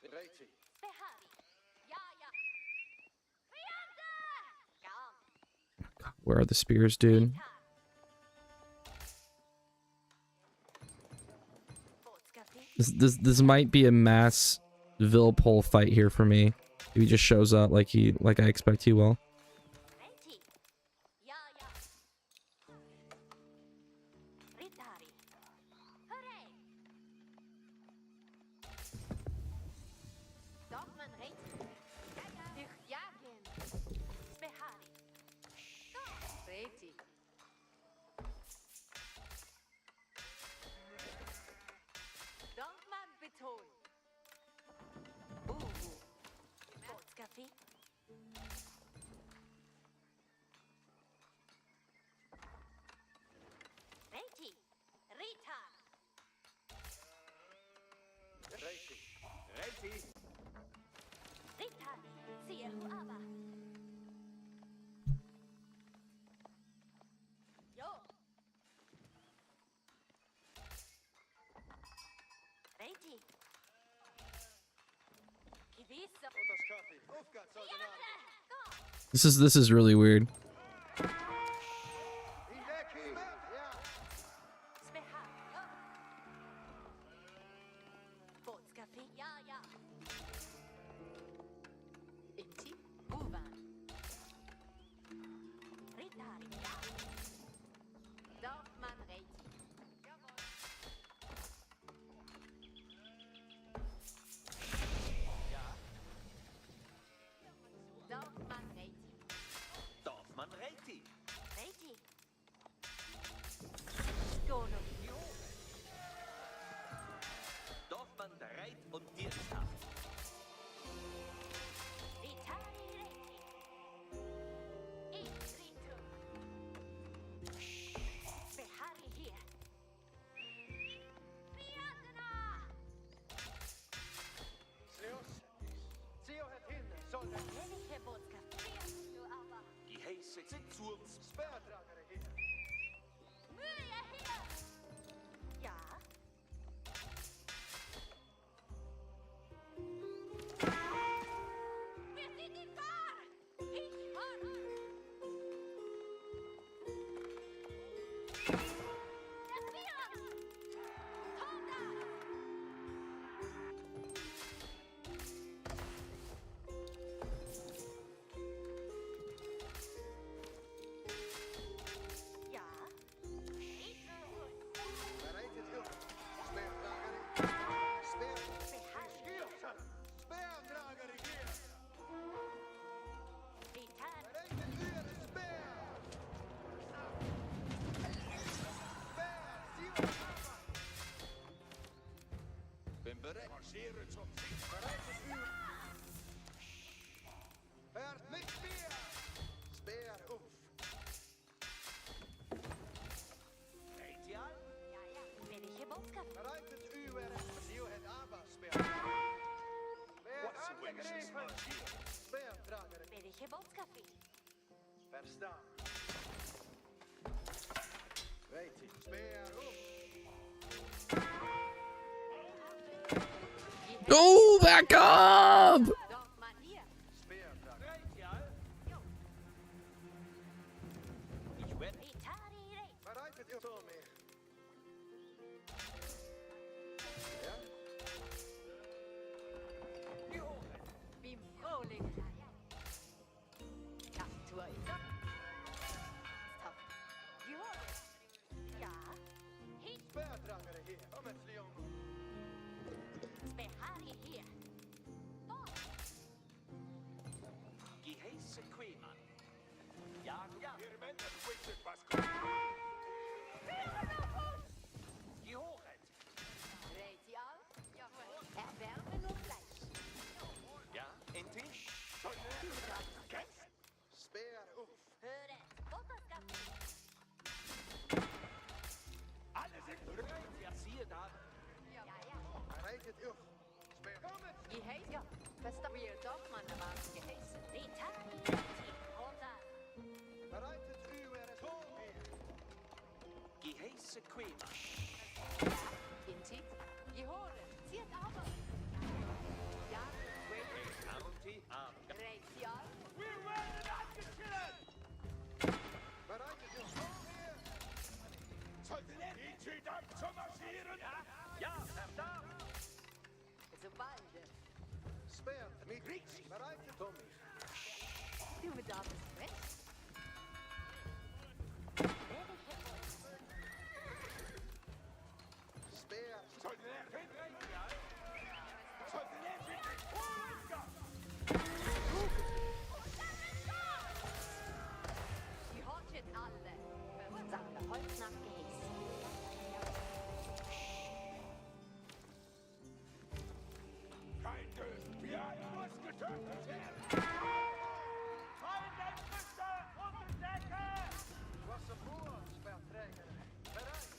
Reiti. Spehari. Ja, ja. Fiante. Gam. God, where are the spears, dude? Ritar. Botskaffi. This might be a mass Vilpol fight here for me. If he just shows up like I expect he will. Reiti. Ja, ja. Ritari. Hooray. Dorfman Reiti. Dich jagen. Spehari. Reiti. Dorfman Beton. Botskaffi. Reiti. Ritar. Reiti. Reiti. Ritar. Siehu ava. Yo. Reiti. Kivisa. Otaskaffi. Ufgat soldanari. This is really weird. Indeki. Ja. Speha. Yo. Botskaffi. Ja, ja. Inti. Uvan. Ritari. Ja. Dorfman Reiti. Dorfman Reiti. Dorfman reiti. Reiti. Skono. Dorfman bereit und diensthaft. Ritari Reiti. Itrito. Behari hier. Fiatna. Seos. Seo het hin. Soldan. Welche Botschaft bringst du aber? Die Heise sind zu uns. Spärdragare hier. Mühe hier. Ja. Wir sind in Fahr. Ich höre. Das Virus. Tonga. Ja. Ich höre. Bereit het heel. Spärdragare. Spär. Skilsan. Spärdragare hier. Ritar. Bereit het uur. Spär. Spär. Seo ava. Ben bereit. Marcheren zum Sieg. Bereit het uur. Hört mit Speer. Speer auf. Reiti al. Ja, ja. Welche Botschaft? Bereit het uur. Seo het ava. Speer. Speer angegriffen. Speerdragare. Welche Botschaft? Verstaan. Reiti. Speer op. Oh, back up! Dorfman hier. Speerdragare. Reiti al. Ich werde Ritari Reiti. Bereit het uur. Tommy. Ja? Bim Frohling. Ja, Tour ist up. Stop. George. Ja. Hit. Speerdragare hier. Om het Leon. Spehari hier. Geheißen. Bester wir doch man war geheißen. Bereitet eure Tore. Geheiße Quema. Inti. Gehoren. Zieht aber. Ja, County am. Reitjahr. Wir werden abgekillt! Bereitet euch Tore. Soldaten, geht ab zu marschieren! Ja, verdammt! Sobald. Sperrt mit Rix. Bereitet Tommy. Du bedarfst recht. Sperrt. Soldaten! Soldaten! Die Hortet alle. Sammler Holz nach geheißen. Feinde, wir muss getötet werden! Feinde, Füße und Decke! Wasser vor, Sperrträger. Bereit!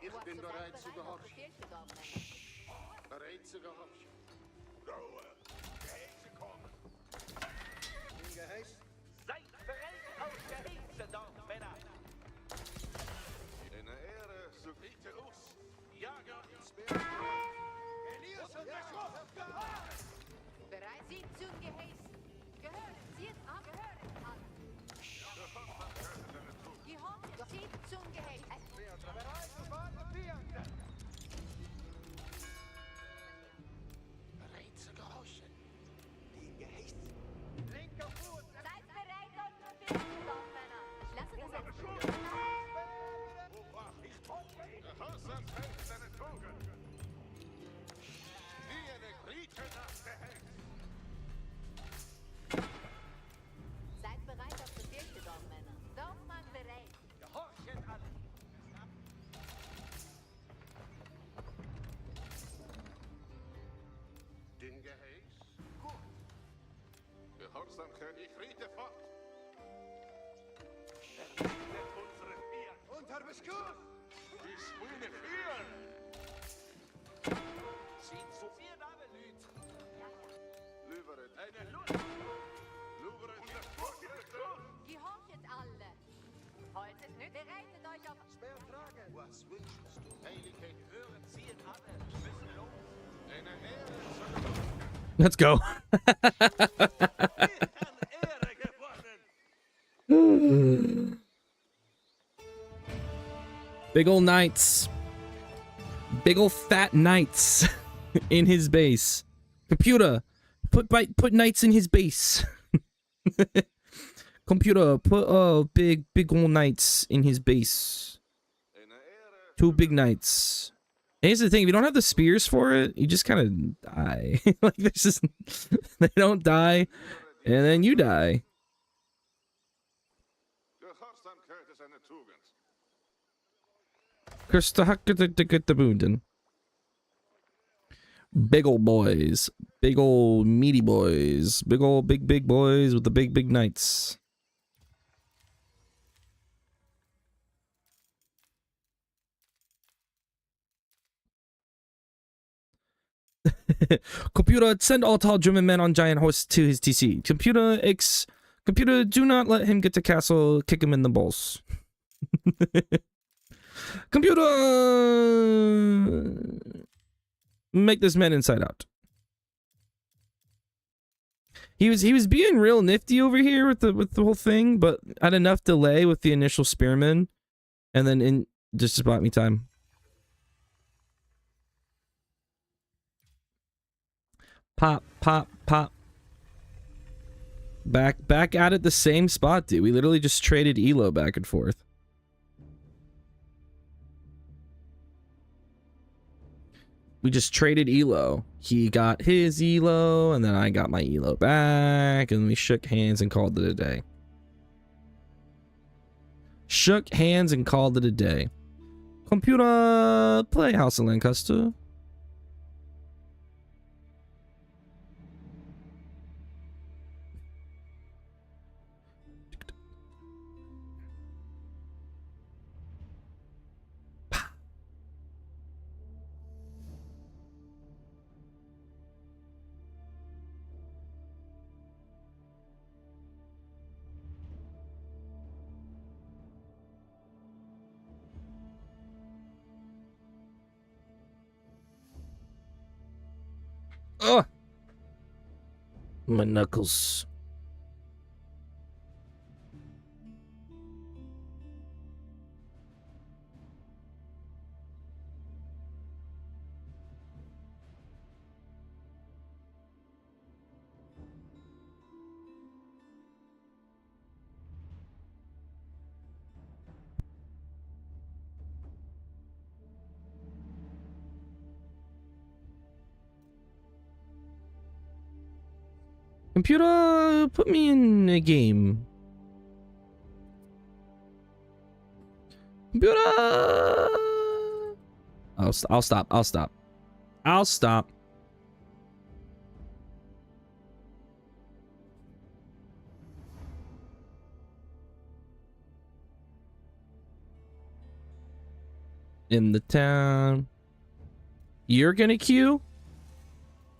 Ich bin bereit zu gehorchen. gehorchen. Bereit zu gehorchen. Ruhe! Geheiße kommen! In Geheiß? Seid bereit auf Geheiße, Dorfmänner! In Ehre zu Bitte us! Jager! Sperrt! Elias und der Schuss! Bereit sie zu geheißen. Gehören, zieht ab, gehören an. Gehorchen, zieht zum Geheißen. Bereit und wahre Fiende! bereit zu gehorchen. In Geheiß! Linker Fuß! Seid bereit und befehlen, Dorfmänner. Ich lasse das jetzt. Gehorsamkeit ist eine Tugend. Wie eine Grieche nach der Held. Seid bereit auf Befehle, Dorfmänner. Dorfmann bereit. Gehorchen alle! Den Geheiß? Gut. Gehorsamkeit, ich riete fort. Vernichtet unsere Vier! Unter Beschuss! Die Spüne führen. Sieht zu vier Namen, Lüt! Lüberet. Eine Lust! Lüberet. Und das Furcht. Gehorchet alle. Heute nicht. Bereitet euch auf. Sperrtragen! Was wünschst du? Heiligkeit. Hören, ziehen alle! Müssen los! Eine Ehre zu gehorchen. Let's go. An Ehre gewonnen! Big ol' knights. Big ol' fat knights in his base. Computer, put knights in his base. Computer, put big ol' knights in his base. Eine Ehre. 2 big knights. And here's the thing, if you don't have the spears for it, you just kind of die. Like this is they don't die, and then you die. Gehorsamkeit ist eine Tugend. Bunden. Big old boys. Big old meaty boys. Big old big boys with the big knights. Computer, send all tall German men on giant horse to his TC. Computer, do not let him get to castle. Kick him in the balls. Computer, make this man inside out. He was being real nifty over here with the whole thing, but had enough delay with the initial spearman, and then just bought me time. Pop. Back at it the same spot, dude. We literally just traded elo back and forth. We just traded elo. He got his elo, and then I got my elo back, and we shook hands and called it a day. Shook hands and called it a day. Computer, play House of Lancaster. Ugh. My knuckles. Computer, put me in a game. Computer. I'll stop. I'll stop. I'll stop. In the town. You're gonna queue?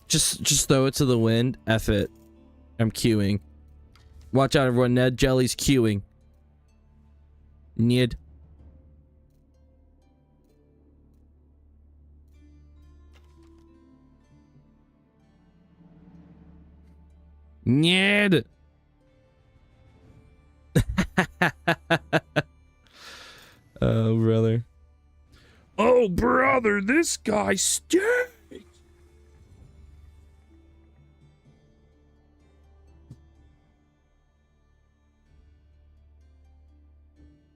Just throw it to the wind. F it. I'm queuing. Watch out, everyone. Ned Jelly's queuing. Ned. Ned. Oh, brother. Oh, brother, this guy stinks.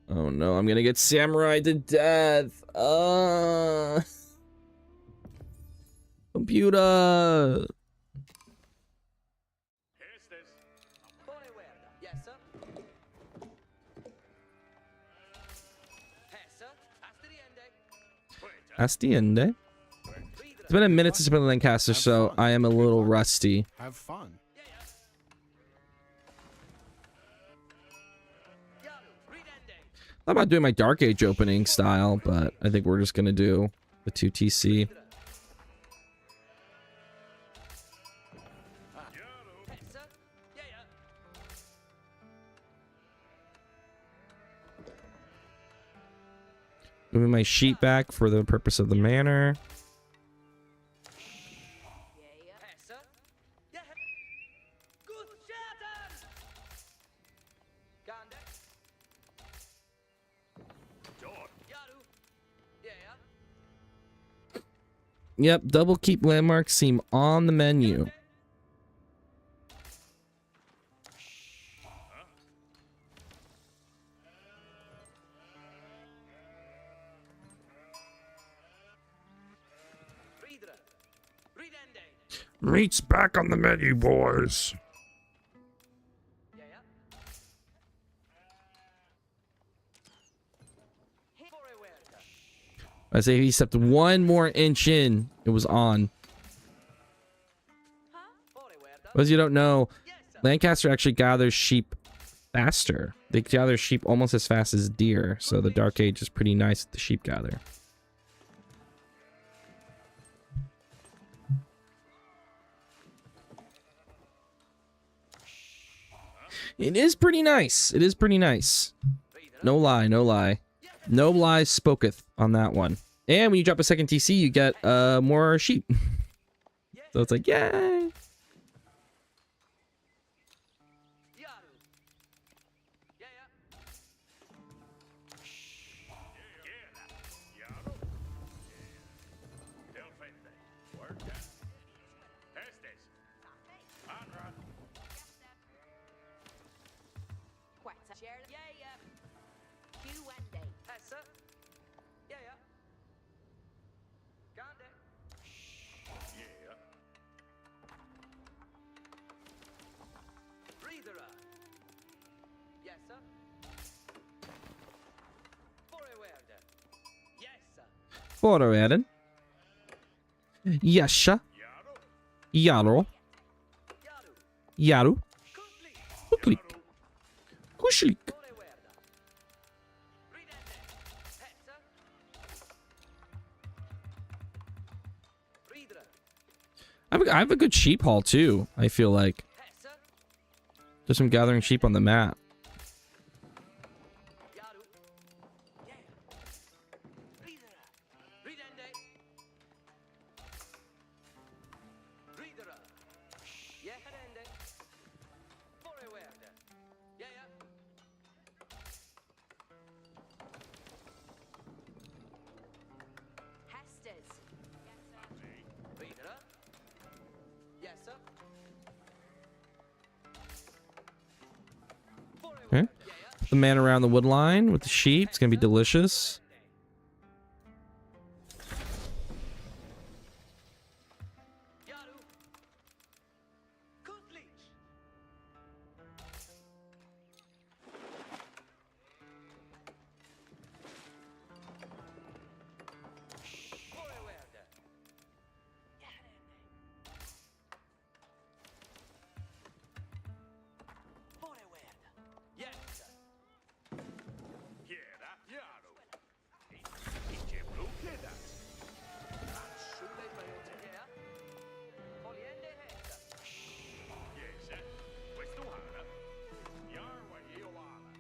Oh no, I'm gonna get samurai to death. Computer. Estes. Pone guarda. Yes, sir. Yes, sir. Astriende. That's the end, eh? It's been a minute since I've been in Lancaster, so I am a little rusty. Have fun. I'm about doing my Dark Age opening style, but I think we're just gonna do the 2TC. Yes, sir. Yeah, yeah. Moving my sheet back for the purpose of the manor. Yes, sir. Yeah. Good shatter. Gande. Yaru. Yeah, yeah. Yep, double keep landmarks seem on the menu. Ridra. Ridende. Meat's back on the menu, boys. Yeah, yeah. Pone guarda. I say he stepped one more inch in, it was on. Pone guarda. As you don't know, Yes, sir. Lancaster actually gathers sheep faster. They gather sheep almost as fast as deer, so the Dark Age is pretty nice at the sheep gather. It is pretty nice. It is pretty nice. No lie, no lie. No lies spoketh on that one. And when you drop a second TC, you get more sheep. So it's like, yay! Yaru. Yeah, yeah. Delfende. Work that. Estes. Anra. Quezza. Yeah, yeah. Q&A. Yes, sir. Yeah, yeah. Gande. Yeah. Ridra. Yes, sir. Pone guarda. Yes, sir. Forwärden. Yasha. Yaro. Jaro. Yaru. Jaru. Kutli. Kuklik. Kushlik. Pone guarda. Ridende. Yes, sir. Ridra. I have a good sheep haul too, I feel like. Yes, sir. Just from gathering sheep on the map. Yaru. Yeah. Ridra. Ridende. Ridra. Okay. Put the man around the wood line with the sheep. It's gonna be delicious. Yaru. Kutlich. Forward. Forward. Yes. Hiera, Jaru. Idzie blokkedat. Sulle maioria. Poliende hetta. Yes, questo hana. Yarwa Ioala.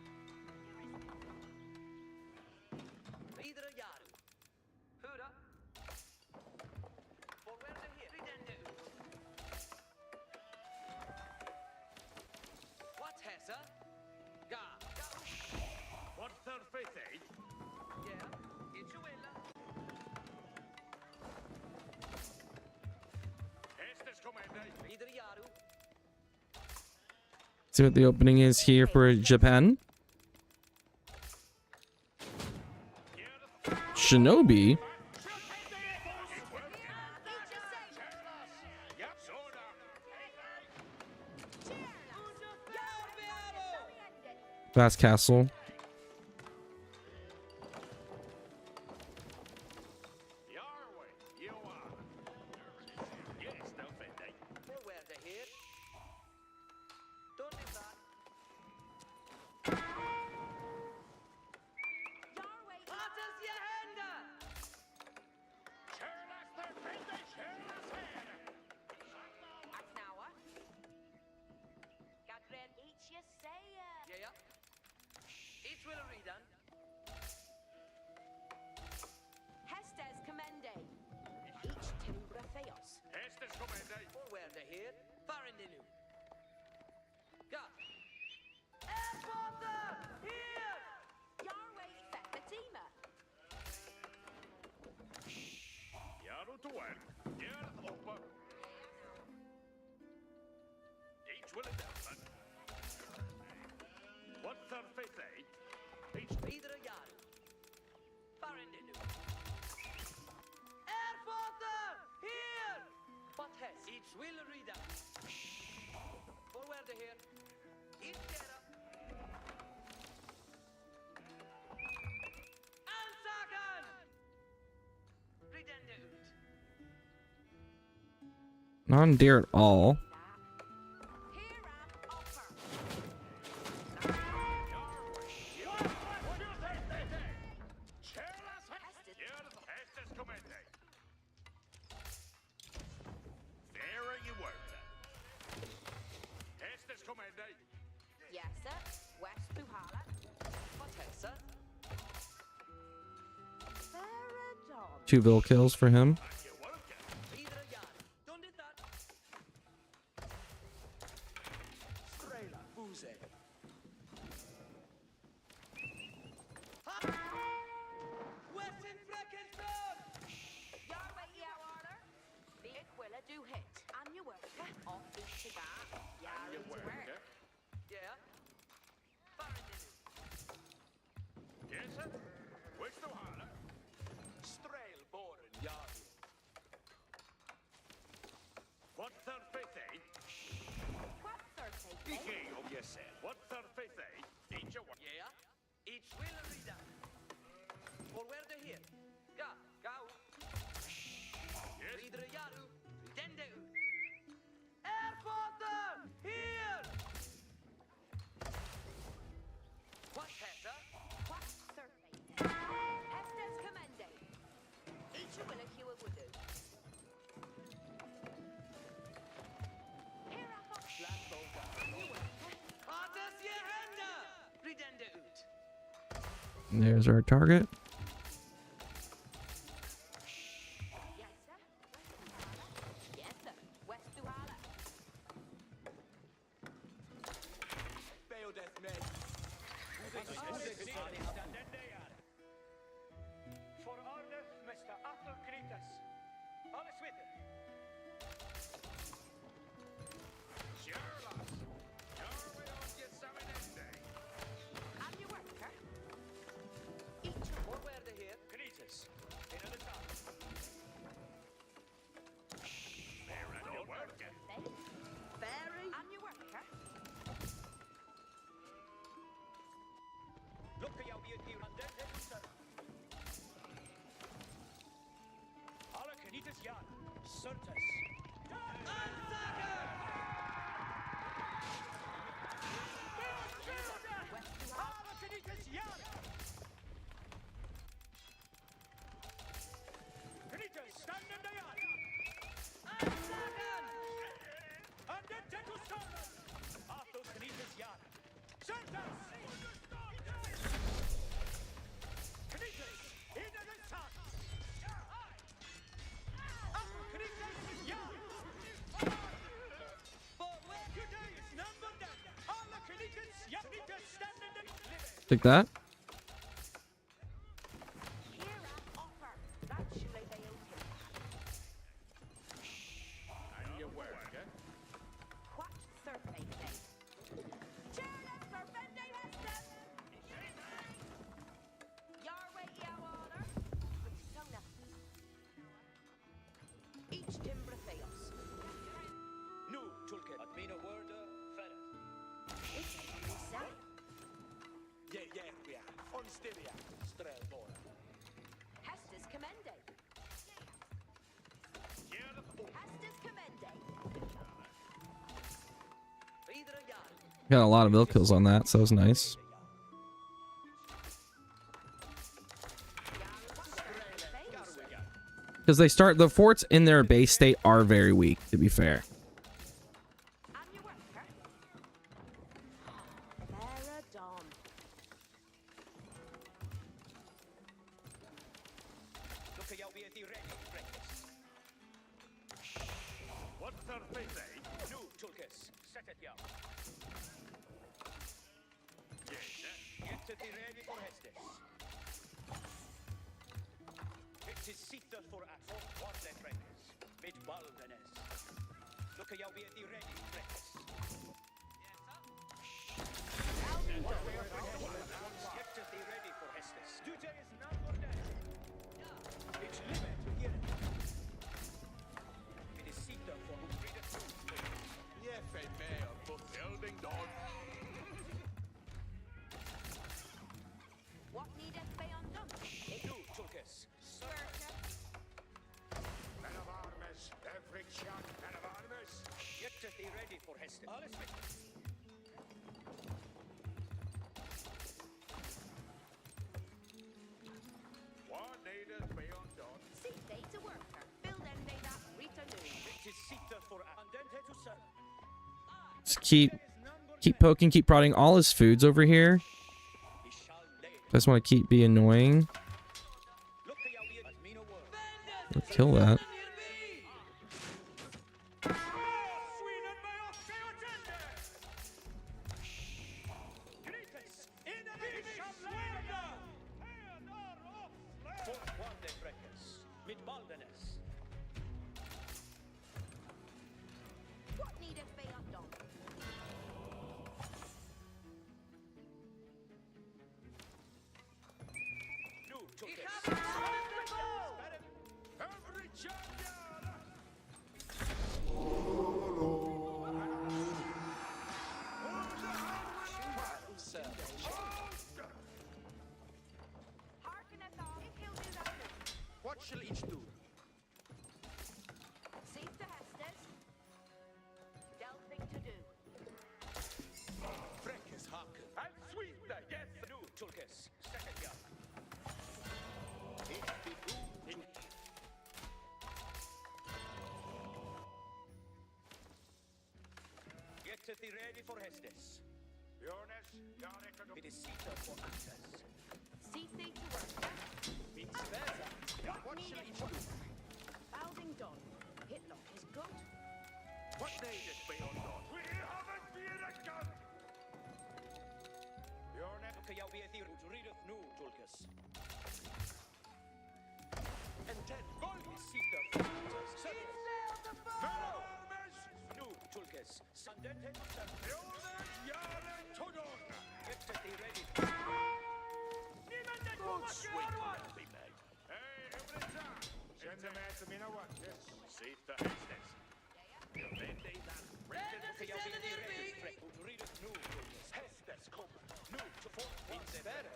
Videre Yaru. Hura. Forward here. Ridende ut. What hessa? Ga. Ga. What third faith aid? Yeah. Ichuella. Estes comende. Videre Yaru. See what the opening is here for Japan. Shinobi. Vast Castle. Yarwa Ioala. Yes, no faith aid. Forward here. Don't that. Yarway, Patas je hända! Charlas third faith aid. Charlas here. Axnawa. Gadred, each you say Yeah, yeah. Each will read on. Hestes commende. Each timbra theos. Estes comende. Forward here. Farindinu. Ga. Airporter! Here! Yarway, Fatima. Yaru to work. Yarth upper. Each will adapt. What third faith aid? Each Videre Yaru. Farindinu. Airporter! Here! What has? Each will read on. Forward here. Each get up. Ansagan! Ridende ut. Not on deer at all. Here am offer. Hestes. Estes comende. There you were. Estes comende. Yes, sir. West Puhala. What has, sir? Faradon. 2 bill kills for him. You welcome. Videre Yaru. Don't do that. Strela, Buse. Weston Freckenson! Yarway, yeah, order. Big Willa do hit. And you work. Off the cigar. Yar You into work. work. Yeah. Farindinu. Yes, sir. Which to Hana? Strail Boren Yaru. What third faith aid? What Thursday? Ike of yourself. What third faith aid? Each one. Yeah. Each will read on. Forward here. Ga. Gau. Yes. Videre Yaru. Ridende ut. Airporter! Here! What has, sir? What Thursday? Hestes commende. Each Willa Hewitt would do. Here am offer. You work. Patas je hända! Ridende ut. There's our target. Yes, sir. Yes, sir. West Duhala. Beodeth men. For Arnef, Mr. Atle Kritas. Alles witte. Charlas. Yarwe on your summon day. be a deal. And then they will serve. Alla canitas yard. Certes. Alla canitas yard. Canitas, stand in the yard. And then they will serve. After canitas yard. Certes. Canitas, into the sun. Take that. Each timber theos. Nu, tulket. At mine worde færre. It's insane. Ja, onstevia. Strelbora. Hestes commende. Hestes commende. Videre jar. Got a lot of bill kills on that, so it was nice. Because they start, the forts in their base state are very weak, to be fair. I'm your worker. Vera Dawn. Look at you be at the ready breakfast. What's her face, eh? Nu, tulkes. Set it yard. Get to the ready for Hestes. It is seated for us. For the breakfast. With Baldenes. Look at you be at the ready breakfast. Get to the ready for Hestes. Duty is not for that. It's limit here. It is seated for who read it through. Jeppe med på Eldingdal. What needeth be undone? Nu, tulkes. Men av armes, Efriksjan, men av armes. Get to the ready for Hestes. Alles mit. What needeth be undone? See they to worker. Build and they that return. It is seated for us. And then to serve. Just keep poking, keep prodding. All his food's over here. He shall lay. Just want to keep be annoying. Look at you be at mine word. Kill that. What needeth be undone? Hearkeneth all, if he'll do that. What shall each do? See to Hestes. Delphing to do. Freckes haken. And sweet the yes. Nu, tulkes. Second yard. Get to the ready for Hestes. Jonas, jag räcker upp. It is seated for access. See thee to worker. Vice versa. What shall each do? Balding done. Hitlock is good. What needeth be undone? We haven't been a gun. Jonas, Look at you be at the root. Readeth nu, tulkes. And then gold is seated for access. armes. Nu, tulkes. Sandente to serve. Jonas, jaren todon. Get to the ready. Good sweet will be made. Hey, every time. Send them out to me now what? Yes. See the Hestes. You made they that. Look at you be at the ready. Readeth nu, tulkes. Hestes kommer. Nu, to fort. Vice versa.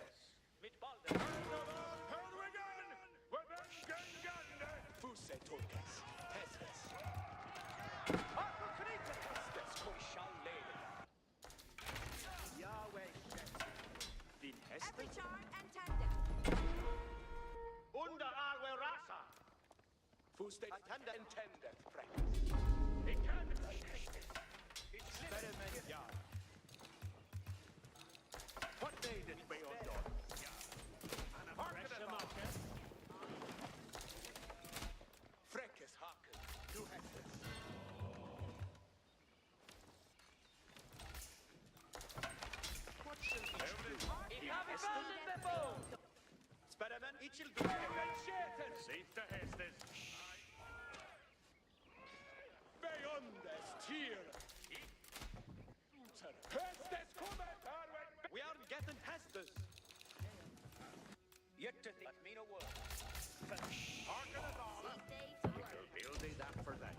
Fusse Tolkes. Hestes. Hestes Koishal Leden. Yahweh. Din Every Hestes. charm and tandem. Under Alwe Rasa. Fuste Tanda Intended. Ik kan het. Experiment ja. What made it be undone? Freckes Haken. Du Hestes. What shall each do? Ich habe Fallen befohlen. Experiment each shall do. Sitta hästes. Beyondes tier. Hestes kommer! We are getting Hestes. Yet at me no word. Harken het all. We'll build it up for that.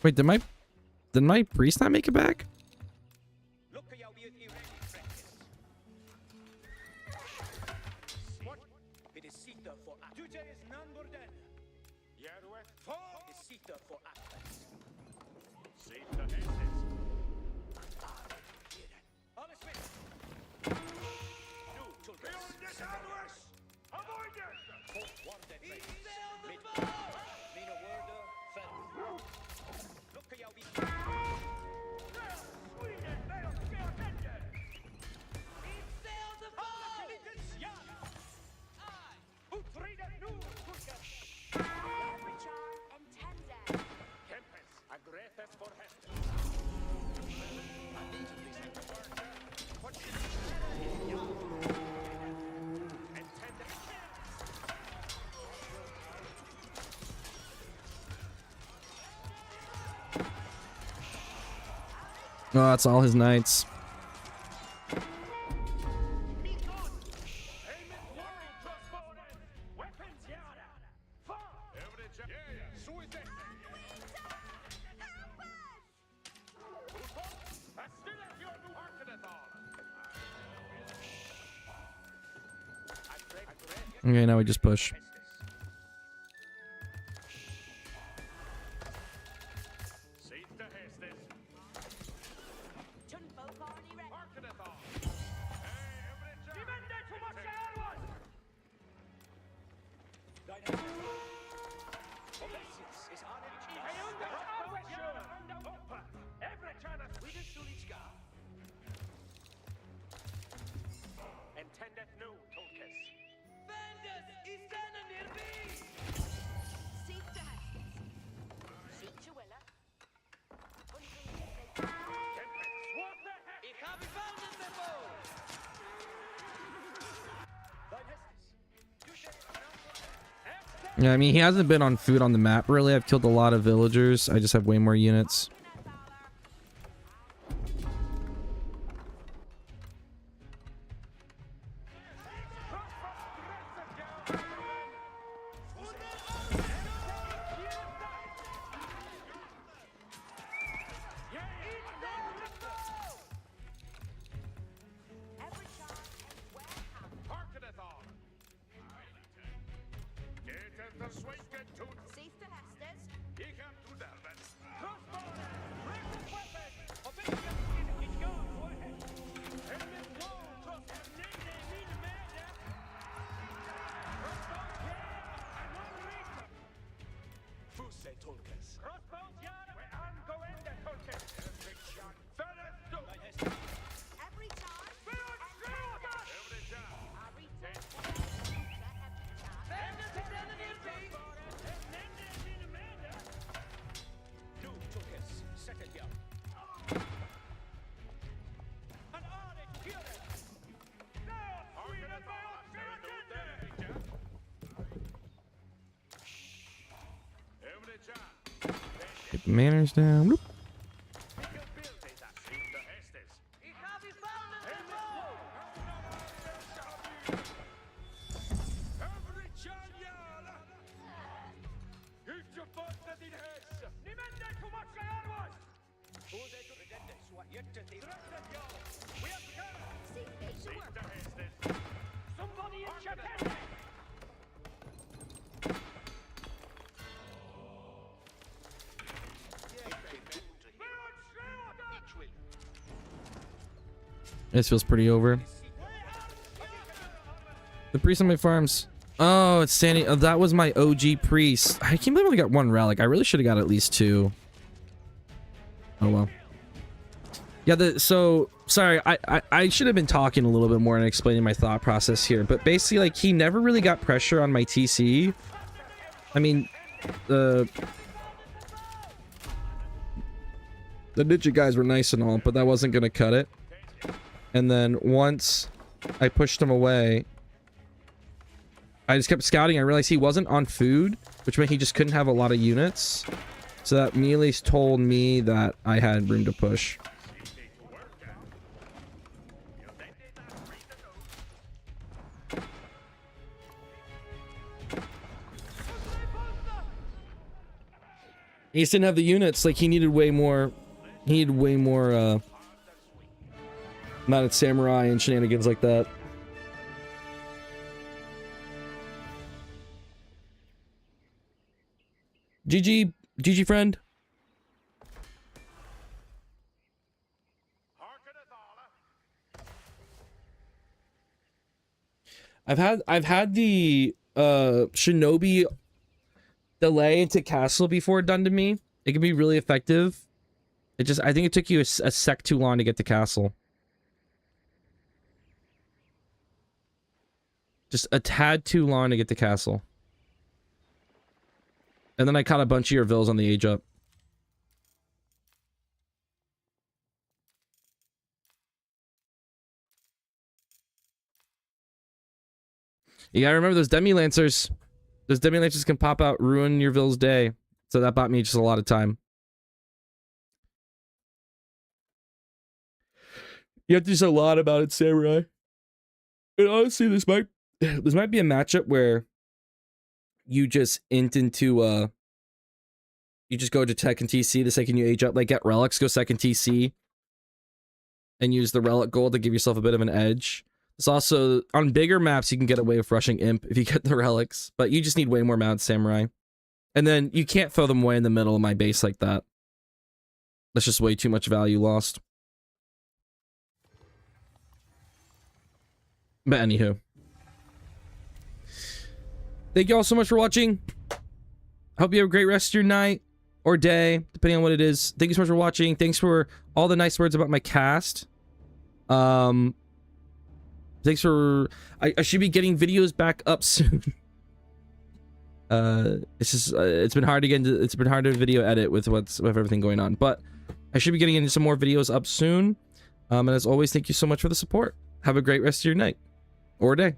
Wait, did my priest not make it back? Look at your beauty ready, Freckes. What? It is Sita for Athens. Today is number 10. Järvet. It is Sita for Athens. Sitta hästes. Alles with. Nu, Tulkas. Avoid it! Wanted Freckes. Mid. Mina Wörder. Fell. Look at your beauty. Every charm and tandem. Kempes. Agretes for hästes. Oh, that's all his knights. Okay, now we just push. Sitta hästes. Tunfolkarni ready. Harken het all. Odysseus is on it. Intended nu, Tolkes. Bandits, is stanna nearby. Seek the Hestes. Seek Juella. Kempes. What the heck? Ich habe Fallen befohlen. Yeah, I mean, he hasn't been on food on the map, really. I've killed a lot of villagers. I just have way more units. Every charm and warehouse. Harken het all. Get at the swing and to. Seek the Hestes. Ik heb to derven. Fusse Tolkes. Every charm and Arita. Bandits, is stanna nearby. Nu, Tolkes. Set it here. Get the manners down. Whoop. Ich habe Fallen befohlen. See, it should work. Somebody in Japan! This feels pretty over. The priest on my farms. Oh, it's standing. Oh, that was my OG priest. I can't believe I only got one relic. I really should have got at least 2. Oh well. Yeah, so sorry, I should have been talking a little bit more and explaining my thought process here, but basically, like, he never really got pressure on my TC. I mean, the ninja guys were nice and all, but that wasn't gonna cut it. And then once I pushed him away, I just kept scouting. I realized he wasn't on food, which meant he just couldn't have a lot of units. So that immediately told me that I had room to push. He just didn't have the units. Like, he needed way more. He needed way more mounted samurai and shenanigans like that. GG friend. I've had the shinobi delay into castle before done to me. It can be really effective. I think it took you a sec too long to get to castle. Just a tad too long to get to castle. And then I caught a bunch of your vills on the age up. You gotta remember those demi-lancers. Those demi-lancers can pop out, ruin your vill's day. So that bought me just a lot of time. You have to do a lot about it, Samurai. And honestly, this might be a matchup where you just int into you just go to tech and TC the second you age up, like get relics, go second TC, and use the relic gold to give yourself a bit of an edge. It's also on bigger maps you can get away with rushing imp if you get the relics, but you just need way more mounted samurai. And then you can't throw them away in the middle of my base like that. That's just way too much value lost. But anywho. Thank you all so much for watching. Hope you have a great rest of your night or day, depending on what it is. Thank you so much for watching. Thanks for all the nice words about my cast. Thanks for... I should be getting videos back up soon. It's just it's been hard to get into, it's been hard to video edit with everything going on, but I should be getting into some more videos up soon. And as always, thank you so much for the support. Have a great rest of your night or day.